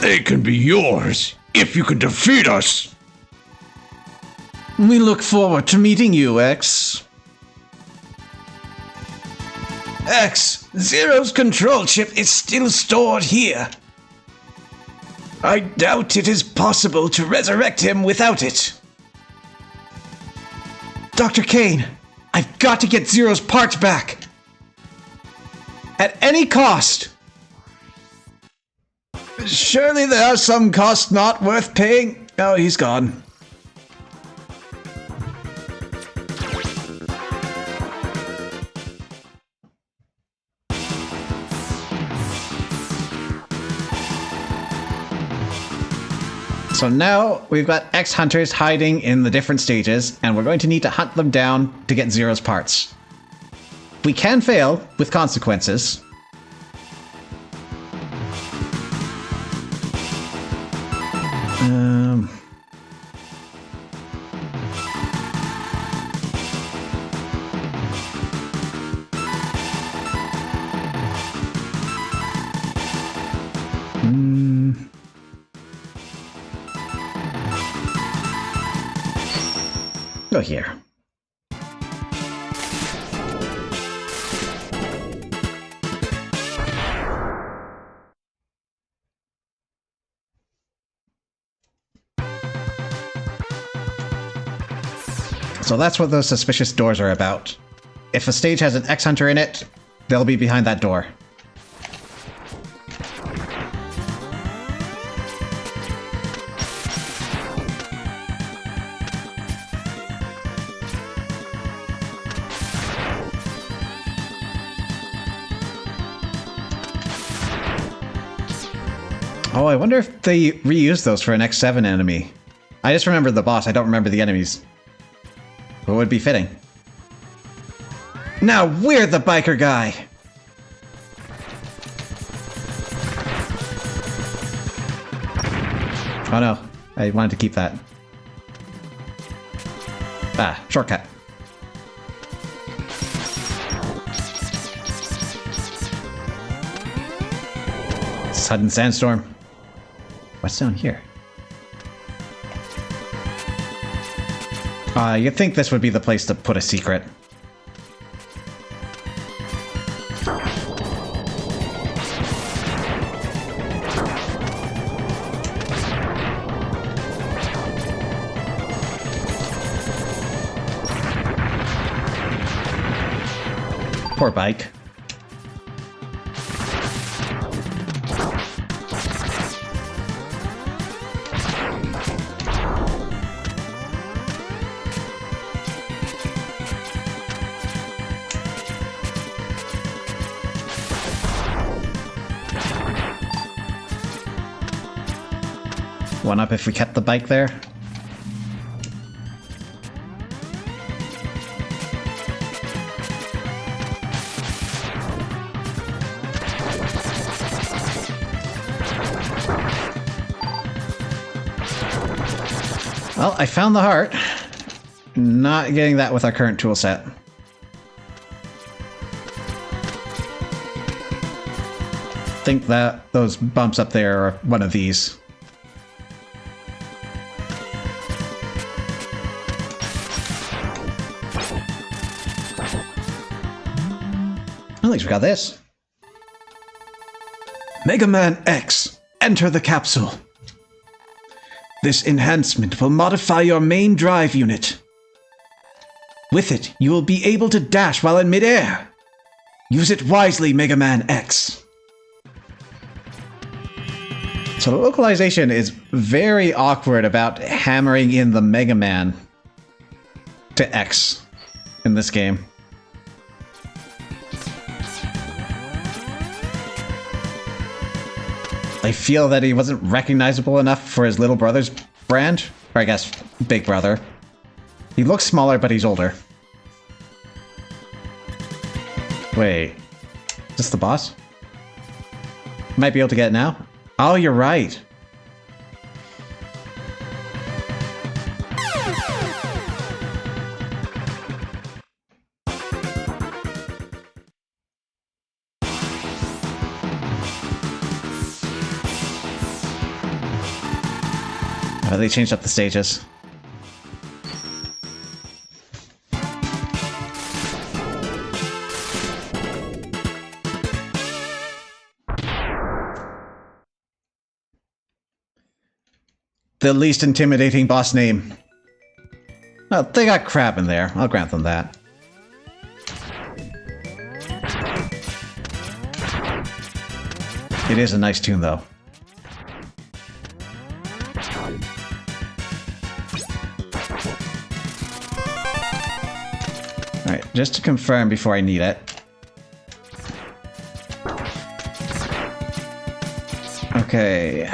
They can be yours if you can defeat us. We look forward to meeting you, X. X, Zero's control chip is still stored here. I doubt it is possible to resurrect him without it. Dr. Kane, I've got to get Zero's parts back. At any cost. Surely there are some costs not worth paying. Oh, he's gone. So now we've got X-Hunters hiding in the different stages, and we're going to need to hunt them down to get Zero's parts. We can fail with consequences. Go here. So that's what those suspicious doors are about. If a stage has an X-Hunter in it, they'll be behind that door. Oh, I wonder if they reused those for an X7 enemy. I just remember the boss, I don't remember the enemies. What would be fitting? Now we're the biker guy! Oh no, I wanted to keep that. Ah, shortcut. Sudden sandstorm. What's down here? You'd think this would be the place to put a secret. Poor bike. One up if we kept the bike there. Well, I found the heart. Not getting that with our current tool set. Think that those bumps up there are one of these. At least we got this. Mega Man X, enter the capsule. This enhancement will modify your main drive unit. With it, you will be able to dash while in midair. Use it wisely, Mega Man X. So the localization is very awkward about hammering in the Mega Man to X in this game. I feel that he wasn't recognizable enough for his little brother's brand. Or I guess, big brother. He looks smaller, but he's older. Wait. Is this the boss? Might be able to get it now? Oh, you're right. Oh, they changed up the stages. The least intimidating boss name. Well, they got crab in there. I'll grant them that. It is a nice tune, though. Alright, just to confirm before I need it. Okay.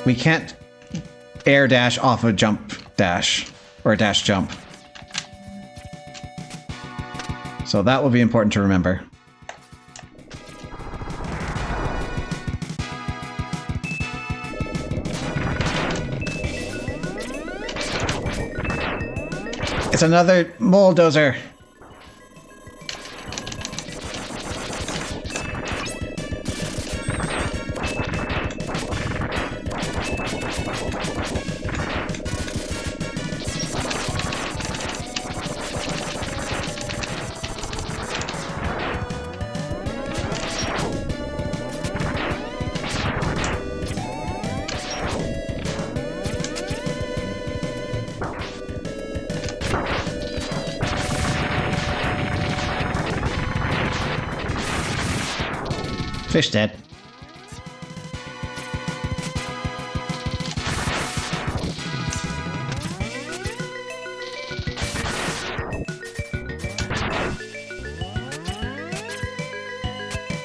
We can't air dash off a jump dash, or a dash jump. So that will be important to remember. It's another Moldozer. Fish dead.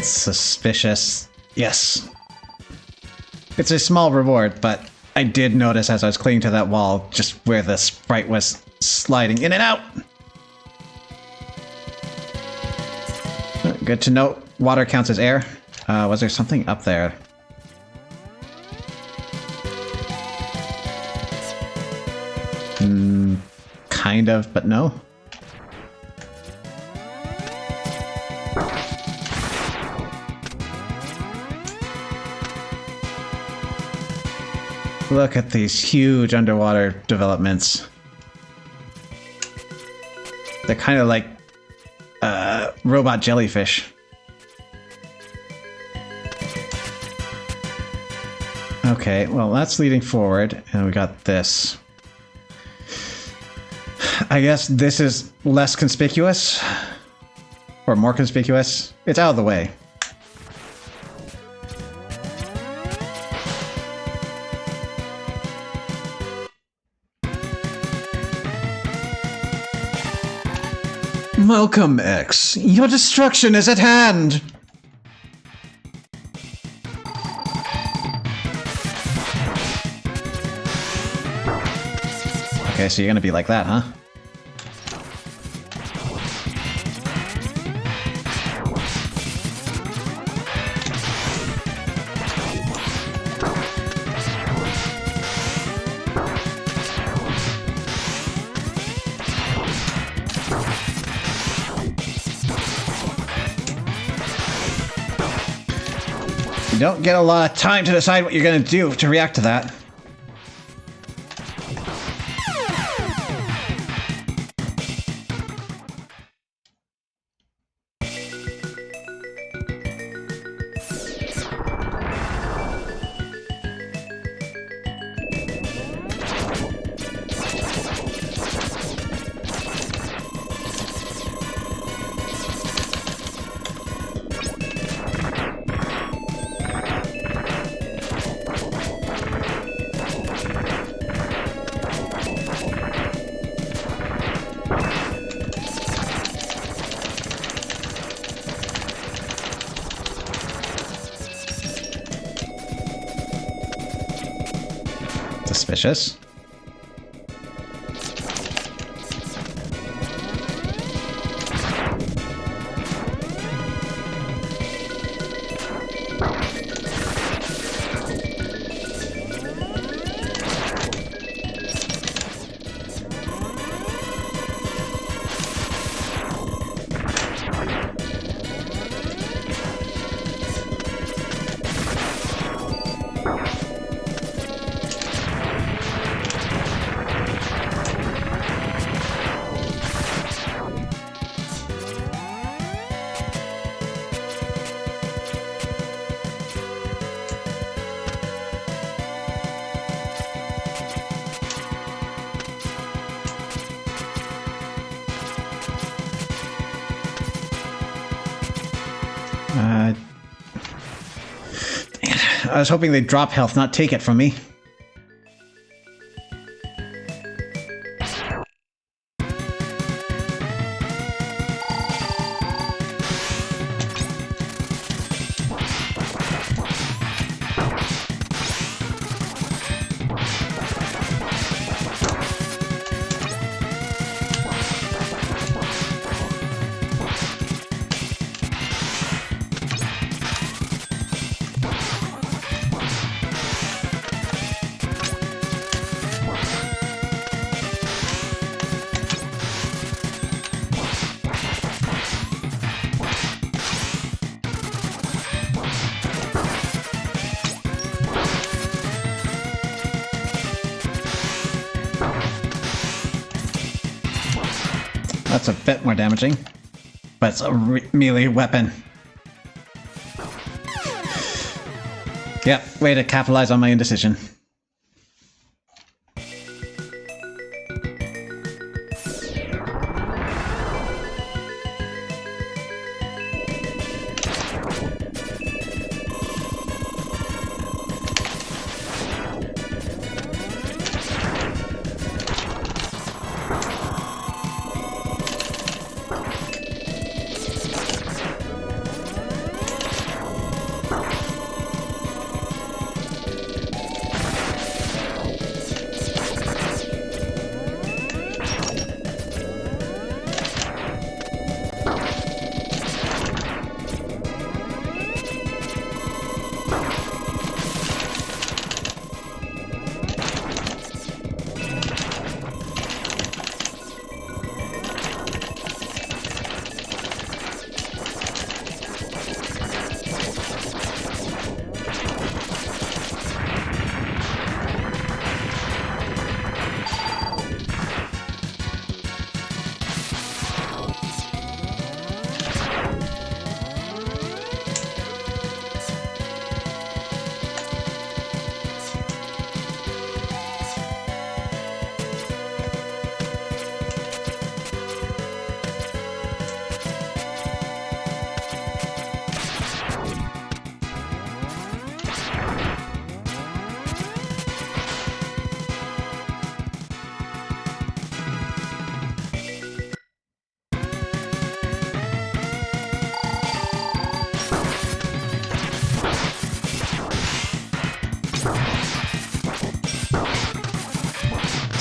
Suspicious. Yes. It's a small reward, but I did notice as I was clinging to that wall just where the sprite was sliding in and out. Good to note. Water counts as air. Was there something up there? Kind of, but no. Look at these huge underwater developments. They're kind of like robot jellyfish. Okay, well, that's leading forward, and we got this. I guess this is less conspicuous, or more conspicuous. It's out of the way. Welcome, X. Your destruction is at hand. Okay, so you're gonna be like that, huh? You don't get a lot of time to decide what you're going to do to react to that. Suspicious. I was hoping they'd drop health, not take it from me. That's a bit more damaging, but it's a melee weapon. Yep, way to capitalize on my indecision.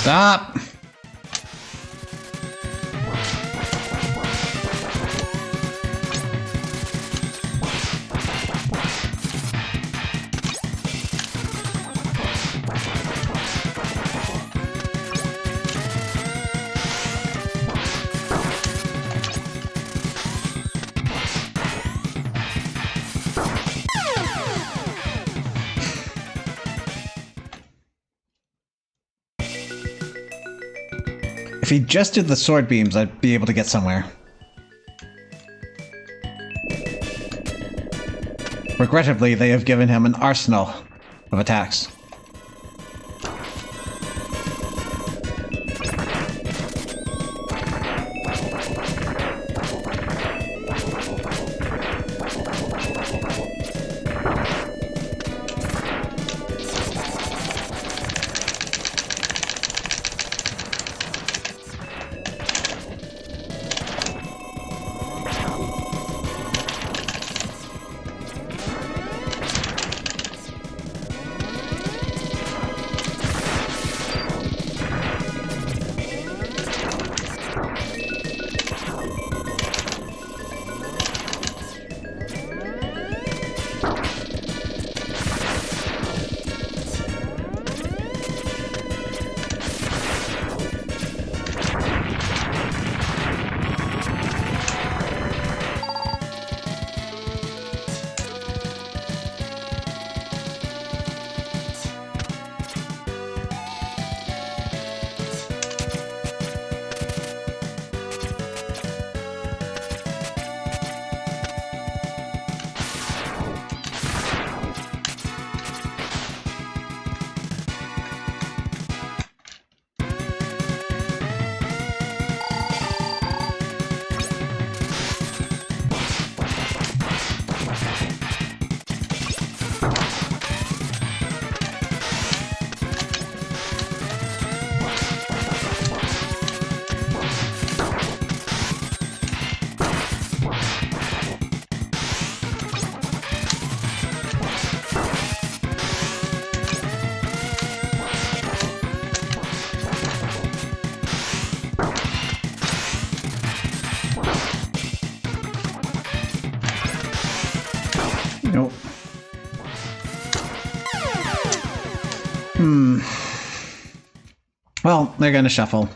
Stop! If he just did the sword beams, I'd be able to get somewhere. Regrettably, they have given him an arsenal of attacks. Nope. Well, they're gonna shuffle.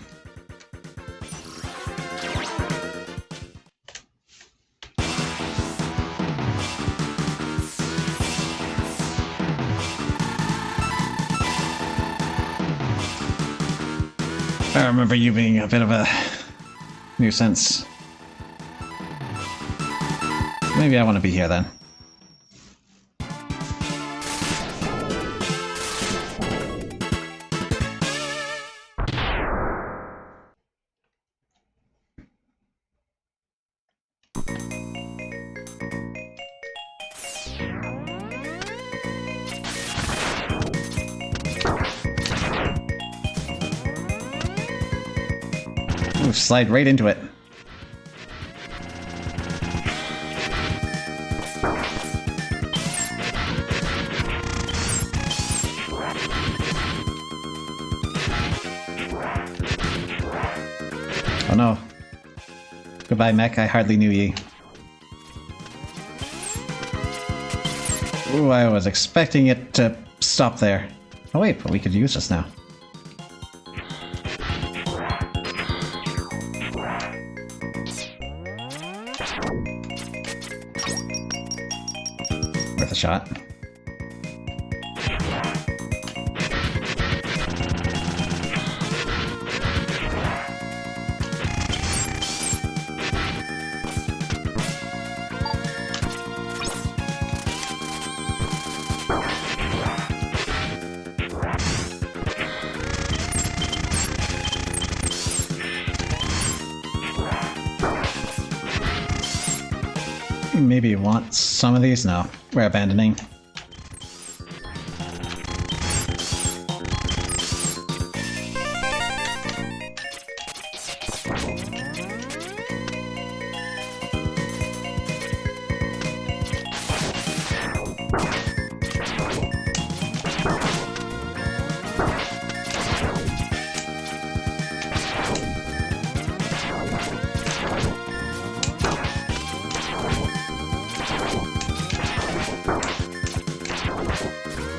I remember you being a bit of a nuisance. Maybe I want to be here then. Ooh, slide right into it. Oh no. Goodbye, mech. I hardly knew ye. Ooh, I was expecting it to stop there. Oh wait, but we could use this now. Worth a shot. Maybe you want some of these? No, we're abandoning.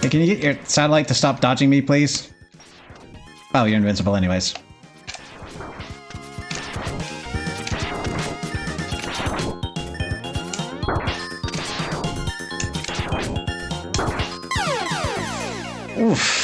Hey, can you get your satellite to stop dodging me, please? Oh, you're invincible anyways. Oof.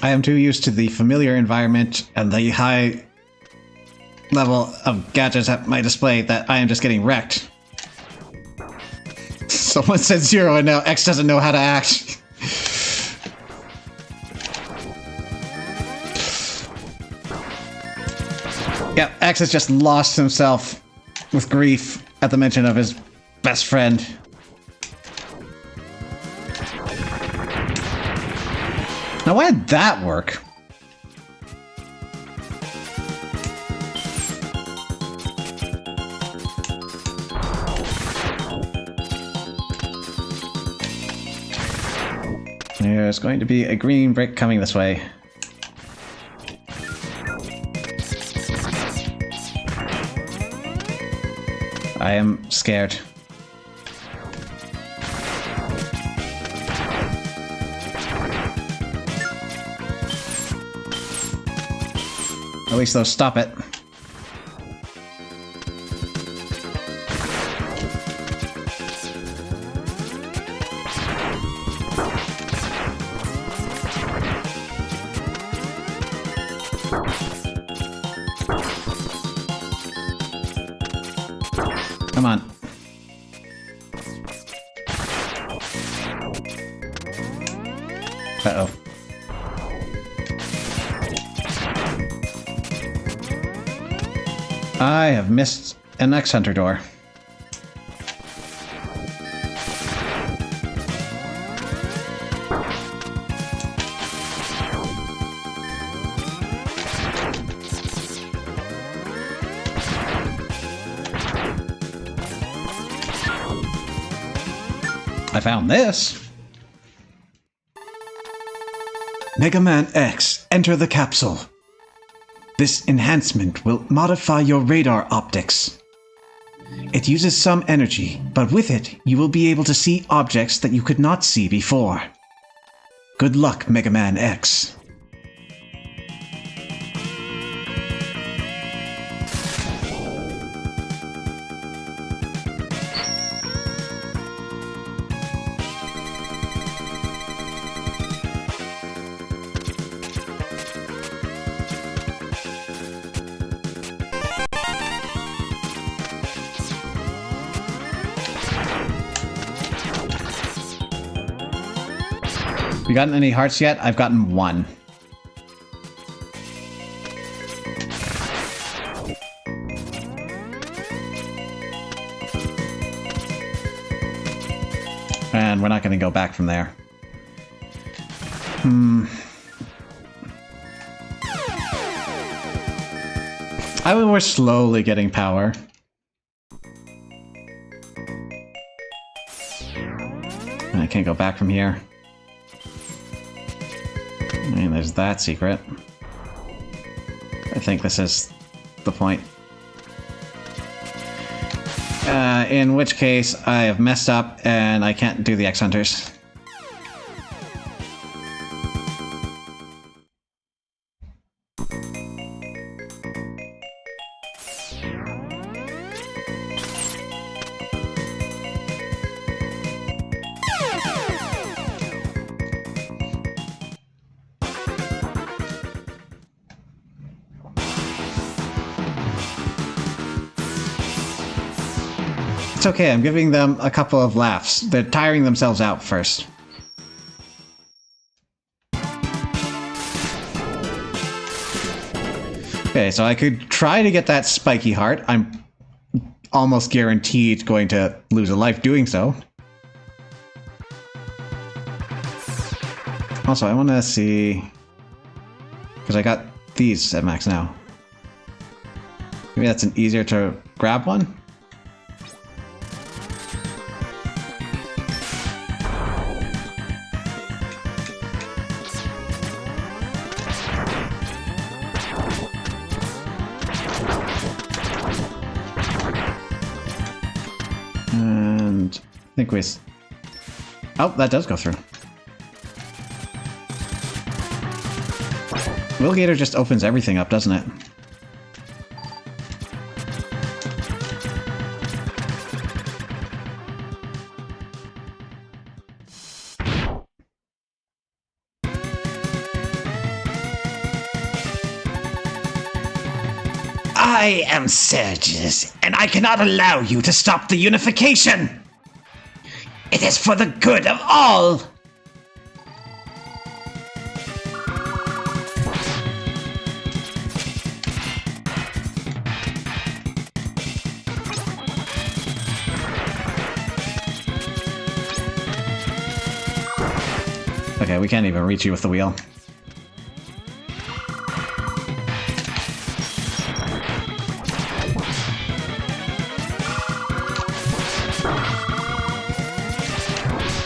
I am too used to the familiar environment and the high level of gadgets at my display that I am just getting wrecked. Someone said 0 and now X doesn't know how to act. Yep, X has just lost himself with grief at the mention of his best friend. Now, why did that work? There's going to be a green brick coming this way. I am scared. At least they'll stop it. Come on. Uh-oh. I have missed an X-Hunter door. I found this. Mega Man X, enter the capsule. This enhancement will modify your radar optics. It uses some energy, but with it, you will be able to see objects that you could not see before. Good luck, Mega Man X. You gotten any hearts yet? I've gotten 1. And we're not going to go back from there. I mean, we're slowly getting power. And I can't go back from here. I mean, there's that secret. I think this is the point. In which case, I have messed up and I can't do the X-Hunters. It's okay, I'm giving them a couple of laughs. They're tiring themselves out first. Okay, so I could try to get that spiky heart. I'm almost guaranteed going to lose a life doing so. Also, I want to see... because I got these at max now. Maybe that's an easier to grab one? And I think we... oh, that does go through. Willgator just opens everything up, doesn't it? I am Sergius, and I cannot allow you to stop the unification. It is for the good of all. Okay, we can't even reach you with the wheel.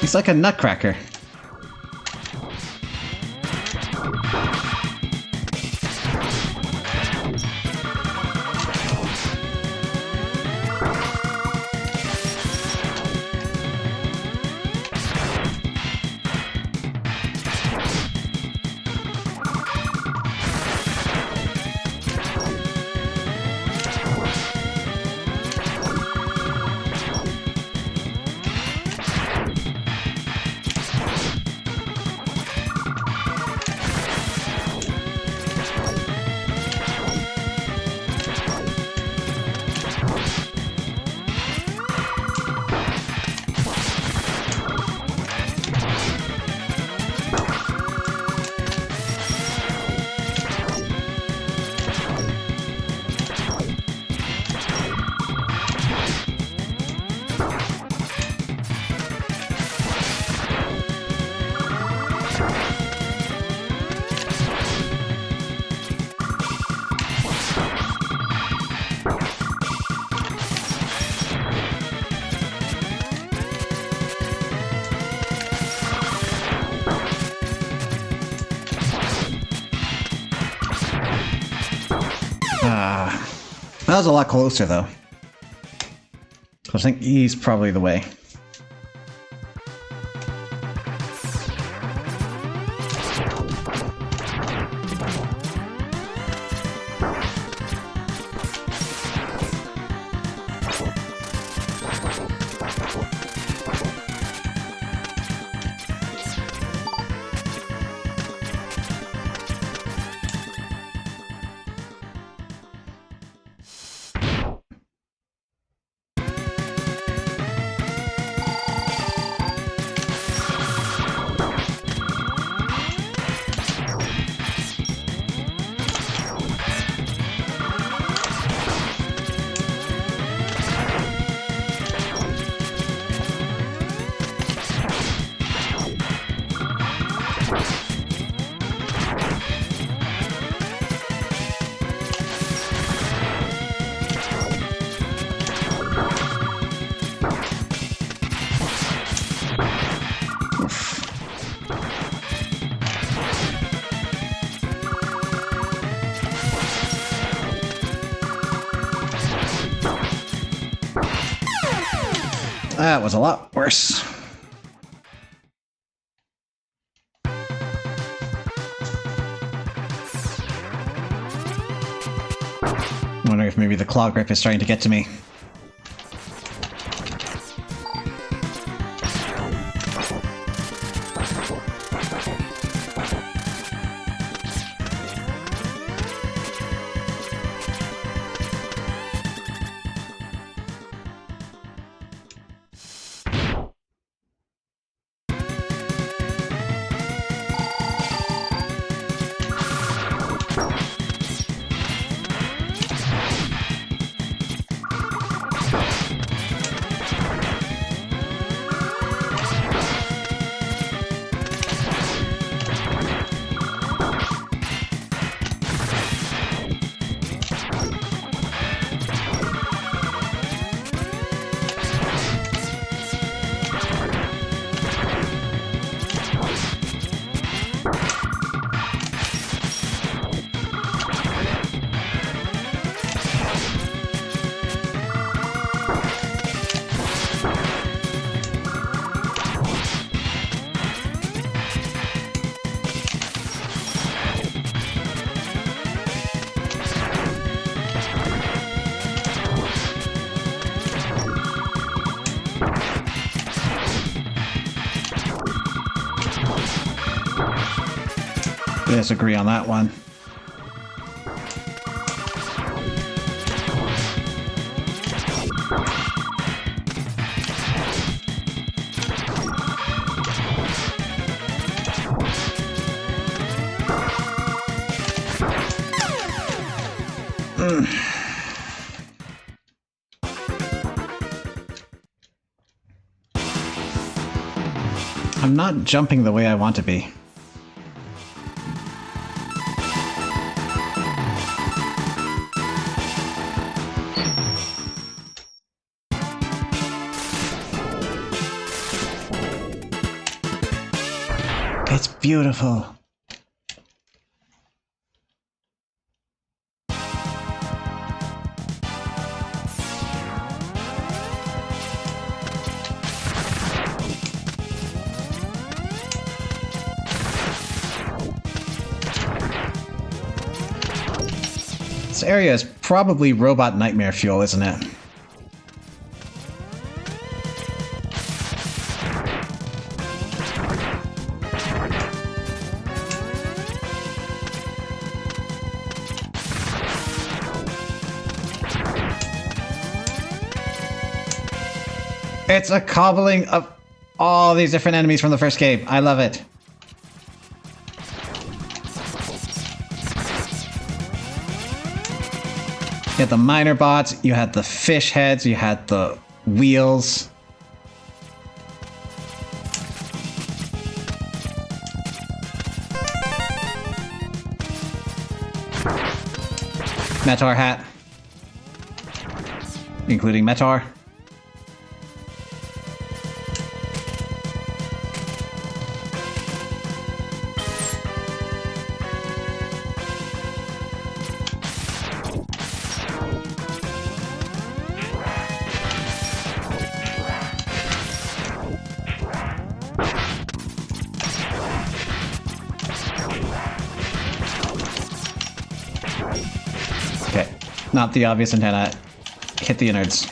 He's like a nutcracker. That was a lot closer, though. I think he's probably the way. That was a lot worse. I'm wondering if maybe the claw grip is starting to get to me. We disagree on that one. I'm not jumping the way I want to be. It's beautiful. This area is probably robot nightmare fuel, isn't it? It's a cobbling of all these different enemies from the first game. I love it. You had the miner bots, you had the fish heads, you had the wheels. Metar hat. Including Metar. Okay, not the obvious antenna. Hit the innards.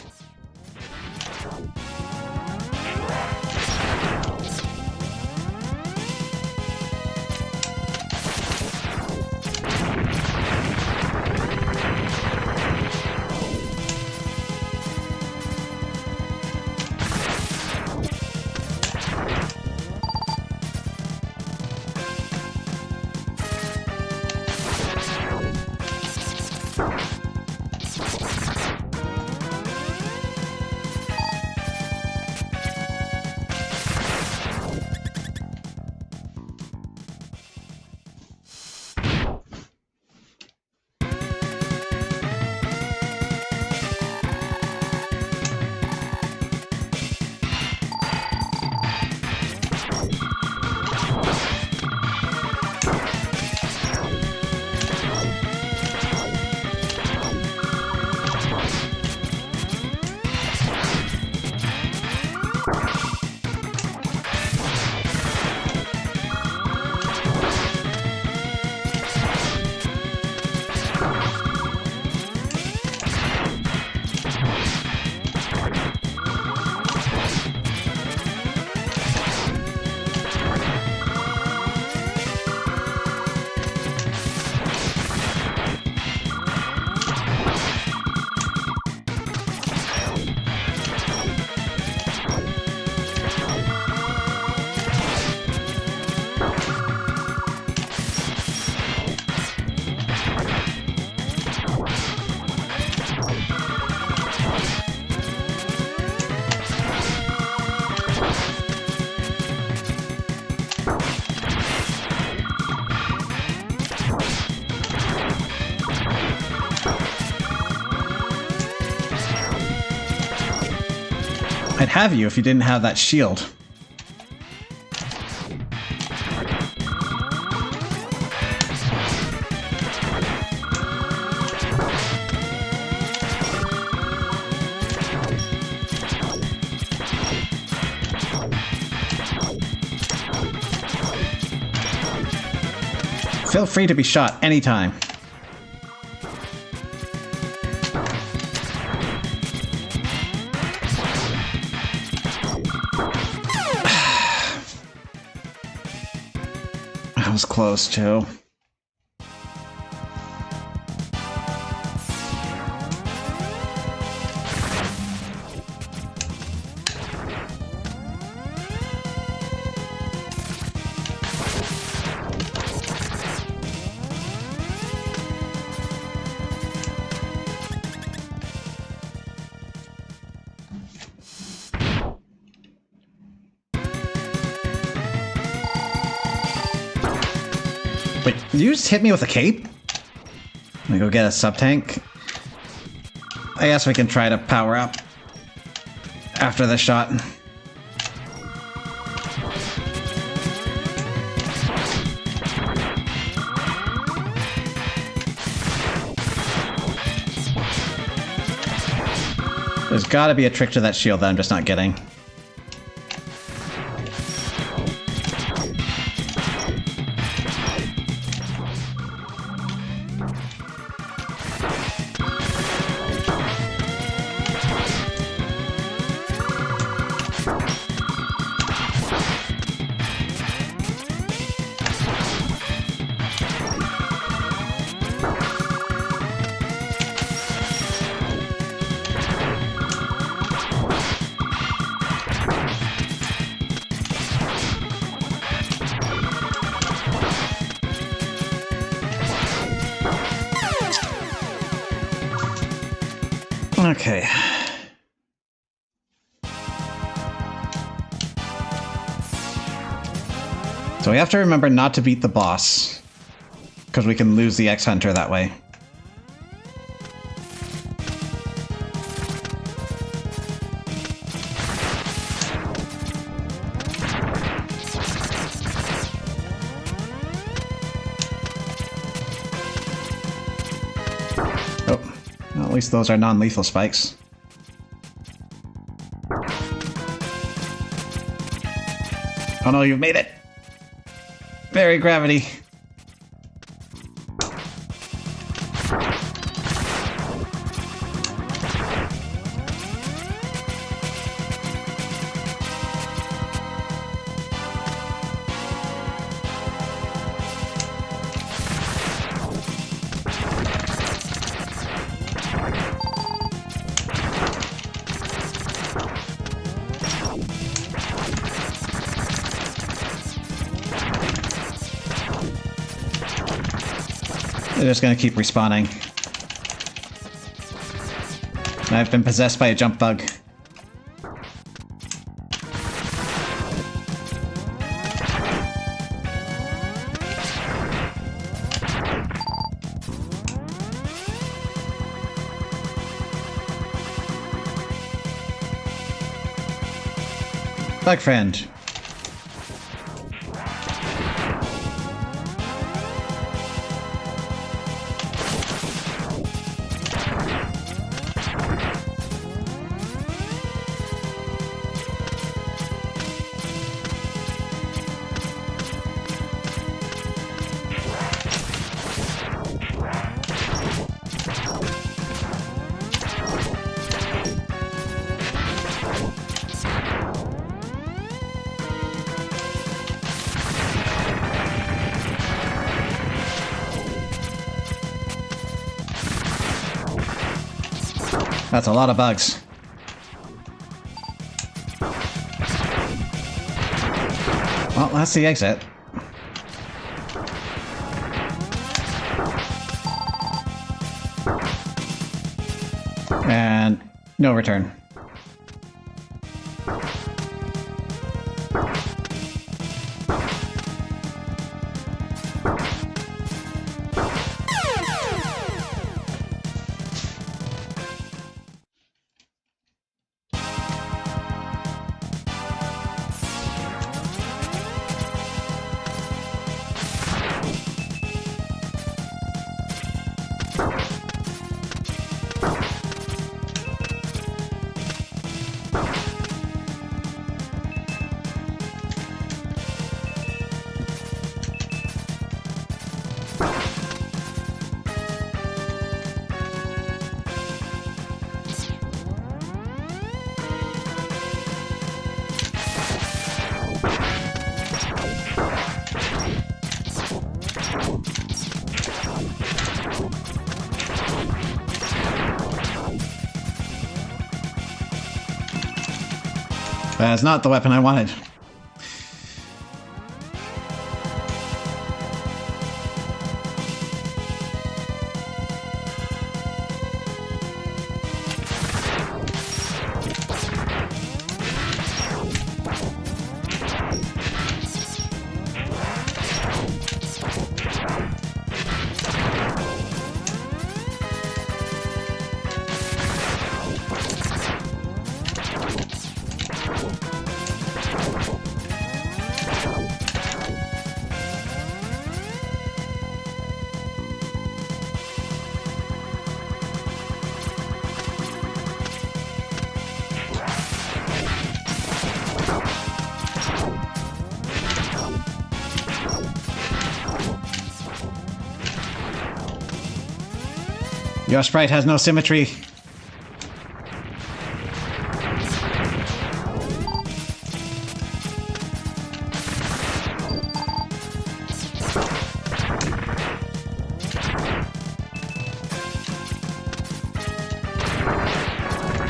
I'd have you if you didn't have that shield. Feel free to be shot anytime. That was close, too. Wait, did you just hit me with a cape? Let me go get a sub-tank. I guess we can try to power up after this shot. There's gotta be a trick to that shield that I'm just not getting. Okay. So we have to remember not to beat the boss, because we can lose the X-Hunter that way. Oh, well, at least those are non-lethal spikes. Oh no, you've made it! Very gravity. They're just gonna keep respawning. I've been possessed by a jump bug. Bug friend. That's a lot of bugs. Well, that's the exit. And no return. That's not the weapon I wanted. Your sprite has no symmetry.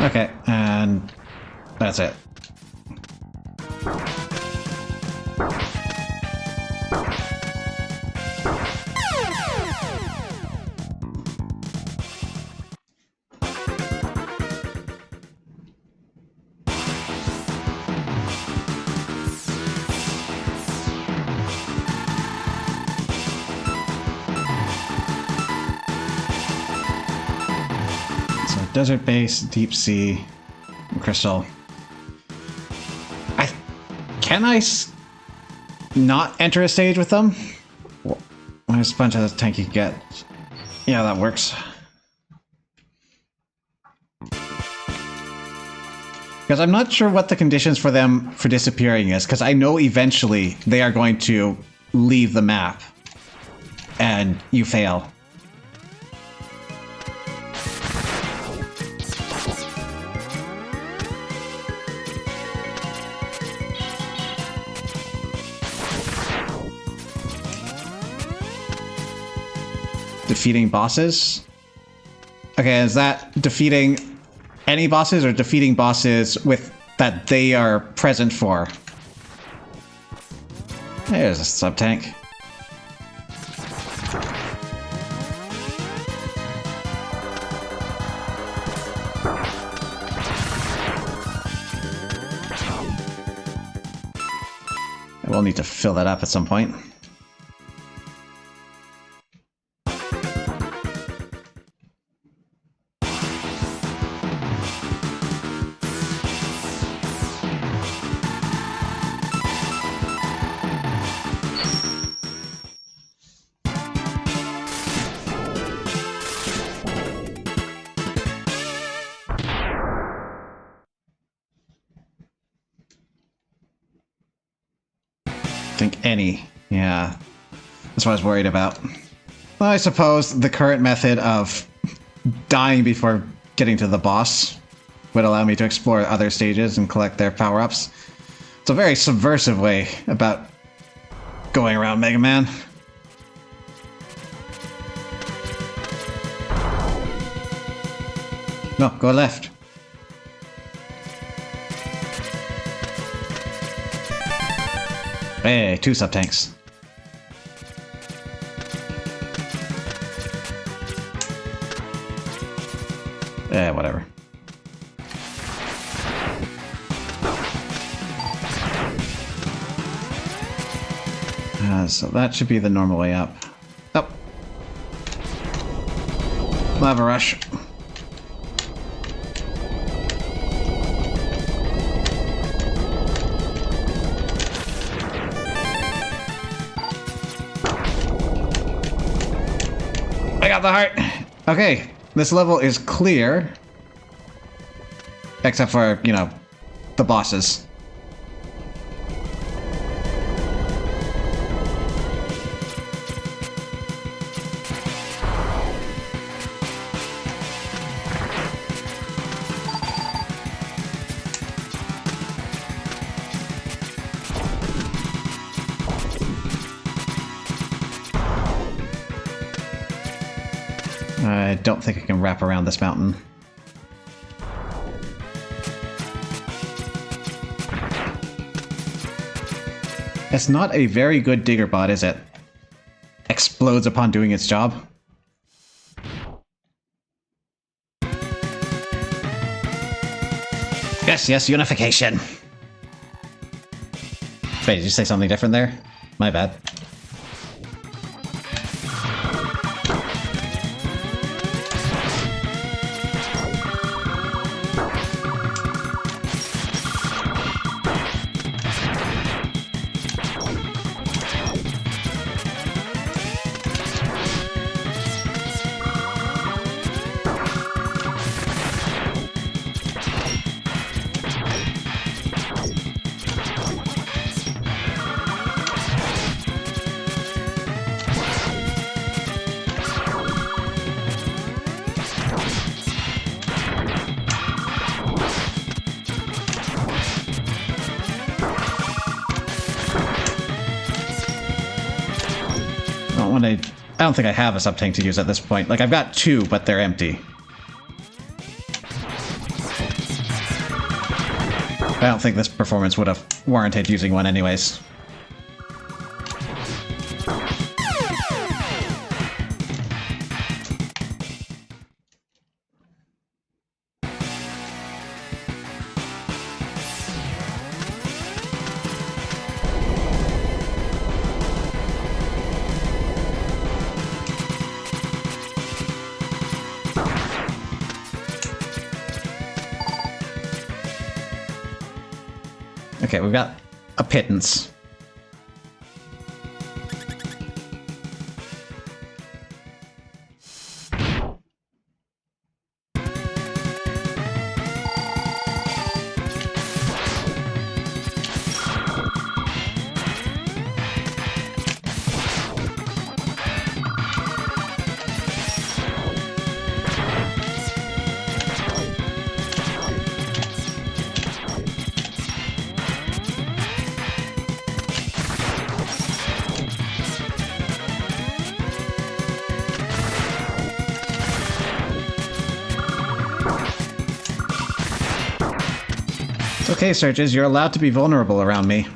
Okay, and that's it. So desert base, deep sea, and crystal. Can I not enter a stage with them? There's a bunch of tank you can get. Yeah, that works. Because I'm not sure what the conditions for them for disappearing is, because I know eventually they are going to leave the map and you fail. Defeating bosses? Okay, is that defeating any bosses or defeating bosses with that they are present for? There's a sub-tank. I will need to fill that up at some point. Think any. Yeah. That's what I was worried about. Well, I suppose the current method of dying before getting to the boss would allow me to explore other stages and collect their power-ups. It's a very subversive way about going around Mega Man. No, go left. Hey, 2 sub-tanks. Whatever. So that should be the normal way up. Oh. Lava rush. I got the heart. Okay, this level is clear. Except for, you know, the bosses. I don't think I can wrap around this mountain. It's not a very good digger bot, is it? Explodes upon doing its job. Yes, unification. Wait, did you say something different there? My bad. want to... I don't think I have a sub-tank to use at this point. Like, I've got two, but they're empty. I don't think this performance would have warranted using one anyways. Okay, we've got a pittance. Okay, Surges, you're allowed to be vulnerable around me.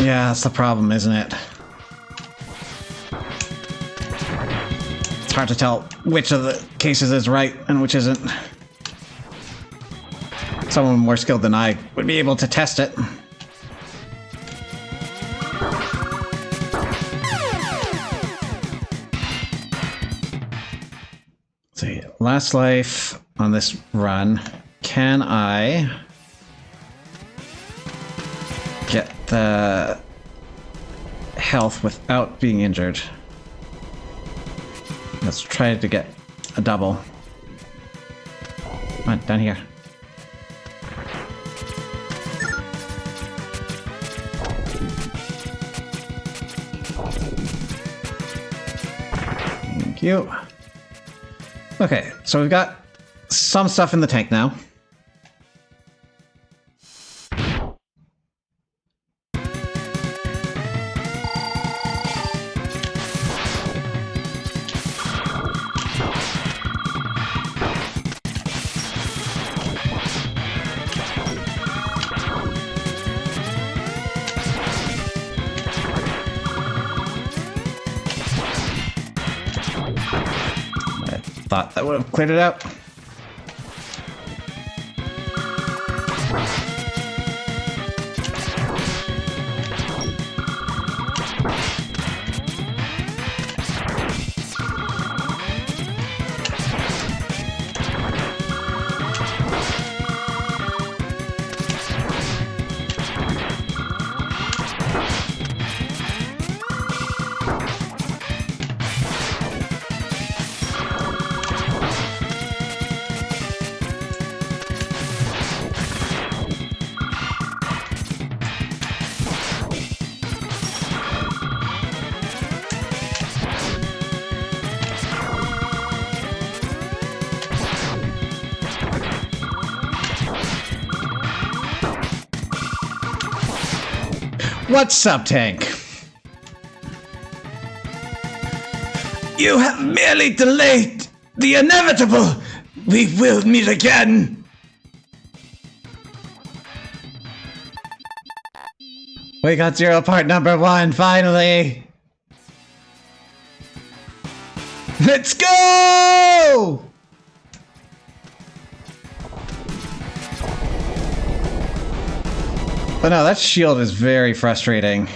Yeah, that's the problem, isn't it? It's hard to tell which of the cases is right and which isn't. Someone more skilled than I would be able to test it. Let's see, last life on this run. Can I get the health without being injured? Let's try to get a double. Come on, down here. Thank you. Okay, so we've got some stuff in the tank now. Thought that would have cleared it out. What's up, Tank? You have merely delayed the inevitable. We will meet again. We got Zero Part number 1, finally! Let's go! But no, that shield is very frustrating.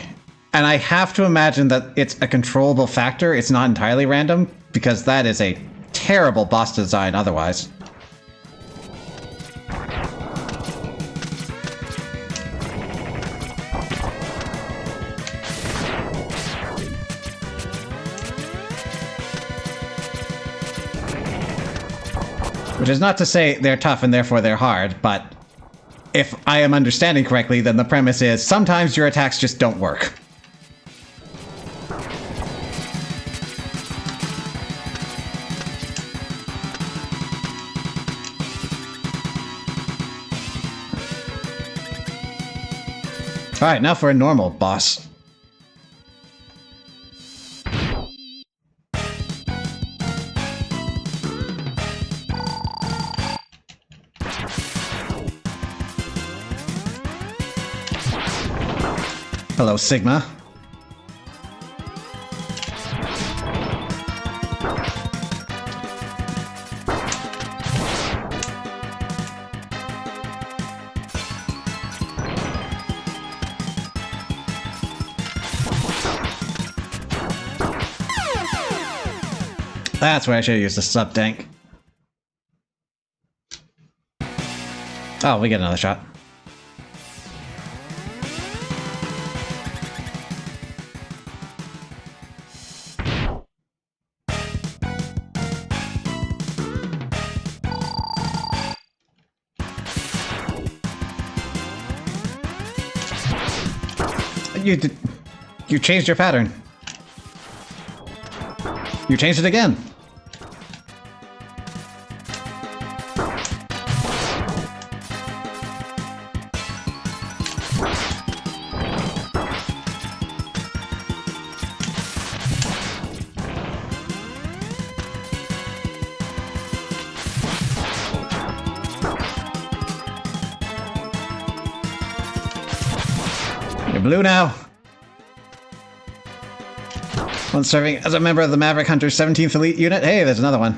And I have to imagine that it's a controllable factor, it's not entirely random, because that is a terrible boss design otherwise. Which is not to say they're tough and therefore they're hard, but if I am understanding correctly, then the premise is sometimes your attacks just don't work. Alright, now for a normal boss. Hello, Sigma. That's where I should have used the sub tank. Oh, we get another shot. You changed your pattern. You changed it again. You're blue now. Once serving as a member of the Maverick Hunter's 17th Elite Unit. Hey, there's another one.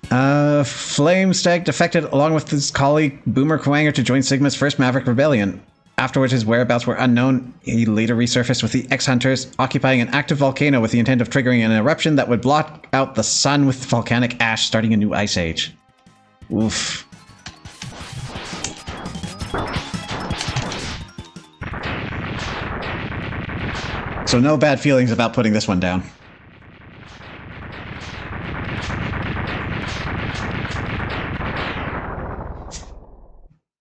Flamestag defected along with his colleague Boomer Kwanger to join Sigma's first Maverick Rebellion. Afterwards, his whereabouts were unknown. He later resurfaced with the X-Hunters, occupying an active volcano with the intent of triggering an eruption that would blot out the sun with volcanic ash, starting a new ice age. Oof. So no bad feelings about putting this one down.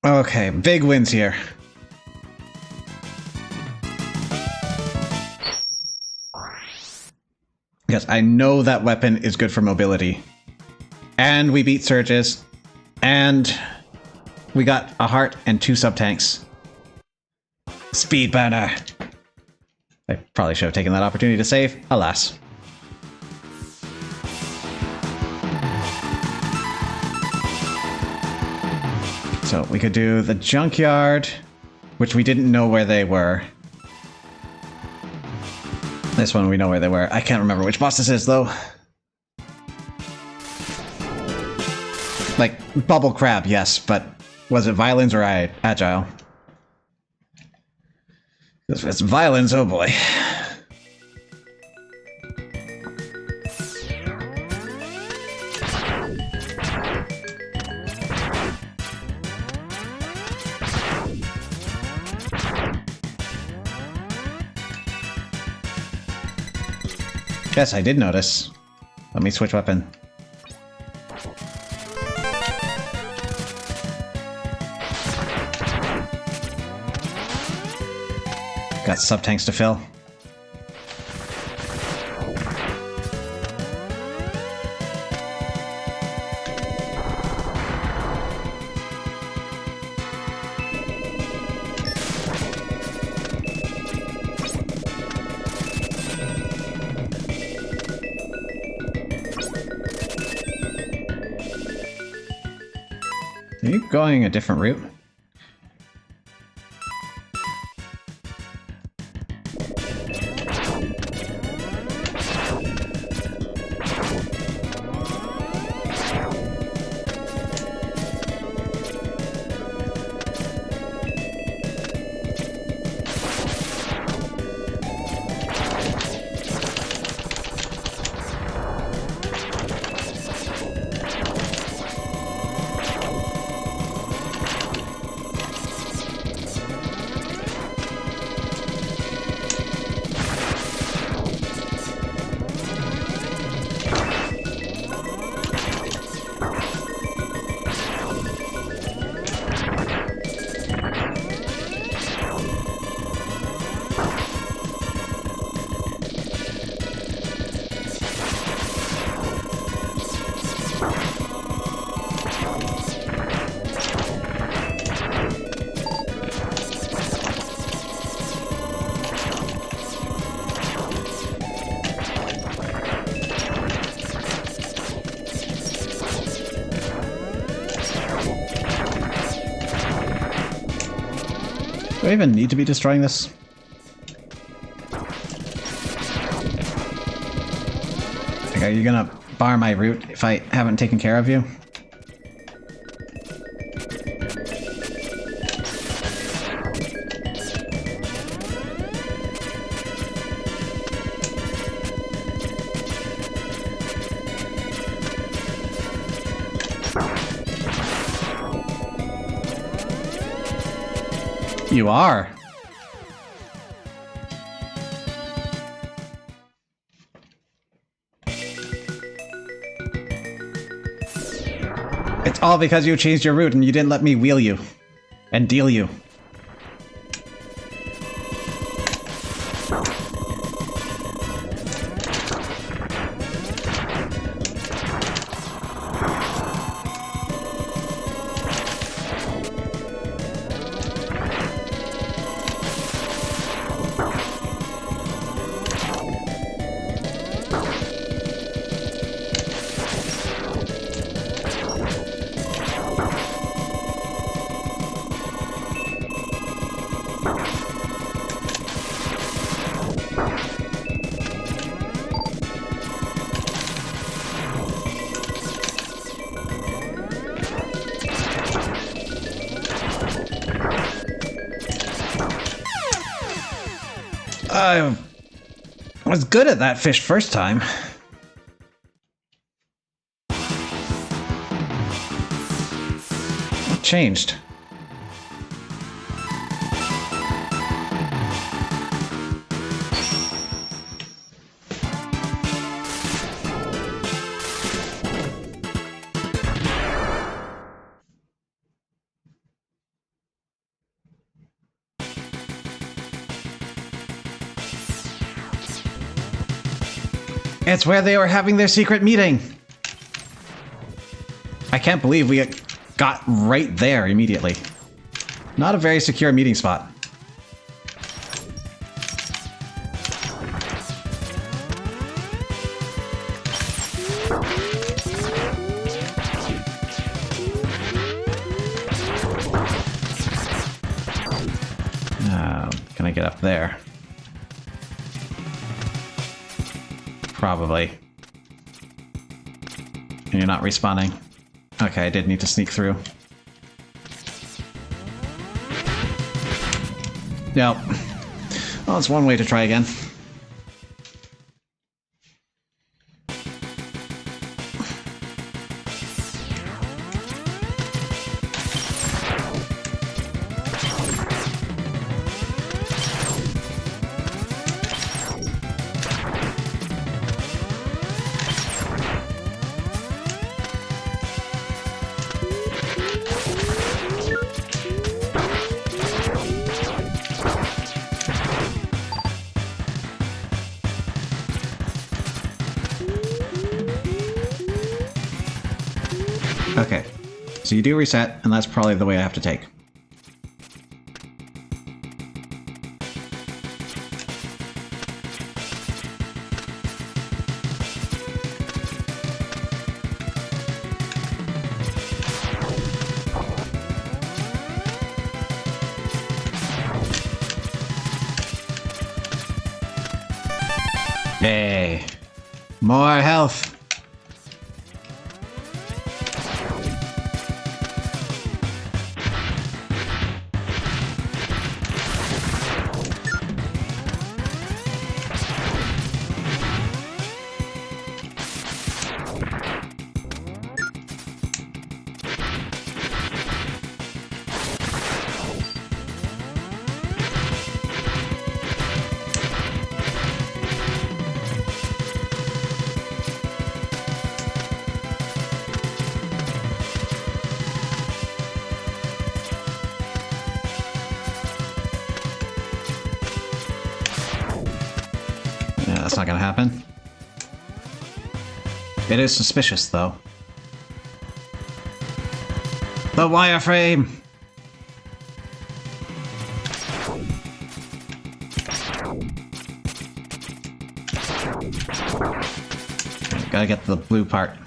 Okay, big wins here. Because I know that weapon is good for mobility. And we beat Surges. And we got a heart and 2 sub-tanks. Speed banner. I probably should have taken that opportunity to save. Alas. So we could do the junkyard, which we didn't know where they were. This one we know where they were. I can't remember which boss this is, though. Like, Bubble Crab, yes, but was it Violins or Agile? If it's Violins, oh boy. Yes, I did notice. Let me switch weapon. Got sub-tanks to fill. Are you going a different route? Do I even need to be destroying this? Like, are you gonna bar my route if I haven't taken care of you? You are. It's all because you changed your route and you didn't let me wheel you and deal you. I was good at that fish first time. What changed? It's where they were having their secret meeting. I can't believe we got right there immediately. Not a very secure meeting spot. Can I get up there? Probably. And you're not respawning. Okay, I did need to sneak through. Nope. Well, it's one way to try again. Okay, so you do reset, and that's probably the way I have to take. Yay! More health! Yeah, that's not gonna happen. It is suspicious, though. The wireframe! Gotta get the blue part.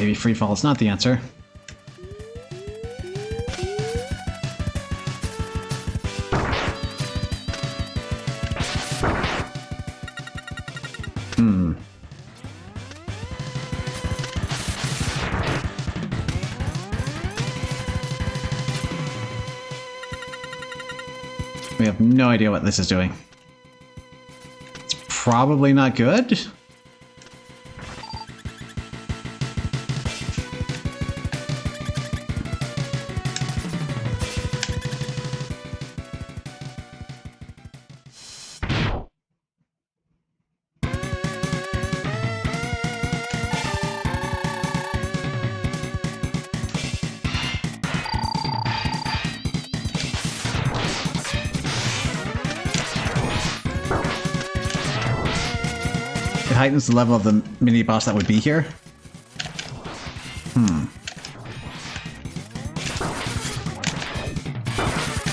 maybe free fall is not the answer. We have no idea what this is doing. It's probably not good. It heightens the level of the mini boss that would be here.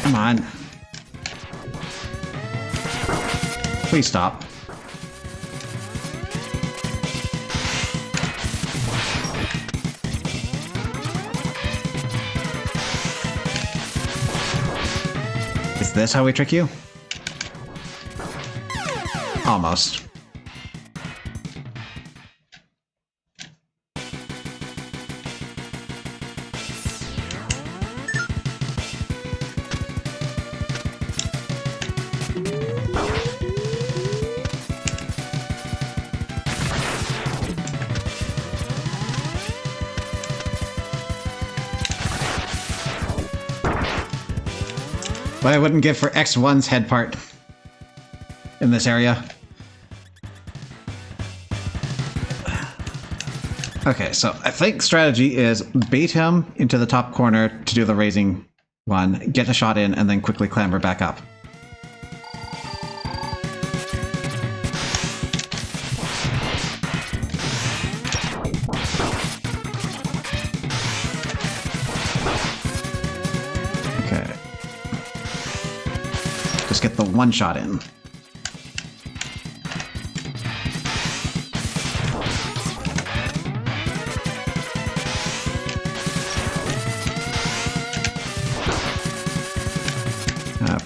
Come on. Please stop. Is this how we trick you? Almost. What I wouldn't give for X1's head part in this area. Okay, so I think strategy is bait him into the top corner to do the raising one, get a shot in, and then quickly clamber back up. Okay. Just get the one shot in.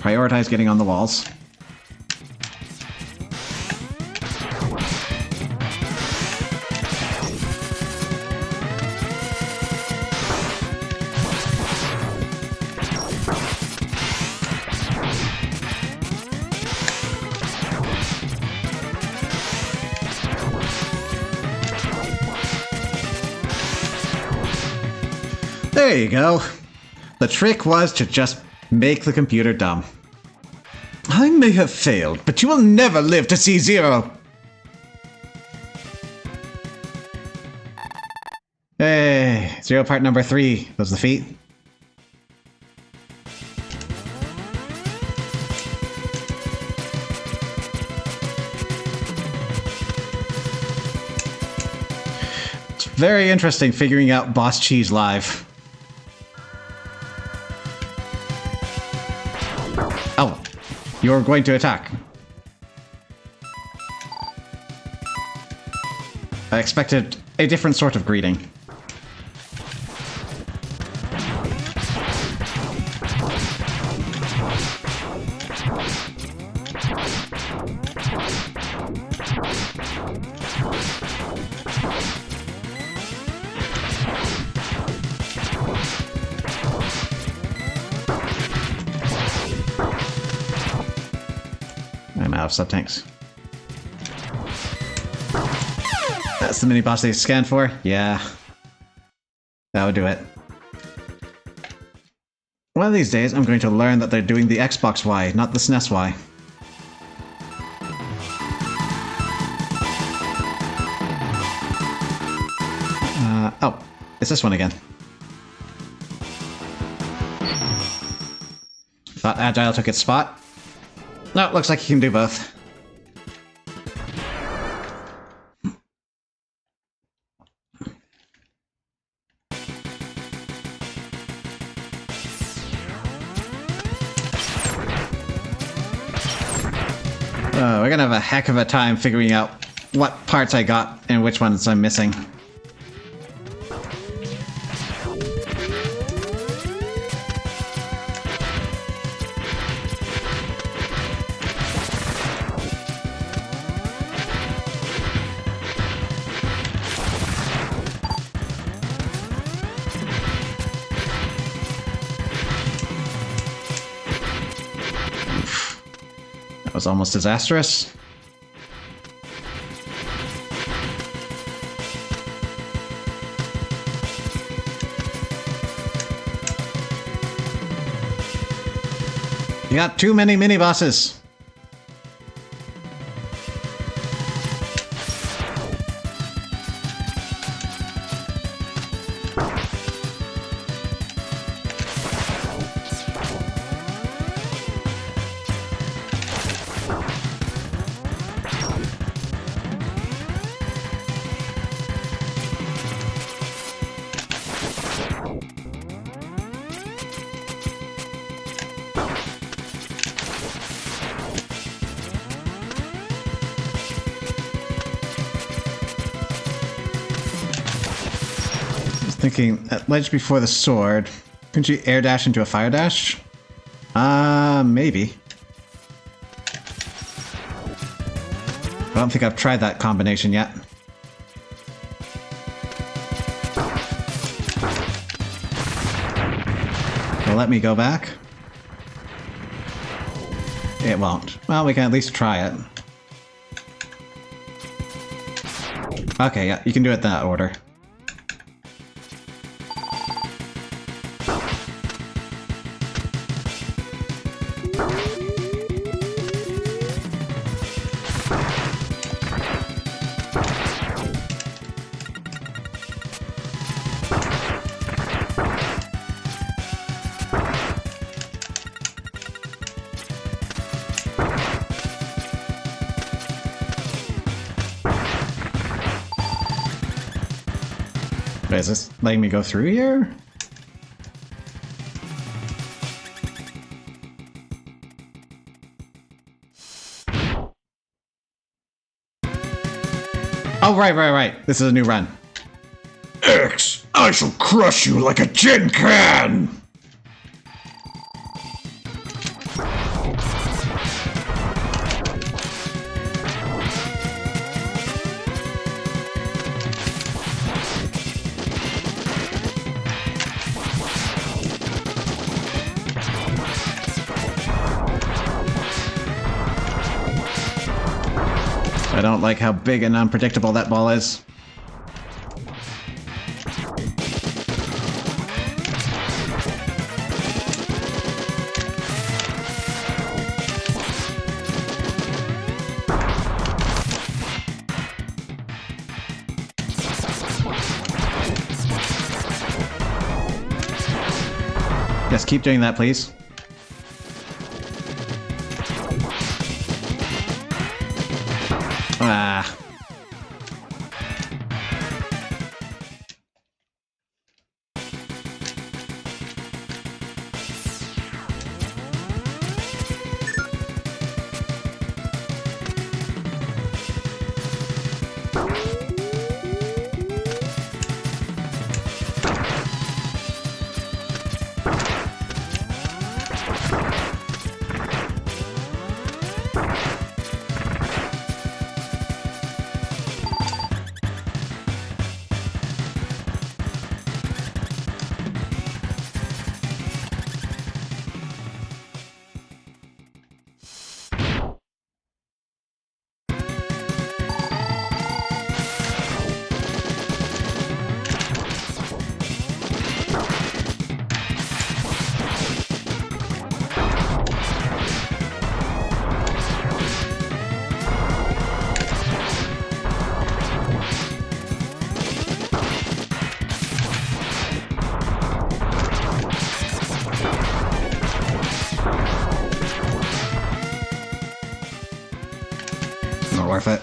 Prioritize getting on the walls. There you go. The trick was to just make the computer dumb. I may have failed, but you will never live to see zero. Hey, zero part number 3. Those the feet. It's very interesting figuring out Boss Cheese live. Oh, you're going to attack. I expected a different sort of greeting. I'm out of sub-tanks. That's the mini-boss they scanned for? Yeah. That would do it. One of these days, I'm going to learn that they're doing the Xbox Y, not the SNES Y. Oh, it's this one again. Thought Agile took its spot. No, looks like you can do both. We're gonna have a heck of a time figuring out what parts I got and which ones I'm missing. was almost disastrous. You got too many mini-bosses! Thinking, that ledge before the sword. Couldn't you air dash into a fire dash? Maybe. I don't think I've tried that combination yet. Will let me go back? It won't. Well, we can at least try it. Okay, yeah, you can do it in that order. Wait, is this letting me go through here? Oh, right. This is a new run. X, I shall crush you like a tin can! I don't like how big and unpredictable that ball is. Yes, keep doing that, please. Ah. Not worth it.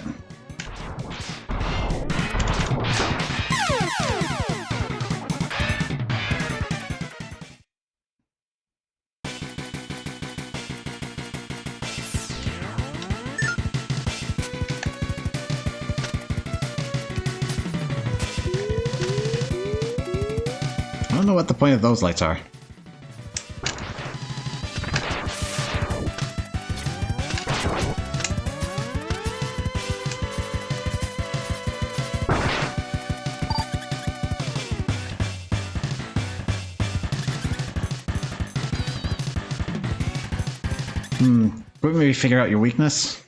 I don't know what the point of those lights are. maybe figure out your weakness.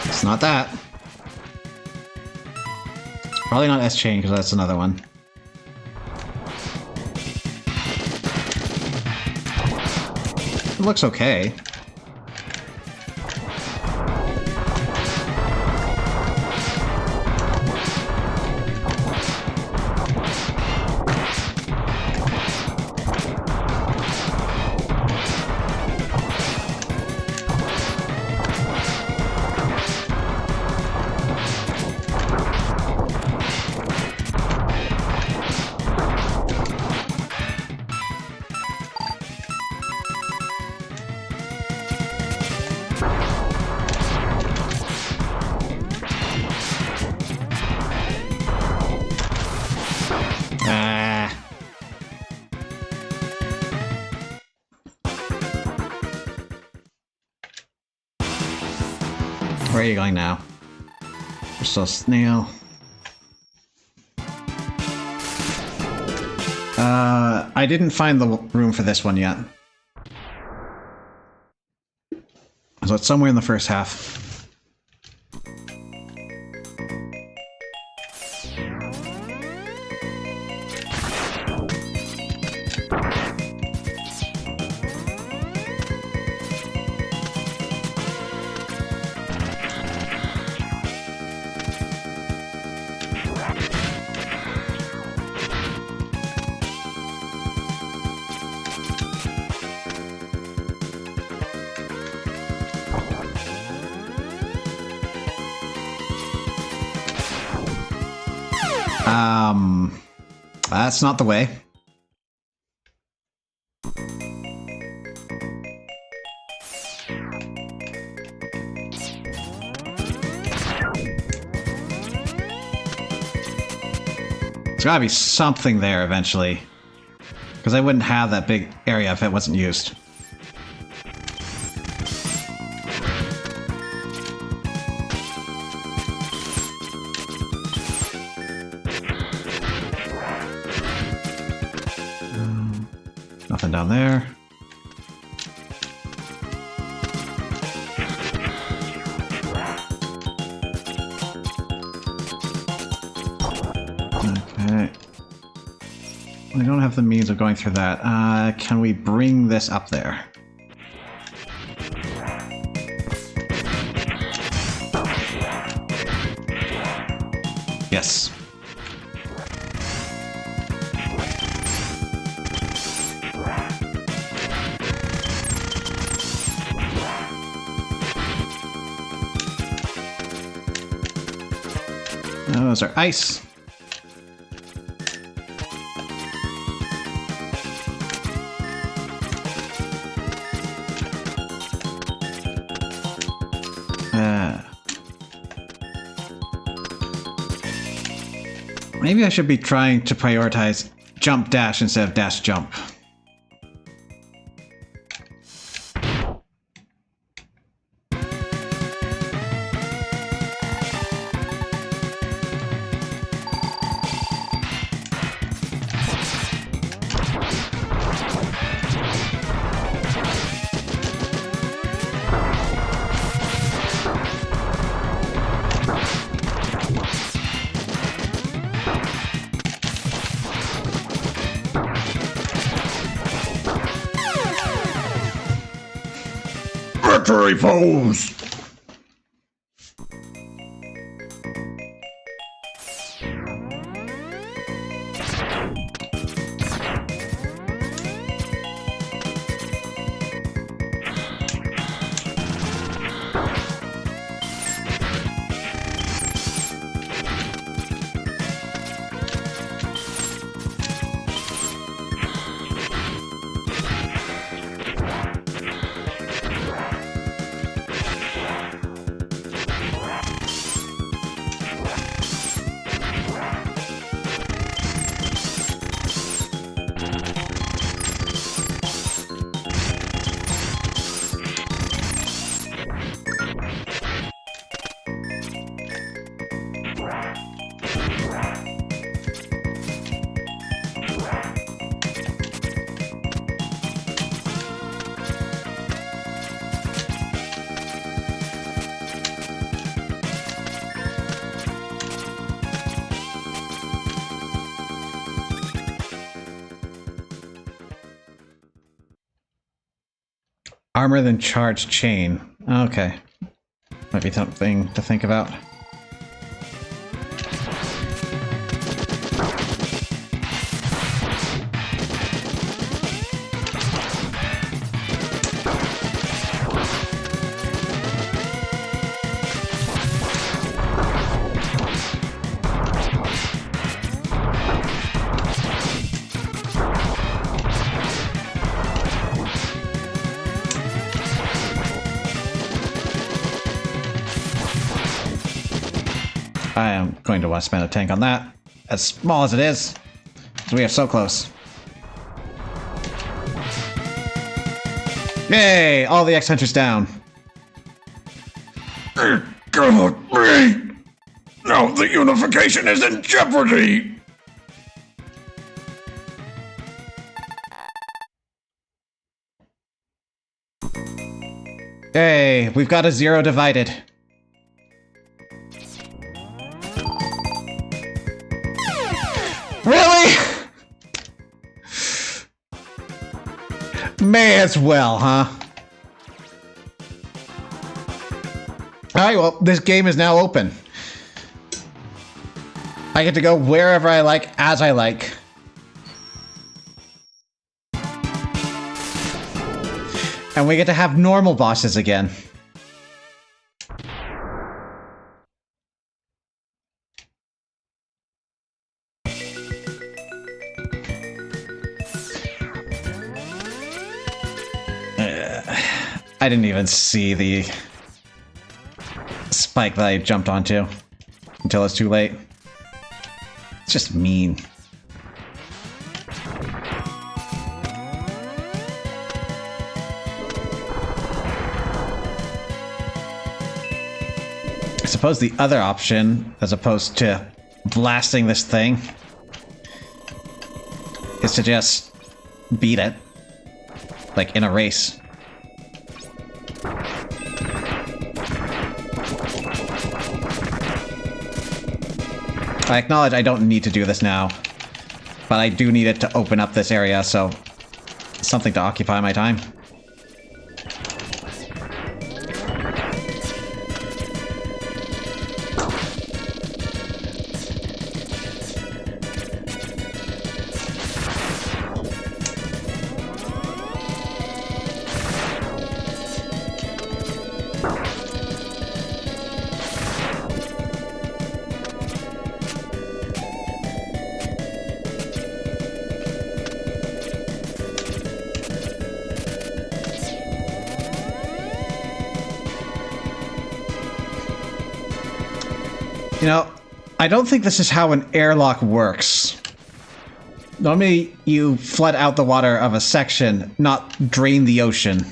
It's not that. Probably not S-Chain, because that's another one. It looks okay. Where are you going now? We're still snail. I didn't find the room for this one yet. So it's somewhere in the first half. That's not the way. There's gotta be something there eventually. Because I wouldn't have that big area if it wasn't used. Nothing down there. Okay. We don't have the means of going through that. Can we bring this up there? Yes. Those are ice. Maybe I should be trying to prioritize jump dash instead of dash jump. Victory pose! Armor than charged chain. Okay. Might be something to think about. I am going to want to spend a tank on that, as small as it is, because we are so close. Yay! All the X-Hunters down. God, me! Now the unification is in jeopardy! Hey, we've got a 0 divided. Really? May as well, huh? Alright, well, this game is now open. I get to go wherever I like, as I like. And we get to have normal bosses again. I didn't even see the spike that I jumped onto until it's too late. It's just mean. I suppose the other option, as opposed to blasting this thing, is to just beat it. Like in a race. I acknowledge I don't need to do this now, but I do need it to open up this area, so something to occupy my time. You know, I don't think this is how an airlock works. Normally, you flood out the water of a section, not drain the ocean.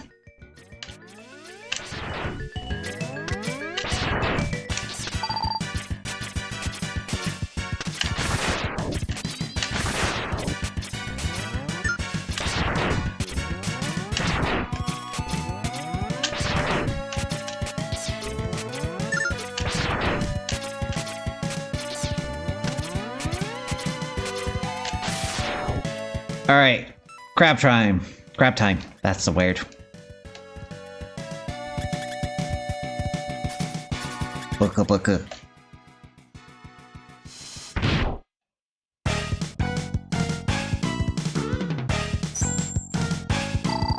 Alright, crab time. Crab time. That's the word. Booka booka.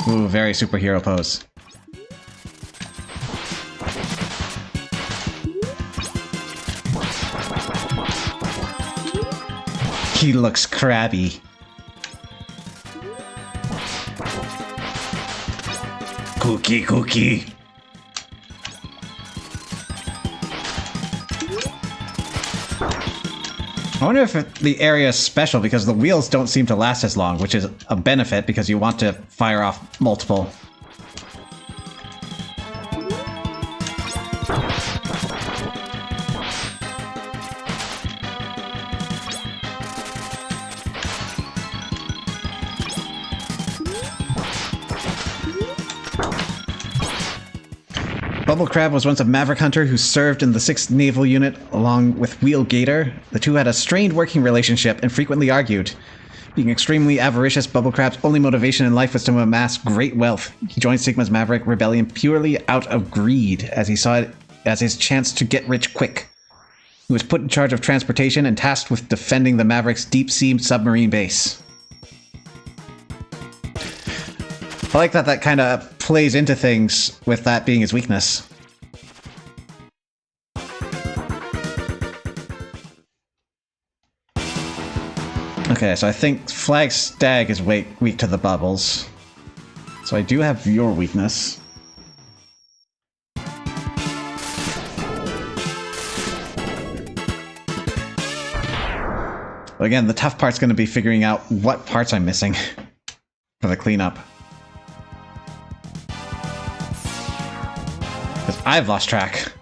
Ooh, very superhero pose. He looks crabby. Cookie, cookie. I wonder if the area is special because the wheels don't seem to last as long, which is a benefit because you want to fire off multiple. Bubble Crab was once a Maverick Hunter who served in the 6th Naval Unit along with Wheel Gator. The two had a strained working relationship and frequently argued. Being extremely avaricious, Bubblecrab's only motivation in life was to amass great wealth. He joined Sigma's Maverick Rebellion purely out of greed, as he saw it as his chance to get rich quick. He was put in charge of transportation and tasked with defending the Maverick's deep-sea submarine base. I like that kind of plays into things with that being his weakness. Okay, so I think Flagstag is weak to the bubbles. So I do have your weakness. But again, the tough part's going to be figuring out what parts I'm missing for the cleanup. Because I've lost track.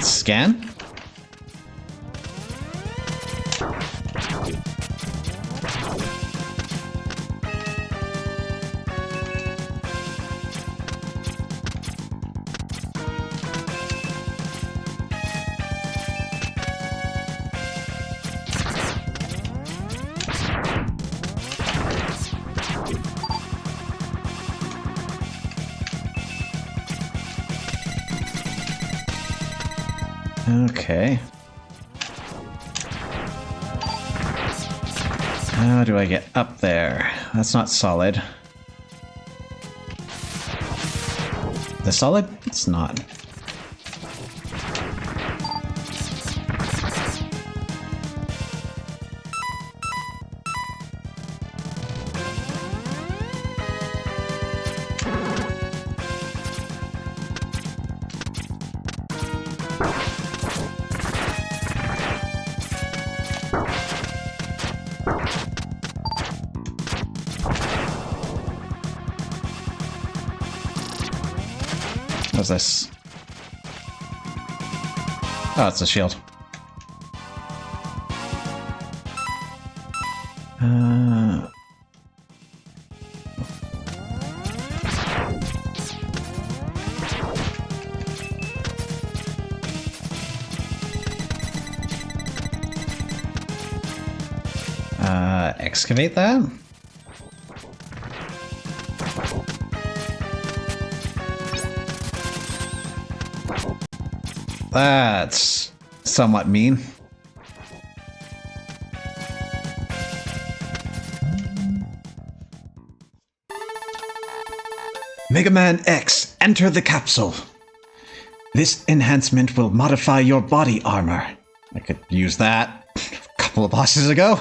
Scan? Okay. How do I get up there? That's not solid. The solid? It's not. What's this? Oh, it's a shield. Excavate that? That's somewhat mean. Mega Man X, enter the capsule. This enhancement will modify your body armor. I could use that a couple of bosses ago.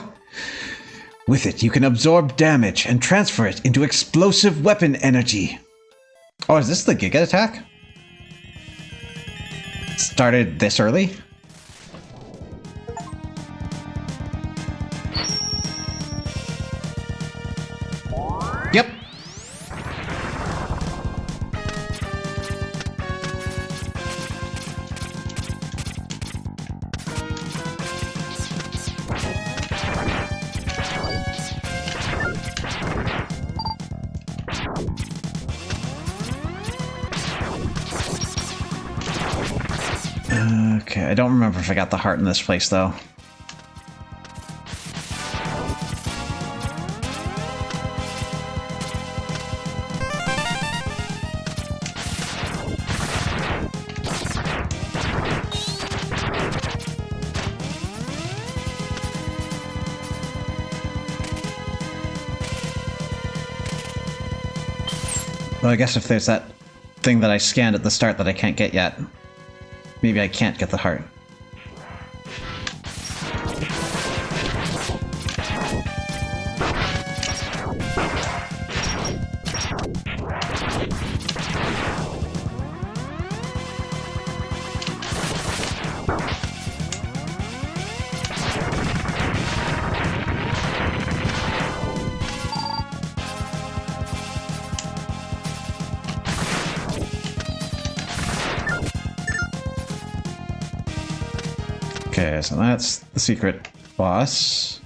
With it, you can absorb damage and transfer it into explosive weapon energy. Oh, is this the Giga attack? Started this early? Yep. Okay, I don't remember if I got the heart in this place, though. Well, I guess if there's that thing that I scanned at the start that I can't get yet, maybe I can't get the heart. Okay, so that's the secret boss.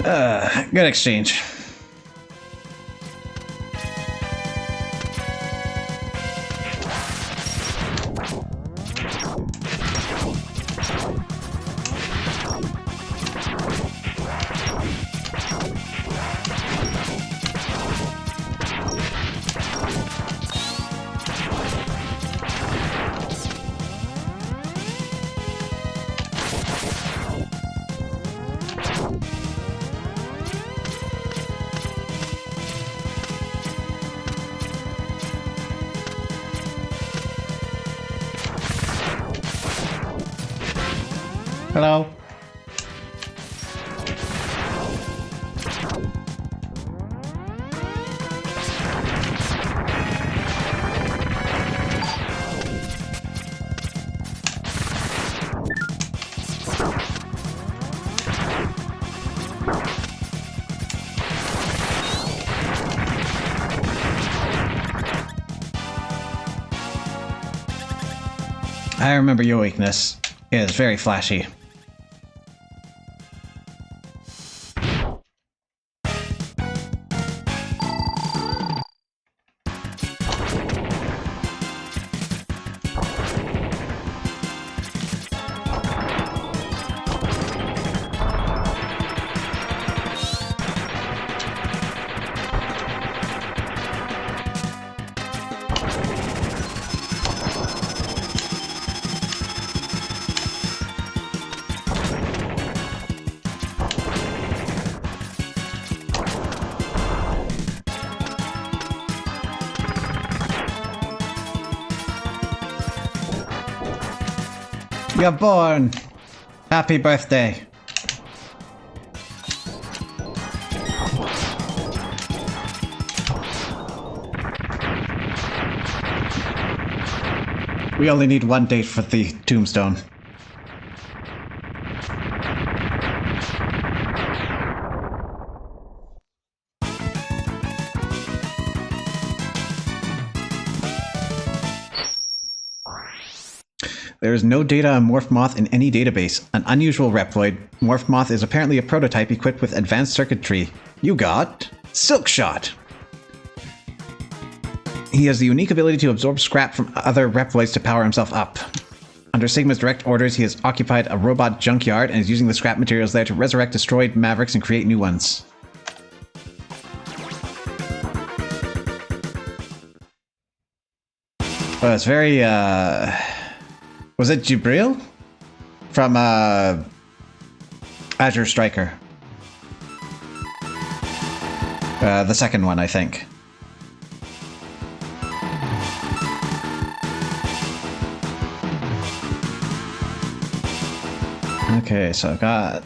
Good exchange. Hello. I remember your weakness. It is very flashy. You're born! Happy birthday! We only need one date for the tombstone. There is no data on Morphmoth in any database. An unusual Reploid, Morphmoth is apparently a prototype equipped with advanced circuitry. You got Silkshot. He has the unique ability to absorb scrap from other Reploids to power himself up. Under Sigma's direct orders, he has occupied a robot junkyard and is using the scrap materials there to resurrect destroyed Mavericks and create new ones. Well, it's very, was it Jibril? From, Azure Striker. The second one, I think. Okay, so I've got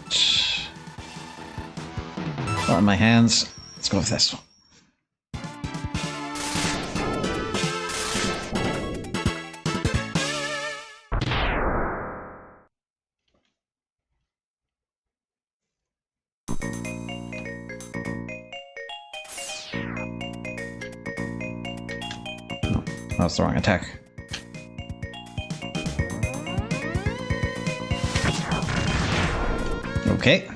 a lot in my hands. Let's go with this one. Oh, that's the wrong attack. Okay.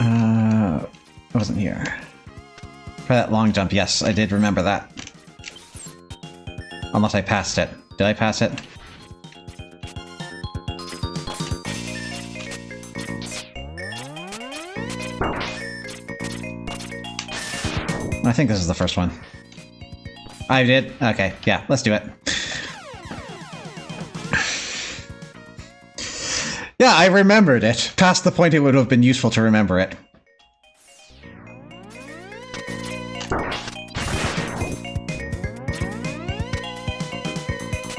I wasn't here. For that long jump, yes, I did remember that. Unless I passed it. Did I pass it? I think this is the first one. I did? Okay, yeah, let's do it. Yeah, I remembered it. Past the point it would have been useful to remember it.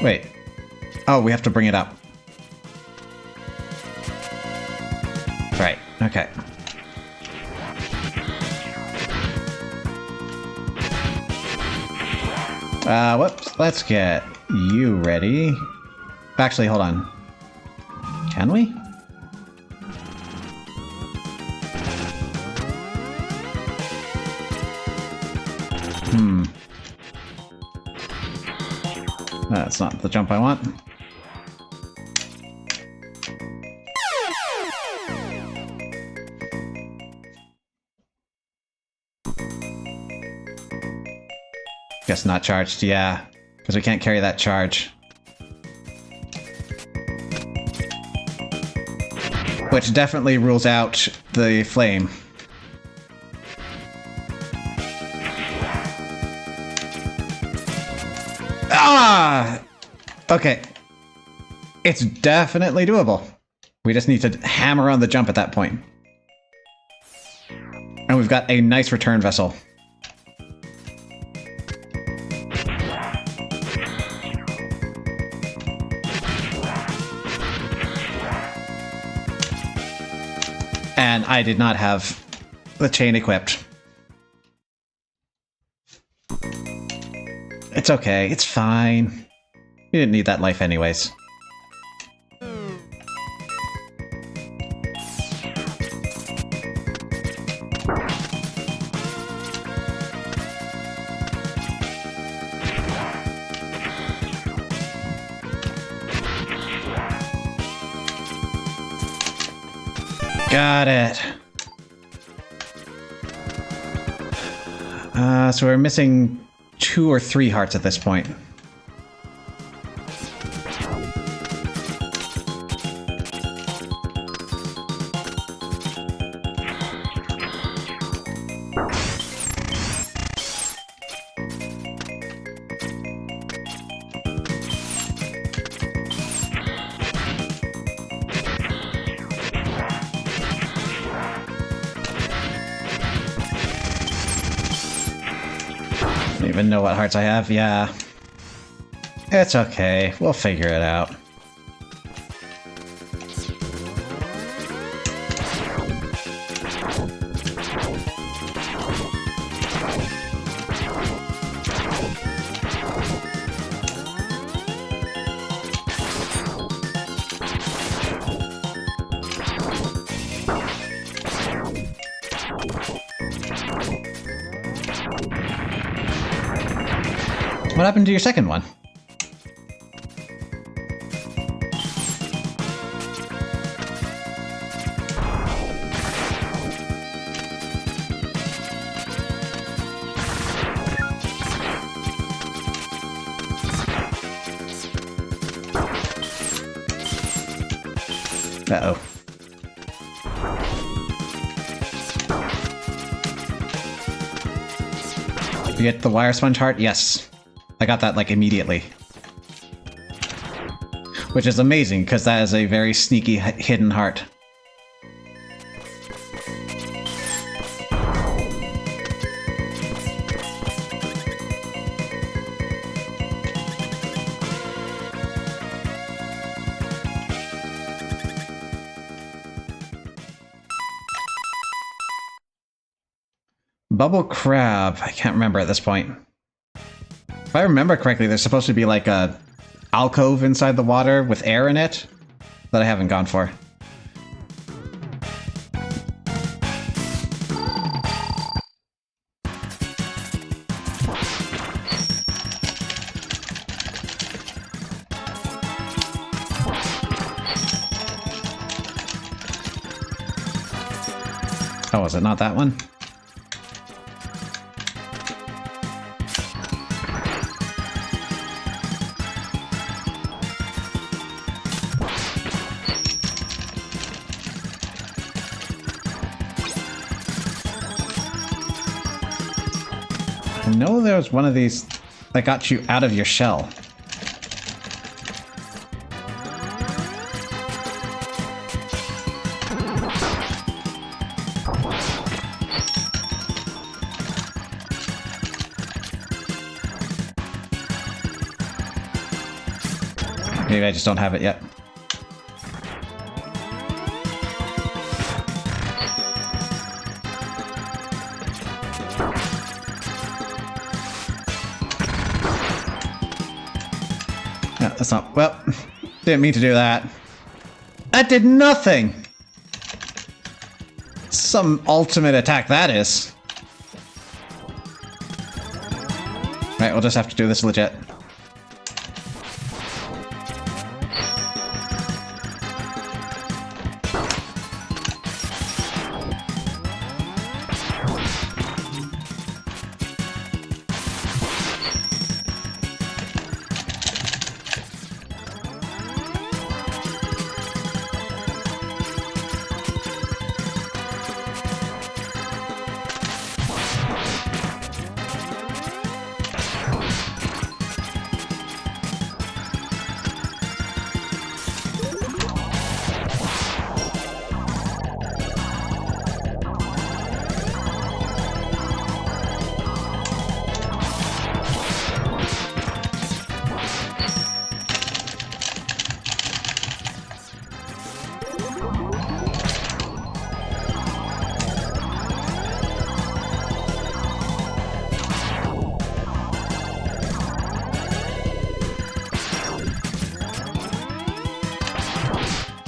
Wait. Oh, we have to bring it up. Right, okay. Whoops. Let's get you ready. Actually, hold on. Can we? That's not the jump I want. Guess not charged, yeah. Because we can't carry that charge. Which definitely rules out the flame. Ah! Okay. It's definitely doable. We just need to hammer on the jump at that point. And we've got a nice return vessel. And I did not have the chain equipped. It's okay, it's fine. You didn't need that life anyways. Got it. So we're missing 2 or 3 hearts at this point. Don't even know what hearts I have. Yeah. It's okay. We'll figure it out. What happened to your second one? Uh-oh. Did you get the wire sponge heart? Yes. I got that, like, immediately. Which is amazing, because that is a very sneaky hidden heart. Bubble crab. I can't remember at this point. If I remember correctly, there's supposed to be like a alcove inside the water with air in it that I haven't gone for. Oh, was it not that one? I know there was one of these that got you out of your shell. Maybe I just don't have it yet. No, that's not... Well, didn't mean to do that. That did nothing! Some ultimate attack that is. Right, we'll just have to do this legit.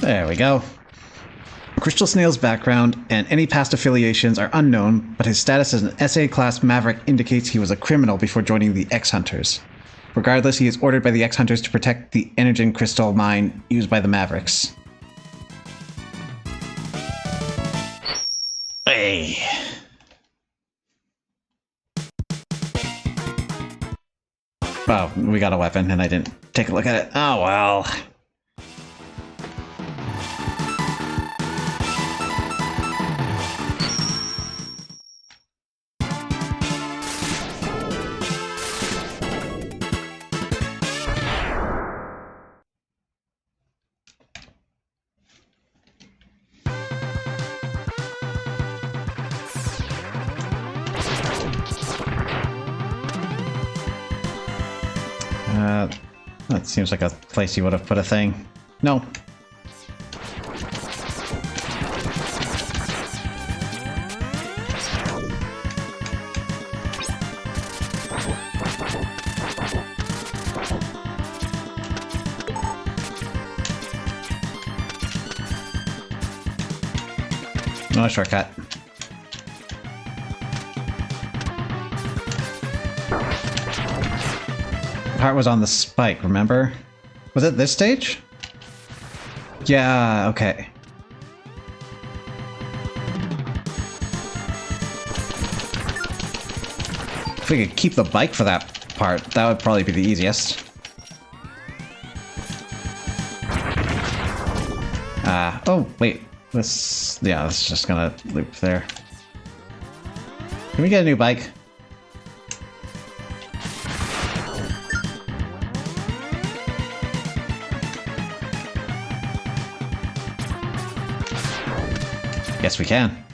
There we go. Crystal Snail's background and any past affiliations are unknown, but his status as an SA-class Maverick indicates he was a criminal before joining the X-Hunters. Regardless, he is ordered by the X-Hunters to protect the Energon Crystal mine used by the Mavericks. Hey. Oh, we got a weapon and I didn't take a look at it. Oh well. That seems like a place you would have put a thing. No. No shortcut. Heart was on the spike, remember? Was it this stage? Yeah, okay. If we could keep the bike for that part, that would probably be the easiest. Oh, wait. This is just gonna loop there. Can we get a new bike? Yes, we can.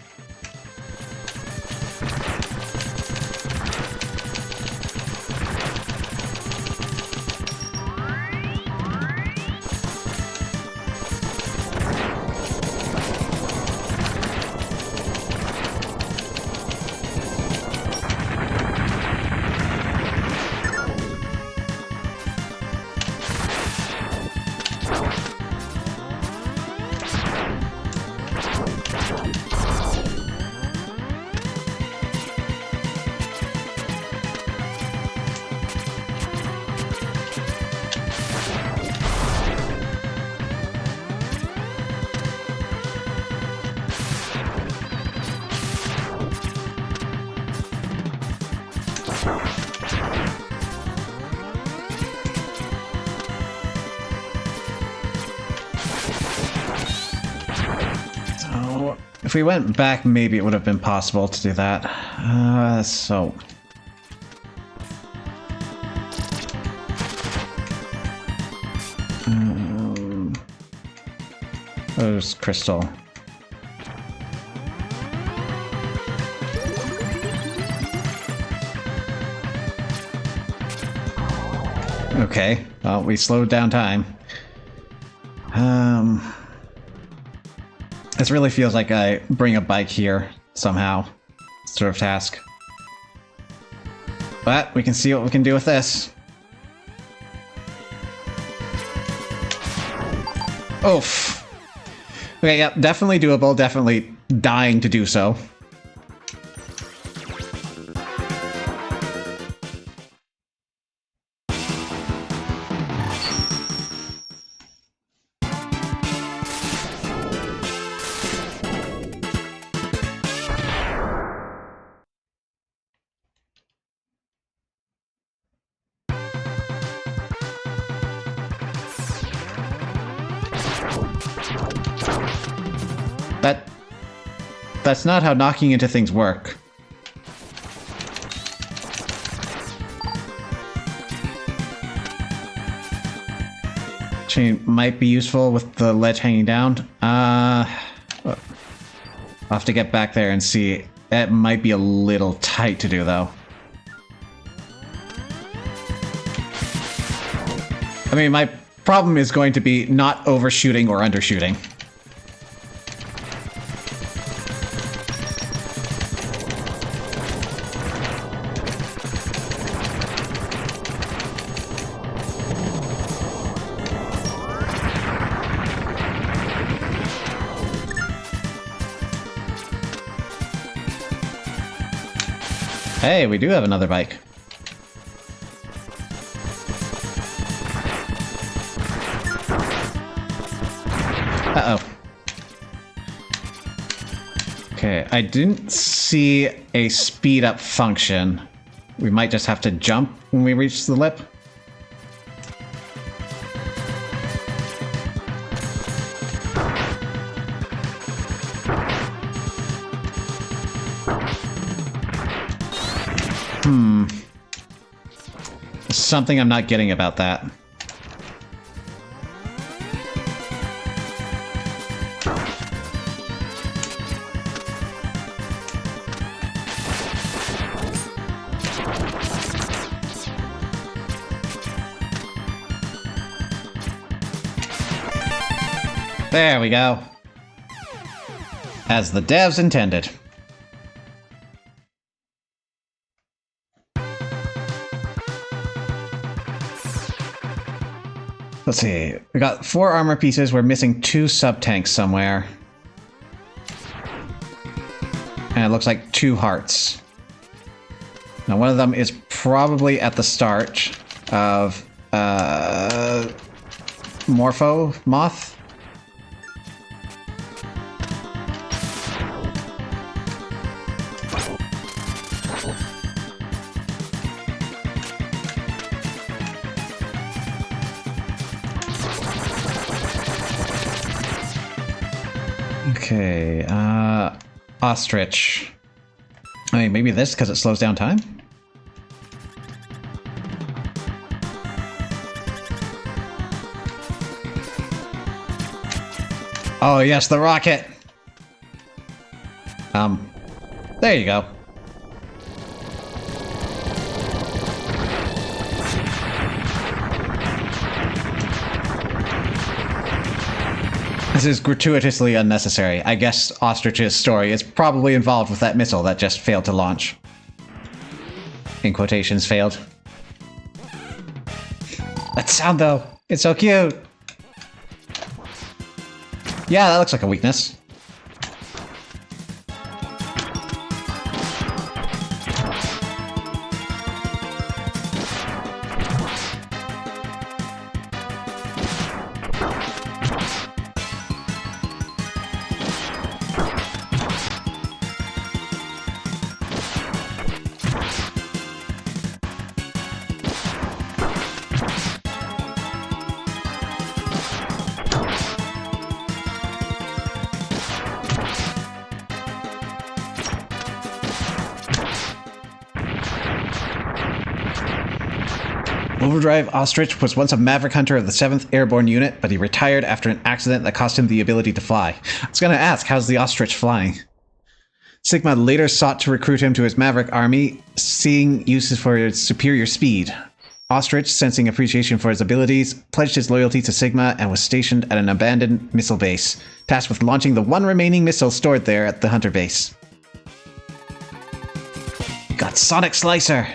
If we went back, maybe it would have been possible to do that. So... There's Crystal. Okay, well, we slowed down time. This really feels like I bring a bike here somehow, sort of task. But we can see what we can do with this. Oof. Okay, yeah, definitely doable, definitely dying to do so. That's not how knocking into things work. Chain might be useful with the ledge hanging down. I'll have to get back there and see. It might be a little tight to do, though. I mean, my problem is going to be not overshooting or undershooting. Hey, we do have another bike. Uh-oh. Okay, I didn't see a speed up function. We might just have to jump when we reach the lip. There's something I'm not getting about that. There we go. As the devs intended. Let's see. We got 4 armor pieces. We're missing 2 sub-tanks somewhere. And it looks like 2 hearts. Now one of them is probably at the start of Morpho Moth. Okay, Ostrich. I mean, maybe this because it slows down time? Oh yes, the rocket! There you go. This is gratuitously unnecessary. I guess Ostrich's story is probably involved with that missile that just failed to launch. In quotations, failed. That sound, though. It's so cute. Yeah, that looks like a weakness. Overdrive Ostrich was once a Maverick Hunter of the 7th Airborne Unit, but he retired after an accident that cost him the ability to fly. I was going to ask, how's the Ostrich flying? Sigma later sought to recruit him to his Maverick army, seeing uses for his superior speed. Ostrich, sensing appreciation for his abilities, pledged his loyalty to Sigma and was stationed at an abandoned missile base, tasked with launching the one remaining missile stored there at the Hunter base. We got Sonic Slicer!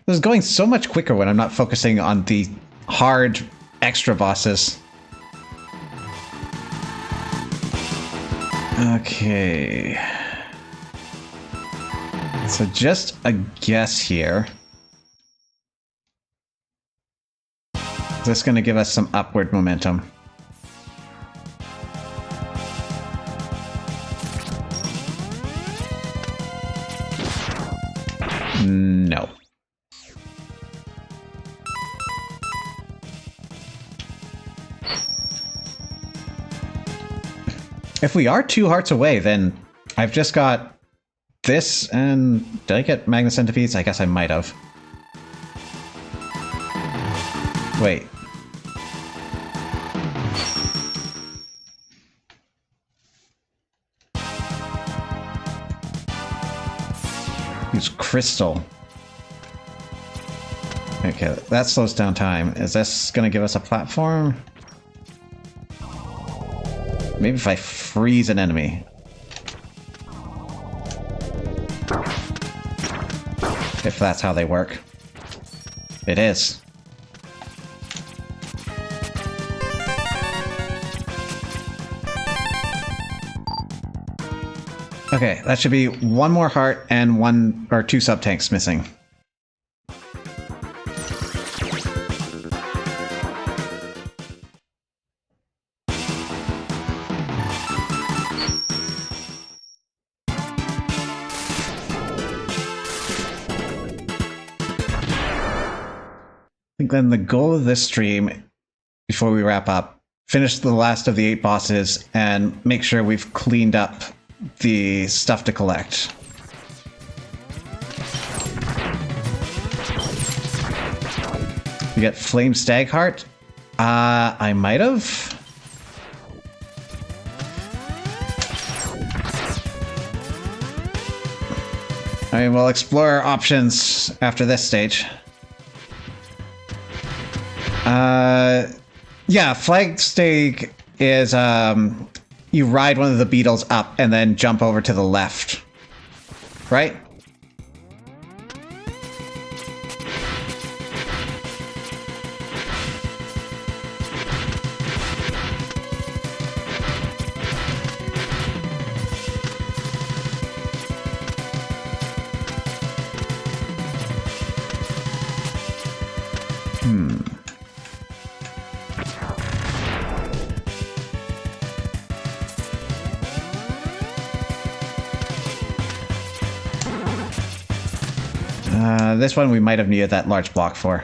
This is going so much quicker when I'm not focusing on the hard extra bosses. Okay. So just a guess here. Is this going to give us some upward momentum? No. If we are 2 hearts away, then I've just got this and... Did I get Magna Centipedes? I guess I might have. Wait. Use Crystal. Okay, that slows down time. Is this going to give us a platform? Maybe if I freeze an enemy. If that's how they work. It is. Okay, that should be one more heart and one or two sub-tanks missing. I think then the goal of this stream, before we wrap up, finish the last of the 8 bosses and make sure we've cleaned up the stuff to collect. We get Flame Stag Heart. I might have. I mean, we'll explore our options after this stage. Yeah, Flag Stag is, you ride one of the beetles up and then jump over to the left. Right? This one we might have needed that large block for.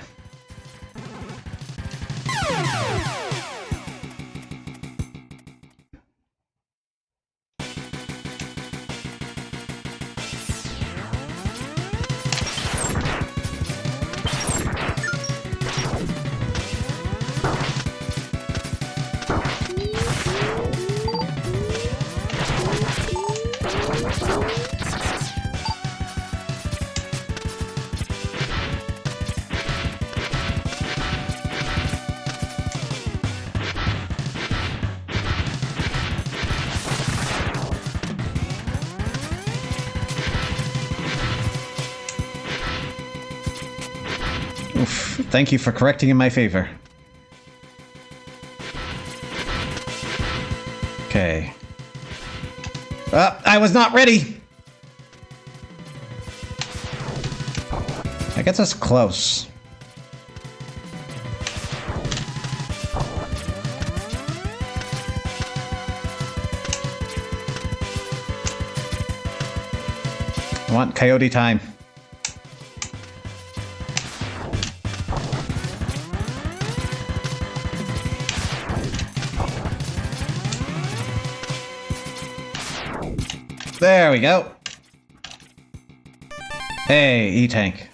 Oof, thank you for correcting in my favor. Okay. I was not ready! That gets us close. I want coyote time. There we go. Hey, E-Tank.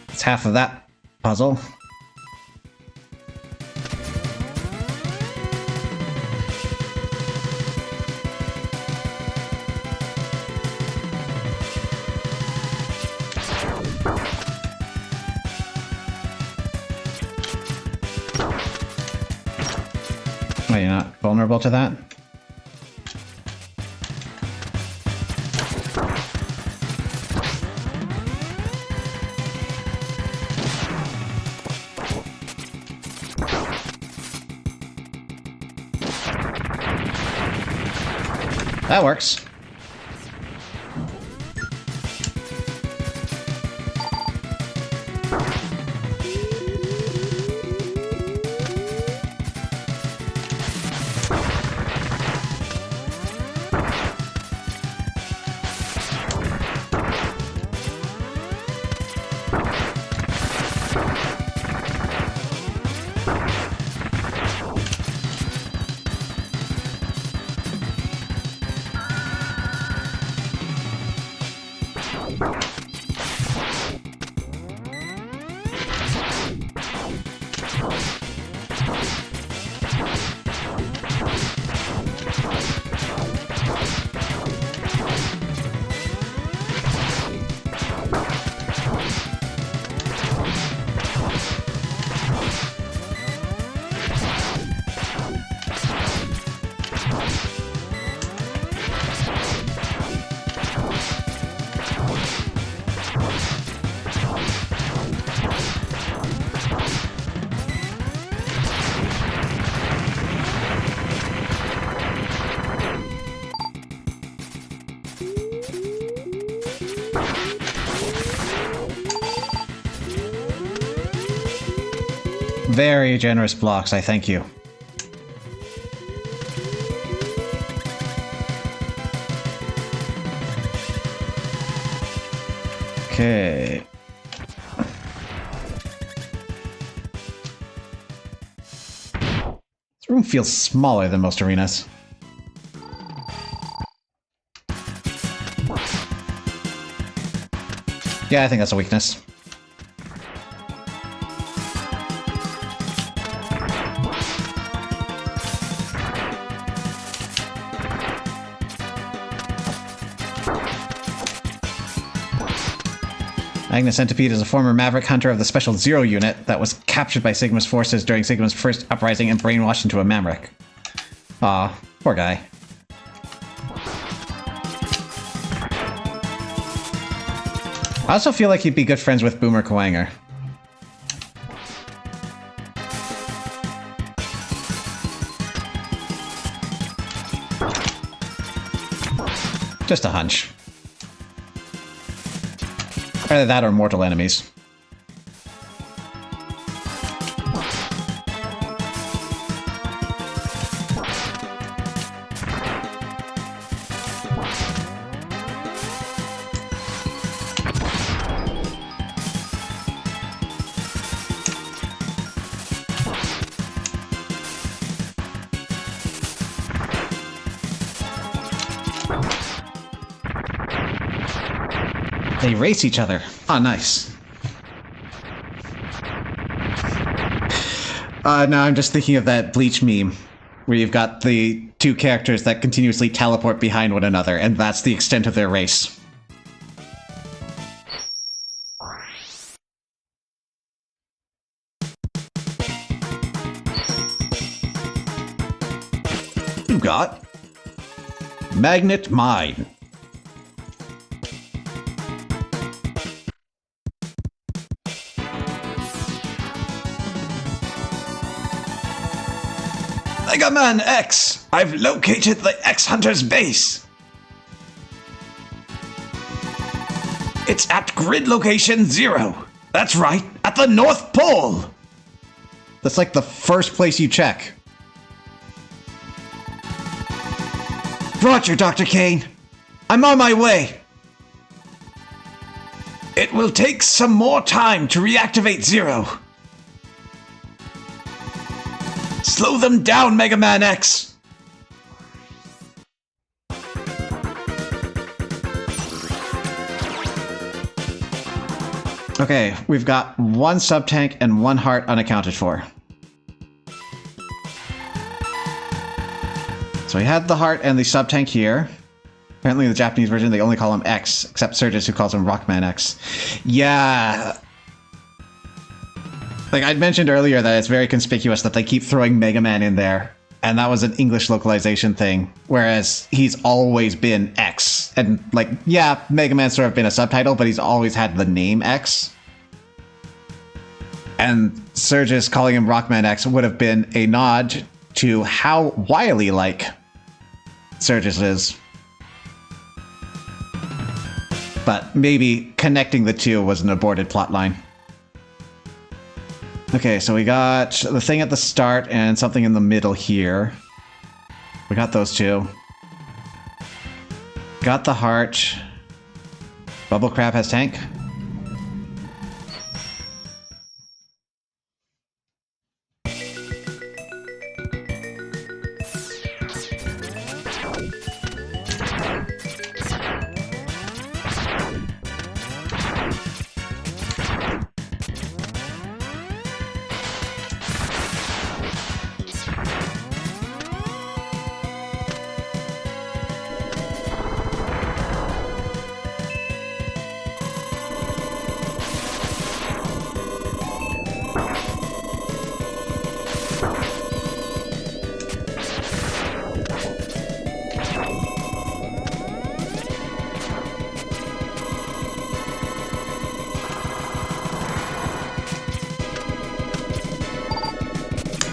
It's half of that puzzle. Oh, you're not vulnerable to that? That works. Very generous blocks, I thank you. Okay. This room feels smaller than most arenas. Yeah, I think that's a weakness. Agnes Centipede is a former Maverick Hunter of the Special Zero unit that was captured by Sigma's forces during Sigma's first uprising and brainwashed into a Mamrik. Aw, poor guy. I also feel like he'd be good friends with Boomer Kuwanger. Just a hunch. Either that or mortal enemies. They race each other. Oh, nice. No, I'm just thinking of that Bleach meme, where you've got the two characters that continuously teleport behind one another, and that's the extent of their race. You got Magnet Mine. Mega Man X! I've located the X-Hunter's base! It's at grid location 0. That's right, at the North Pole! That's like the first place you check. Roger, Dr. Kane. I'm on my way. It will take some more time to reactivate 0. Slow them down, Mega Man X! Okay, we've got one sub-tank and one heart unaccounted for. So we had the heart and the sub-tank here. Apparently in the Japanese version they only call him X, except Surges who calls him Rockman X. Yeah... Like, I'd mentioned earlier that it's very conspicuous that they keep throwing Mega Man in there, and that was an English localization thing, whereas he's always been X. And, like, yeah, Mega Man's sort of been a subtitle, but he's always had the name X. And Surges calling him Rockman X would have been a nod to how Wily-like Surges is. But maybe connecting the two was an aborted plotline. Okay, so we got the thing at the start and something in the middle here. We got those two. Got the heart. Bubble Crab has tank.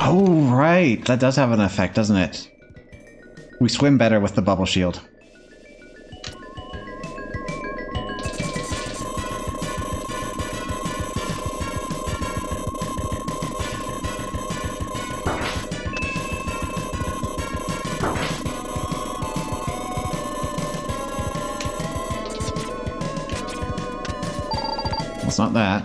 Oh, right. That does have an effect, doesn't it? We swim better with the bubble shield. it's not that.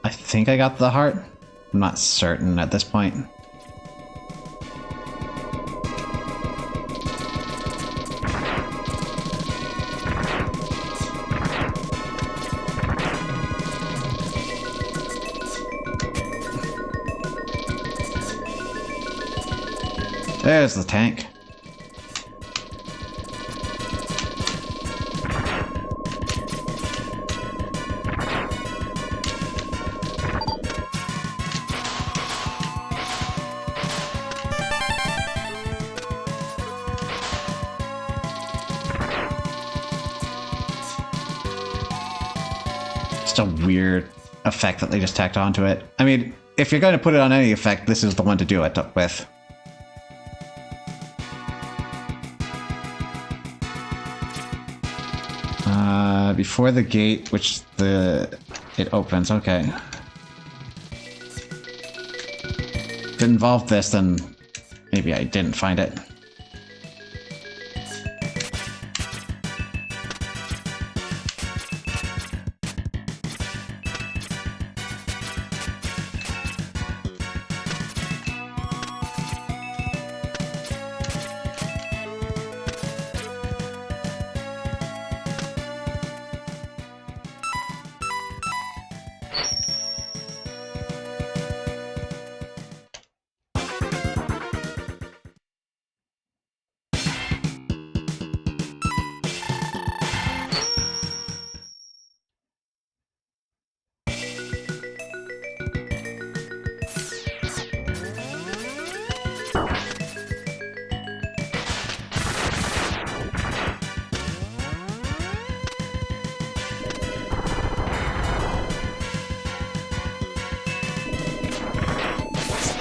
I think I got the heart. I'm not certain at this point. There's the tank. Just a weird effect that they just tacked onto it. I mean, if you're going to put it on any effect, this is the one to do it with. Before the gate, which it opens, okay. If it involved this, then maybe I didn't find it.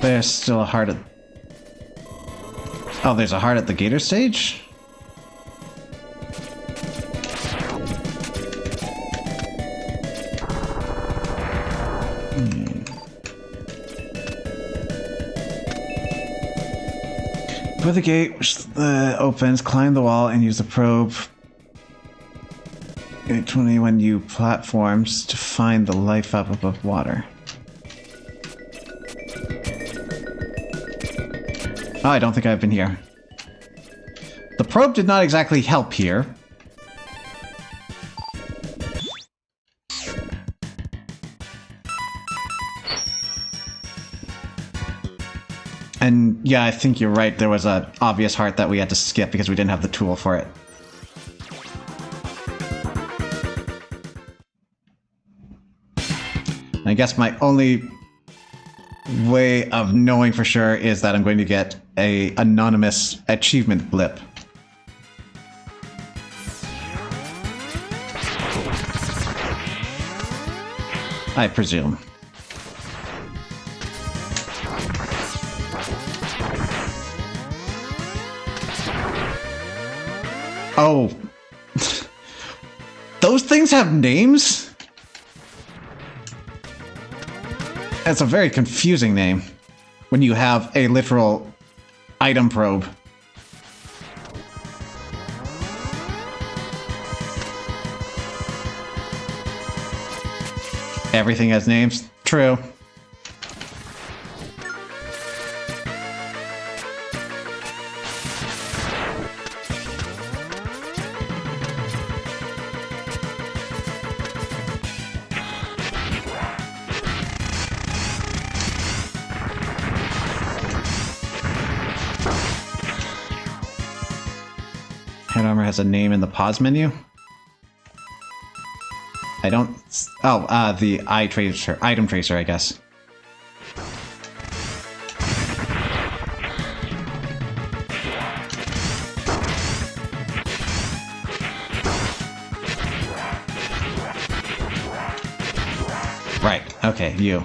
There's still a heart at... Oh, there's a heart at the Gator stage? For the gate, which opens, climb the wall and use the probe. Get 21 U platforms to find the life up above water. Oh, I don't think I've been here. The probe did not exactly help here. And yeah, I think you're right. There was an obvious heart that we had to skip because we didn't have the tool for it. I guess my only way of knowing for sure is that I'm going to get a anonymous achievement blip. I presume. Oh. Those things have names? That's a very confusing name when you have a literal item probe. Everything has names? True. Head armor has a name in the pause menu. I don't... Oh, the item tracer, I guess. Right, okay, you.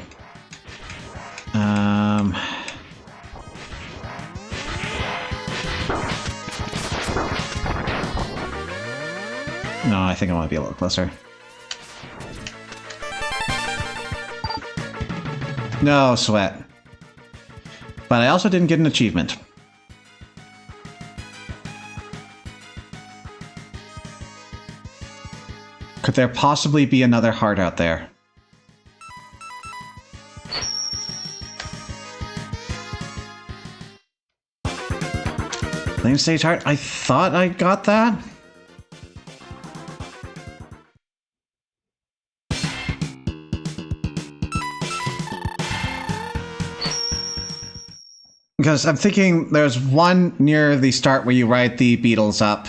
No, I think I want to be a little closer. No sweat. But I also didn't get an achievement. Could there possibly be another heart out there? Flame Stage Heart? I thought I got that? Because I'm thinking there's one near the start where you ride the beetles up,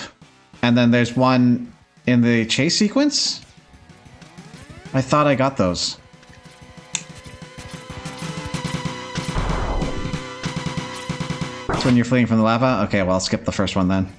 and then there's one in the chase sequence? I thought I got those. That's when you're fleeing from the lava? Okay, well, I'll skip the first one then.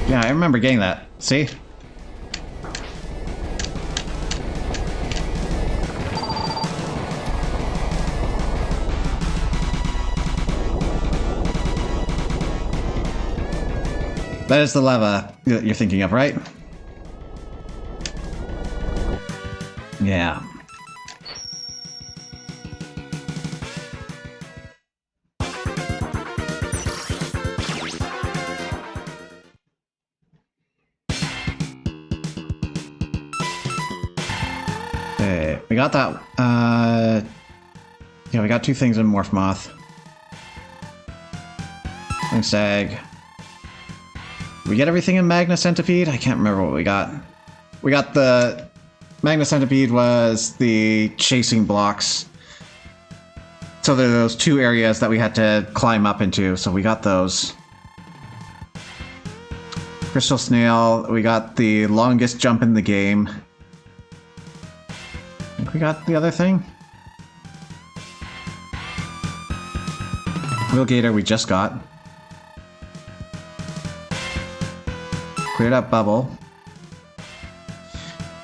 Yeah, I remember getting that. See? That is the lava that you're thinking of, right? Yeah. Okay, we got that. Yeah, we got two things in Morph Moth. And Stag. We get everything in Magna Centipede? I can't remember what we got. We got the... Magna Centipede was the chasing blocks. So there are those two areas that we had to climb up into, so we got those. Crystal Snail, we got the longest jump in the game. I think we got the other thing. Wheel Gator we just got. Cleared up Bubble.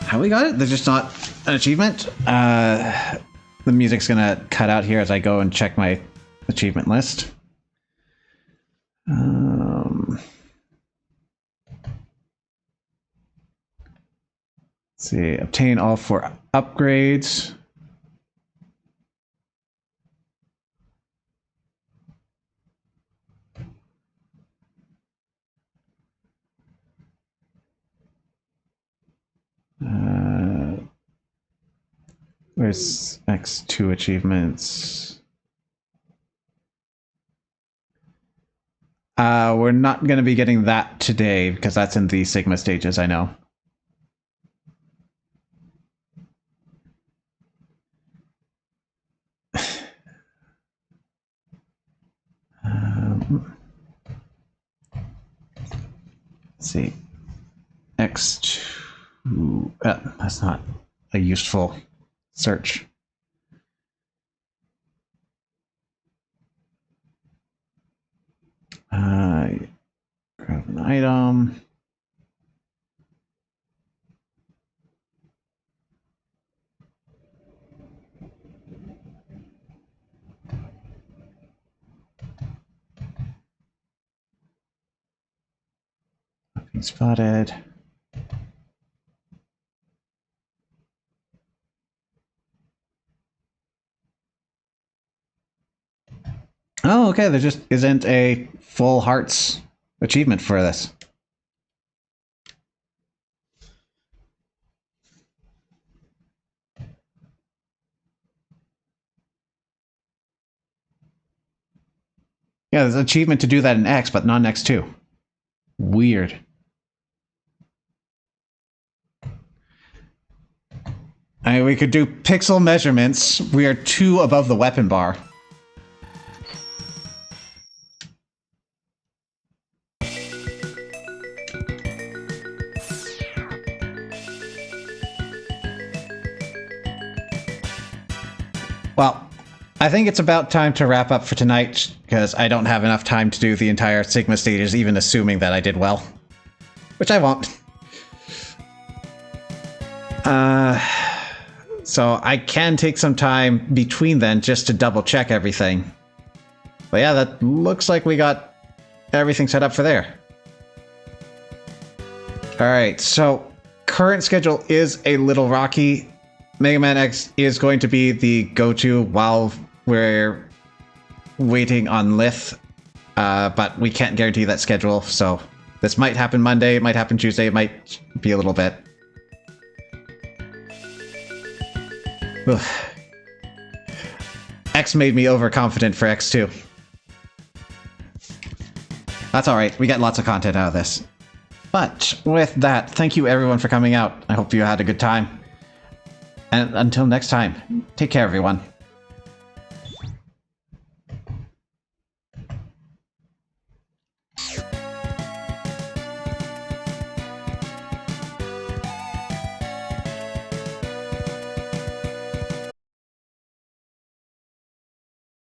How we got it? There's just not an achievement? The music's gonna cut out here as I go and check my achievement list. Let's see. Obtain all 4 upgrades. Where's X2 achievements? We're not going to be getting that today because that's in the Sigma stages, I know. Let's see. X2. That's not a useful search. Grab an item. Nothing spotted. Oh, okay, there just isn't a full hearts achievement for this. Yeah, there's an achievement to do that in X, but not in X2. Weird. I mean, we could do pixel measurements. We are 2 above the weapon bar. Well, I think it's about time to wrap up for tonight, because I don't have enough time to do the entire Sigma stages, even assuming that I did well. Which I won't. So I can take some time between then just to double check everything. But yeah, that looks like we got everything set up for there. Alright, so current schedule is a little rocky. Mega Man X is going to be the go-to while we're waiting on Lith, but we can't guarantee that schedule, so this might happen Monday, it might happen Tuesday, it might be a little bit. Ugh. X made me overconfident for X2. That's alright, we get lots of content out of this. But with that, thank you everyone for coming out. I hope you had a good time. And until next time, take care everyone.